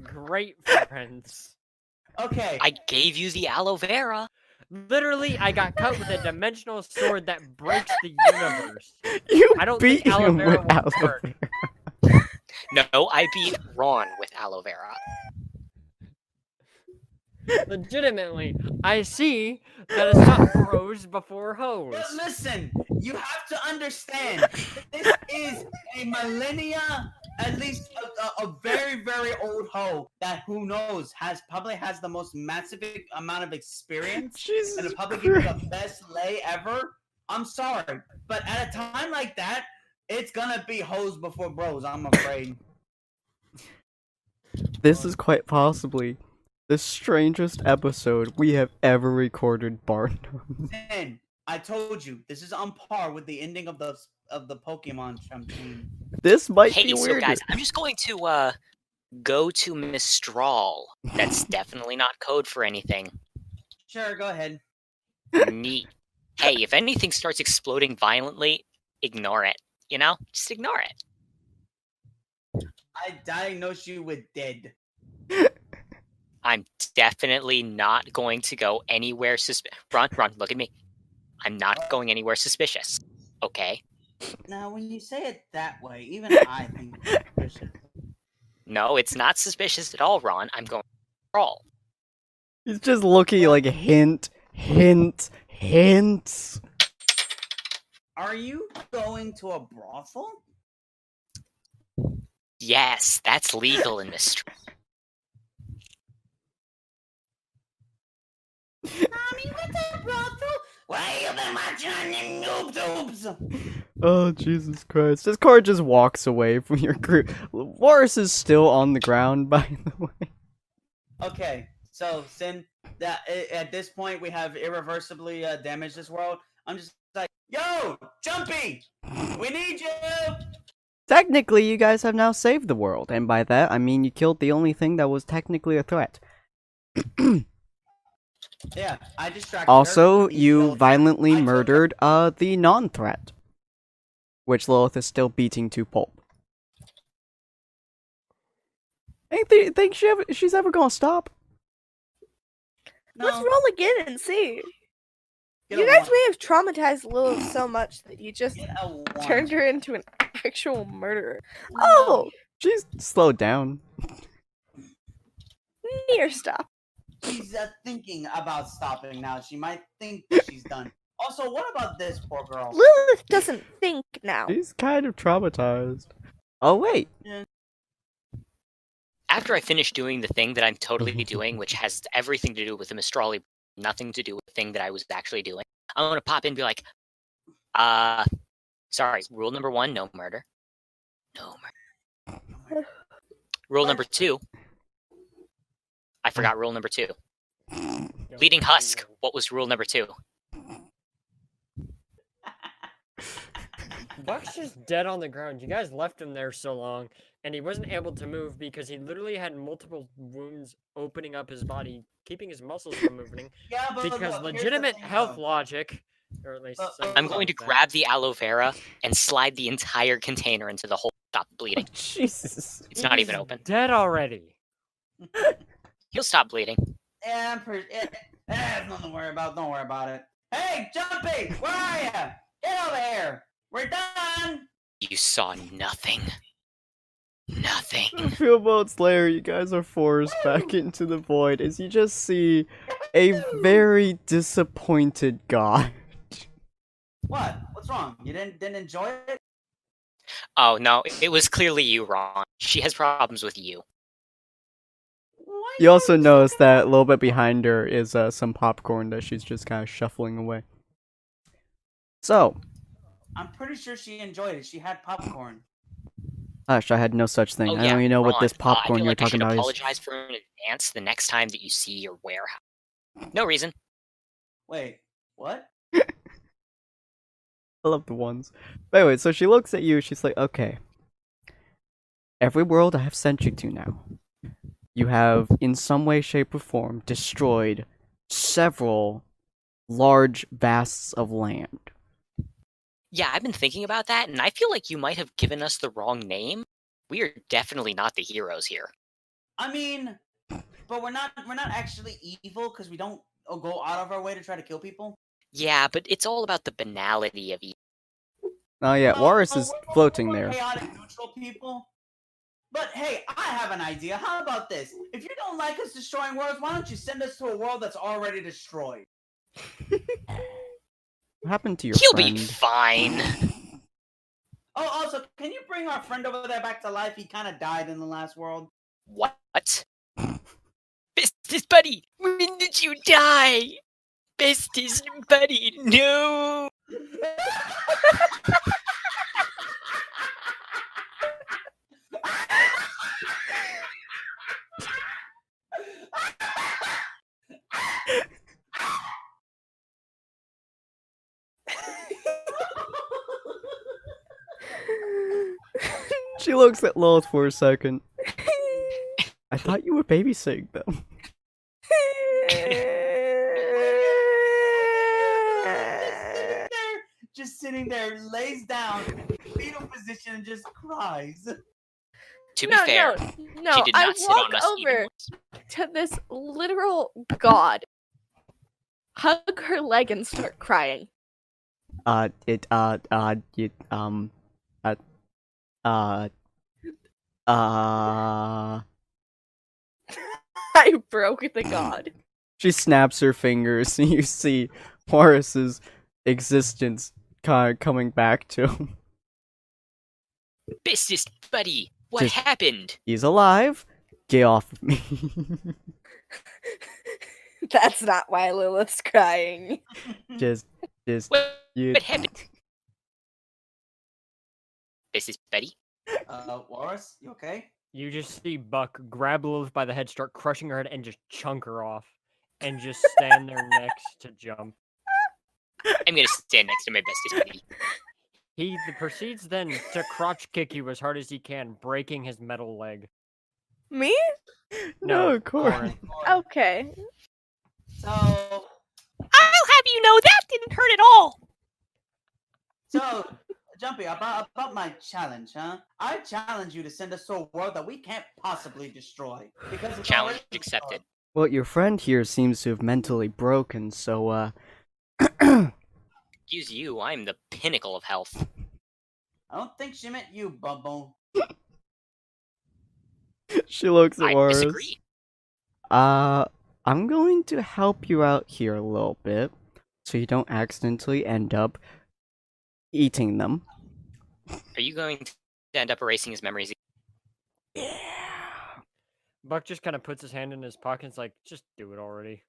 A: Great friends.
D: Okay.
E: I gave you the aloe vera.
A: Literally, I got cut with a dimensional sword that breaks the universe.
B: You
A: I don't
B: beat
A: think aloe
B: him
A: vera
B: with
A: will
B: aloe
A: work.
B: vera.
E: No, I beat Ron with aloe vera.
A: Legitimately, I see that it's not bros before hoes.
D: But listen, you have to understand, this is a millennia, at least a very, very old hoe that, who knows, probably has the most massive amount of experience
B: Jesus
D: and will probably give you
B: Christ.
D: the best lay ever. I'm sorry, but at a time like that, it's gonna be hoes before bros, I'm afraid.
B: This is quite possibly the strangest episode we have ever recorded, Barnum.
D: And I told you, this is on par with the ending of the Pokemon Jumpchain.
B: This might
E: Hey,
B: be
E: so
B: weird.
E: guys, I'm just going to go to Mistral. That's definitely not code for anything.
D: Sure, go ahead.
E: Neat. Hey, if anything starts exploding violently, ignore it. You know? Just ignore it.
D: I diagnose you with dead.
E: I'm definitely not going to go anywhere Ron, look at me. I'm not going anywhere suspicious. Okay?
D: Now, when you say it that way, even I think it's suspicious.
E: No, it's not suspicious at all, Ron. I'm going to crawl.
B: He's just looking like hint, hint, hints.
D: Are you going to a brothel?
E: Yes, that's legal in Mystery.
D: Mommy, what's a brothel? Why you been watching on the noob tubes?
B: Oh, Jesus Christ. This car just walks away from your group. Boris is still on the ground, by the way.
D: Okay, so Sin, that at this point we have irreversibly damaged this world. I'm just like, yo, Jumpy, we need you.
B: Technically, you guys have now saved the world, and by that, I mean you killed the only thing that was technically a threat.
D: Yeah, I distracted
B: Also,
D: her.
B: you
D: killed her.
B: violently
D: I took her-
B: murdered the non-threat, which Lilith is still beating to pulp. Think she's ever gonna stop?
C: Let's
D: No,
C: roll again and see.
D: get
C: You
D: a
C: guys
D: one.
C: may have traumatized Lilith so much that you just
D: Get a one.
C: turned her into an actual murderer.
D: No.
C: Oh,
B: She's slowed down.
C: near stop.
D: She's thinking about stopping now. She might think that she's done. Also, what about this poor girl?
C: Lilith doesn't think now.
B: She's kind of traumatized. Oh wait,
E: After I finish doing the thing that I'm totally doing, which has everything to do with the Mistrali, nothing to do with the thing that I was actually doing, I'm going to pop in and be like, sorry, rule number 1, no murder. No murder. Rule number 2, I forgot rule number 2. Bleeding Husk, what was rule number 2?
A: Buck's just dead on the ground. You guys left him there so long, and he wasn't able to move because he literally had multiple wounds opening up his body, keeping his muscles from moving.
D: Yeah, but
A: Because
D: here's the
A: legitimate
D: thing,
A: health
D: though.
A: logic, or at least some
E: I'm
A: of
E: going to
A: that.
E: grab the aloe vera and slide the entire container into the hole. Stop bleeding.
B: Jesus.
E: It's not even
A: He's
E: open.
A: Dead already.
E: He'll stop bleeding.
D: Yeah, I'm pretty. Nothing to worry about. Don't worry about it. Hey, Jumpy, where are you? Get over here. We're done.
E: You saw nothing. Nothing.
B: A few moments later, you guys are forced back into the void as you just see a very disappointed god.
D: What? What's wrong? You didn't enjoy it?
E: Oh no, it was clearly you, Ron. She has problems with you.
D: Why
B: You also
D: are
B: notice
D: so-
B: that a little bit behind her is some popcorn that she's just kind of shuffling away. So,
D: I'm pretty sure she enjoyed it. She had popcorn.
B: hush, I had no such thing.
E: Oh,
B: I
E: yeah,
B: don't even know what
E: Ron,
B: this
E: I
B: popcorn
E: feel
B: you're
E: like I
B: talking
E: should
B: about is.
E: apologize for in advance the next time that you see your warehouse. No reason.
D: Wait, what?
B: I love the ones. But anyway, so she looks at you, she's like, okay. Every world I have sent you to now, you have, in some way, shape, or form, destroyed several large vasts of land.
E: Yeah, I've been thinking about that, and I feel like you might have given us the wrong name. We are definitely not the heroes here.
D: I mean, but we're not actually evil because we don't go out of our way to try to kill people.
E: Yeah, but it's all about the banality of evil.
B: Oh yeah,
D: No,
B: Warris
D: no,
B: is
D: we're
B: floating
D: more
B: there.
D: Chaotic neutral people. But hey, I have an idea. How about this? If you don't like us destroying worlds, why don't you send us to a world that's already destroyed?
B: What happened to your
E: He'll
B: friend?
E: be fine.
D: Oh, also, can you bring our friend over there back to life? He kind of died in the last world.
E: What? Bestest buddy, when did you die? Bestest buddy, no.
B: She looks at Lilith for a second. I thought you were babysitting them.
D: Just sitting there, lays down, fetal position, and just cries.
E: To be fair,
C: no,
E: she did
C: I
E: not sit
C: walk
E: on us even
C: over
E: once.
C: to this literal god, hug her leg, and start crying.
B: it,
C: I broke the god.
B: She snaps her fingers, and you see Horace's existence kind of coming back to him.
E: Bestest buddy, what
B: Just-
E: happened?
B: He's alive. Get off of me.
C: That's not why Lilith's crying.
B: just,
E: What,
B: you.
E: what happened? Bestest buddy?
D: Walrus, you okay?
A: You just see Buck grab Lilith by the head, start crushing her head, and just chunk her off, and just stand there next to Jump.
E: I'm gonna stand next to my bestest buddy.
A: He proceeds then to crotch kick you as hard as he can, breaking his metal leg.
C: Me?
B: No, of course.
A: Corin.
C: Okay.
D: So,
E: I'll have you know that didn't hurt at all.
D: so, Jumpy, about my challenge, huh? I challenge you to send us to a world that we can't possibly destroy because it's
E: Challenge
D: already
E: accepted.
B: Well, your friend here seems to have mentally broken, so,
E: Excuse you, I'm the pinnacle of health.
D: I don't think she meant you, Bubble.
B: she looks at
E: I
B: Horace.
E: disagree.
B: I'm going to help you out here a little bit, so you don't accidentally end up eating them.
E: Are you going to end up erasing his memories?
B: Yeah.
A: Buck just kind of puts his hand in his pocket and is like, just do it already.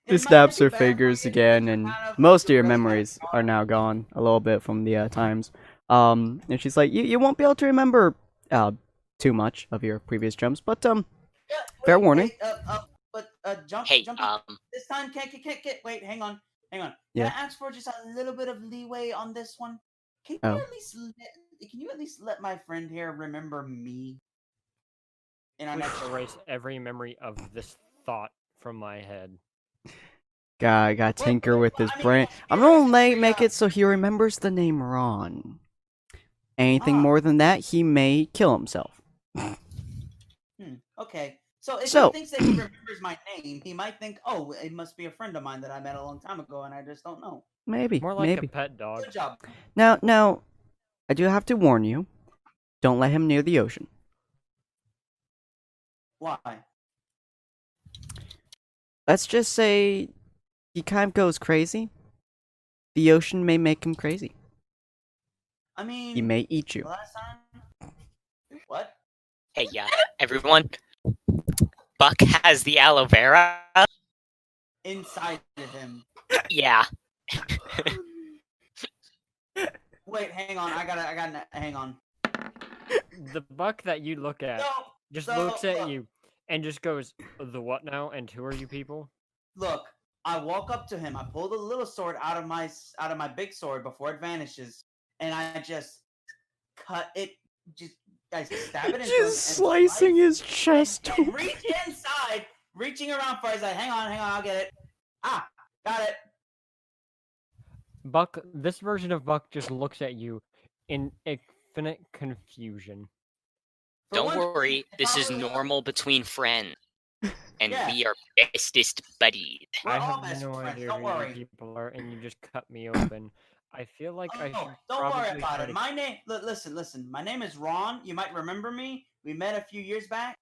B: She
D: It might
B: snaps
D: be
B: her
D: better for
B: fingers
D: you to
B: again,
D: just
B: and
D: kind of
B: most of your
D: really get
B: memories
D: started.
B: are now gone a little bit from the times. And she's like, you won't be able to remember too much of your previous jumps, but
D: Yeah,
B: fair
D: wait,
B: warning.
D: Jump,
E: Hey,
D: Jumpy, this time can't. Wait, hang on. Can
B: Yeah.
D: I ask for just a little bit of leeway on this one? Can you
B: Oh.
D: at least let my friend here remember me? In our
A: Please
D: next
A: erase every memory of this thought from my head.
B: Gotta tinker with his
D: I mean,
B: brain. I'm
D: here's
B: gonna
D: the
B: make it so he remembers the name Ron. Anything
D: Ah.
B: more than that, he may kill himself.
D: Okay. So if
B: So-
D: he thinks that he remembers my name, he might think, "Oh, it must be a friend of mine that I met a long time ago, and I just don't know."
B: Maybe,
A: More like
B: maybe.
A: a pet dog.
D: Good job.
B: Now, I do have to warn you. Don't let him near the ocean.
D: Why?
B: Let's just say he kind of goes crazy. The ocean may make him crazy.
D: I mean,
B: He may eat you.
D: last time. What?
E: Hey, everyone. Buck has the aloe vera.
D: Inside of him.
E: Yeah.
D: Wait, hang on. I gotta. Hang on.
A: The Buck that you look at
D: No.
A: just
D: so,
A: looks at
D: look.
A: you and just goes, the what now? And who are you people?
D: Look, I walk up to him. I pull the little sword out of my big sword before it vanishes, and I just cut it. I stab it into him.
B: Just slicing his chest.
D: And reach inside, reaching around for his head. Hang on, I'll get it. Ah, got it.
A: Buck, this version of Buck just looks at you in infinite confusion.
D: For
E: Don't
D: one,
E: worry, this is
D: probably-
E: normal between friends. And
D: Yeah.
E: we are bestest buddies.
D: We're
A: I
D: all
A: have
D: best
A: no
D: friends.
A: idea
D: Don't
A: who
D: worry.
A: you people are, and you just cut me open. I feel like I
D: Oh,
A: should
D: don't
A: probably
D: worry about
A: try
D: it.
A: to-
D: My name. Listen. My name is Ron. You might remember me. We met a few years back.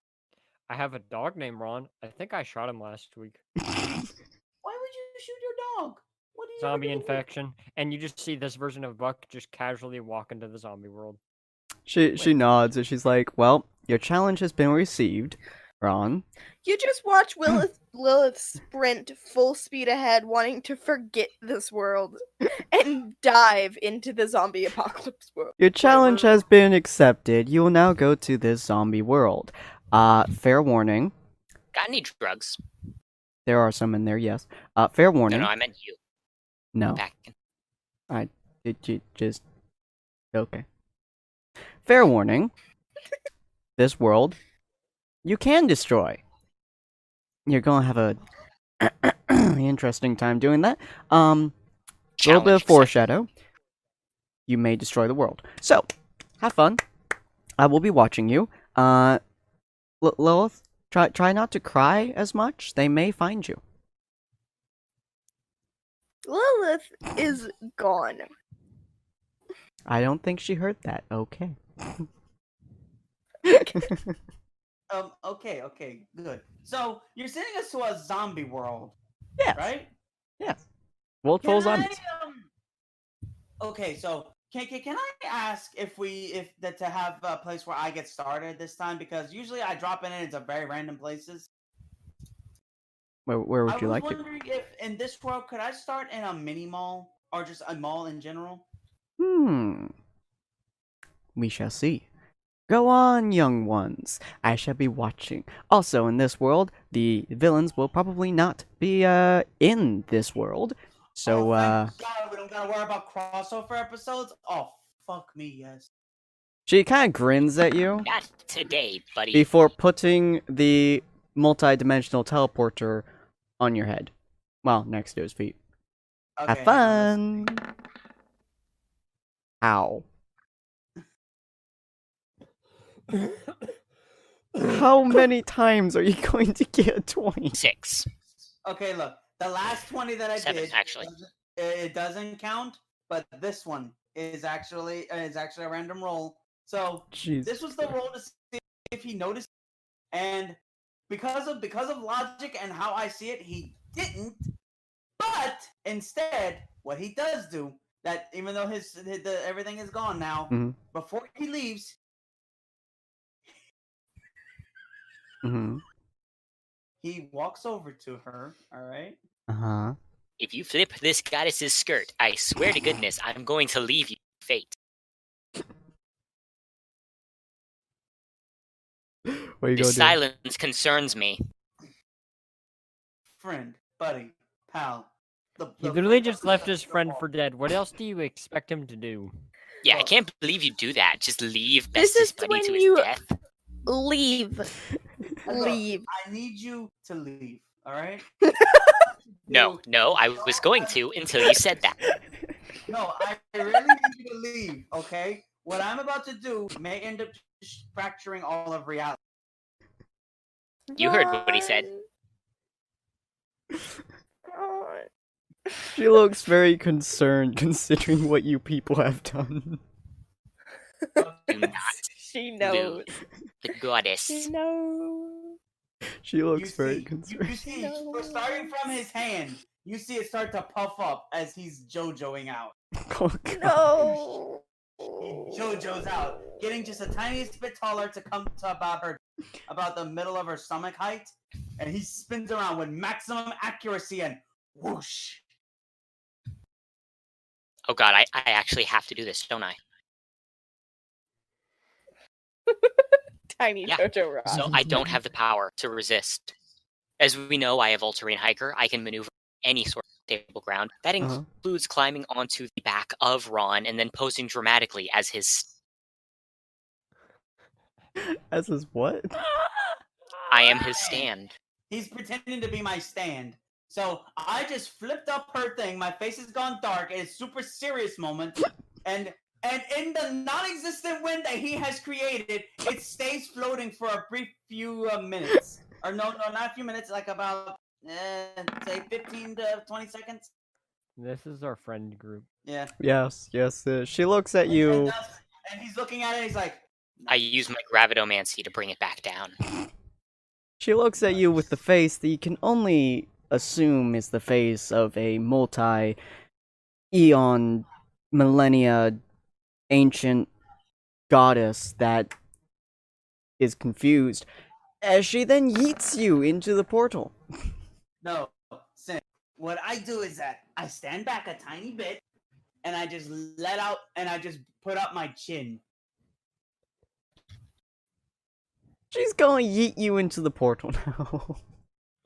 A: I have a dog named Ron. I think I shot him last week.
D: Why would you shoot your dog? What do you
A: Zombie
D: do?
A: infection. And you just see this version of Buck just casually walk into the zombie world.
B: She nods and she's like, "Well, your challenge has been received, Ron."
C: You just watch Lilith sprint full speed ahead, wanting to forget this world and dive into the zombie apocalypse world.
B: Your challenge has been accepted. You will now go to this zombie world. Fair warning.
E: Got any drugs?
B: There are some in there, yes. Fair warning.
E: No, I meant you.
B: No.
E: Back.
B: It just okay. Fair warning. This world you can destroy. You're gonna have a interesting time doing that. A little bit
E: Challenge
B: of
E: accepted.
B: foreshadow. You may destroy the world. So, have fun. I will be watching you. Lilith, try not to cry as much. They may find you.
C: Lilith is gone.
B: I don't think she heard that. Okay.
D: Okay, good. So you're sending us to a zombie world,
B: Yes.
D: right?
B: Yes. World full of zombies.
D: Okay, so can I ask if to have a place where I get started this time, because usually I drop in into very random places.
B: Where would you like
D: I
B: to?
D: was wondering if in this world could I start in a mini mall or just a mall in general?
B: We shall see. Go on, young ones. I shall be watching. Also, in this world, the villains will probably not be in this world. So
D: thank God, we don't gotta worry about crossover episodes. Oh, fuck me, yes.
B: she kind of grins at you
E: Not today, buddy.
B: before putting the multi-dimensional teleporter on your head. Well, next to his feet.
D: Okay,
B: Have fun. Ow. How many times are you going to get a 20?
E: 6.
D: Okay, look, the last 20 that I
E: 7,
D: did,
E: actually.
D: it doesn't count, but this one is actually a random roll. So
B: Jeez.
D: this was the roll to see if he noticed, and because of logic and how I see it, he didn't. But instead, what he does do, that even though everything is gone now,
B: Mhm.
D: before he leaves,
B: Mhm.
D: he walks over to her. All right.
B: Uh-huh.
E: If you flip this goddess's skirt, I swear to goodness, I'm going to leave you to fate.
B: What are you
E: This
B: gonna do?
E: silence concerns me.
D: Friend, buddy, pal.
A: He literally just left his friend for dead. What else do you expect him to do?
E: Yeah, I
D: Look.
E: can't believe you do that. Just leave
C: This
E: bestest
C: is
E: buddy
C: when
E: to his
C: you-
E: death.
C: Leave.
D: Look,
C: Leave.
D: I need you to leave. All right.
E: No, I was going to until you said that.
D: No, I really need you to leave. Okay. What I'm about to do may end up fracturing all of reality.
E: You heard what he said.
C: God.
B: She looks very concerned considering what you people have done.
E: Do not
C: She knows.
E: lose. The goddess.
C: She knows.
B: She looks very
D: You
B: concerned.
D: see, for starting from his hand, you see it start to puff up as he's JoJoing out.
B: Oh, God.
C: No.
D: He JoJo's out, getting just a tiniest bit taller to come to about the middle of her stomach height, and he spins around with maximum accuracy and whoosh.
E: Oh god, I actually have to do this, don't I?
C: Tiny
E: Yeah.
C: Jojo Rock.
E: So I don't have the power to resist. As we know, I have Ultramarine Hiker. I can maneuver any sort of stable ground. That includes climbing onto the back of Ron and then posing dramatically as his...
B: As is what?
E: I am his stand.
D: He's pretending to be my stand. So I just flipped up her thing. My face has gone dark. It's a super serious moment. And in the non-existent wind that he has created, it stays floating for a brief few minutes. Or no, not a few minutes, like about, say 15 to 20 seconds.
A: This is our friend group.
D: Yeah.
B: Yes. She looks at you.
D: And he's looking at it, and he's like...
E: I use my Gravidomancy to bring it back down.
B: She looks at you with the face that you can only assume is the face of a multi-eon, millennia, ancient goddess that is confused, as she then yeets you into the portal.
D: No, Sin. What I do is that I stand back a tiny bit, and I just let out, and I just put up my chin.
B: She's gonna yeet you into the portal now.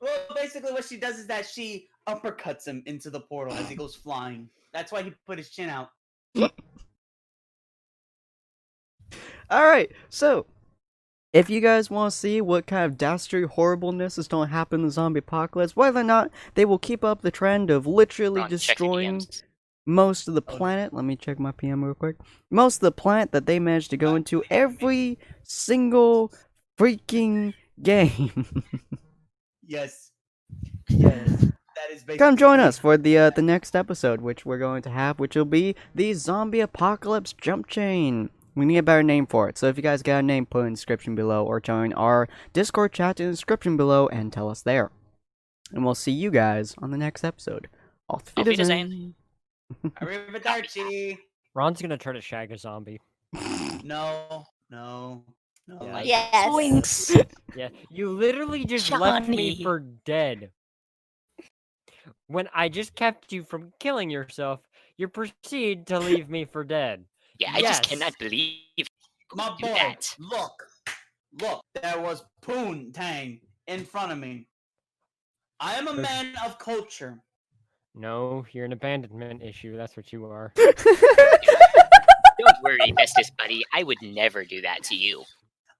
D: Well, basically what she does is that she uppercuts him into the portal as he goes flying. That's why he put his chin out.
B: Alright, so, if you guys want to see what kind of dastardly horribleness is going to happen in the zombie apocalypse, whether or not they will keep up the trend of literally
E: Ron, check your
B: destroying
E: DMs.
B: most of the planet, let me check my PM real quick, most of the planet that they managed to go into every single freaking game.
D: Yes. Yes. That is basically.
B: Come join us for the next episode, which we're going to have, which will be the Zombie Apocalypse Jump Chain. We need a better name for it, so if you guys got a name, put it in the description below, or join our Discord chat in the description below and tell us there. And we'll see you guys on the next episode. Auf
E: Auf
B: Wiedersehen.
D: Arrivederci.
A: Ron's gonna try to shag a zombie.
D: No.
A: Yeah.
C: Yes.
A: Yeah, you literally just left me
E: Johnny.
A: for dead. When I just kept you from killing yourself, you proceed to leave me for dead.
E: Yeah, I just
A: Yes.
E: cannot believe
D: My
E: do
D: boy,
E: that.
D: look, there was Poontang in front of me. I am a man of culture.
A: No, you're an abandonment issue. That's what you are.
E: Don't worry, bestest buddy. I would never do that to you.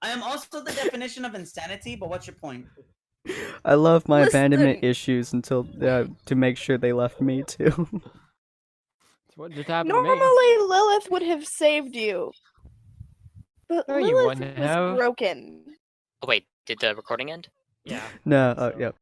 D: I am also the definition of insanity, but what's your point?
B: I love my
C: Listen.
B: abandonment issues until to make sure they left me too.
A: That's what just happened to me.
C: Normally, Lilith would have saved you. But
A: No, you
C: Lilith
A: wouldn't
C: was
A: have.
C: broken.
E: Oh wait, did the recording end?
A: Yeah.
B: No, yep.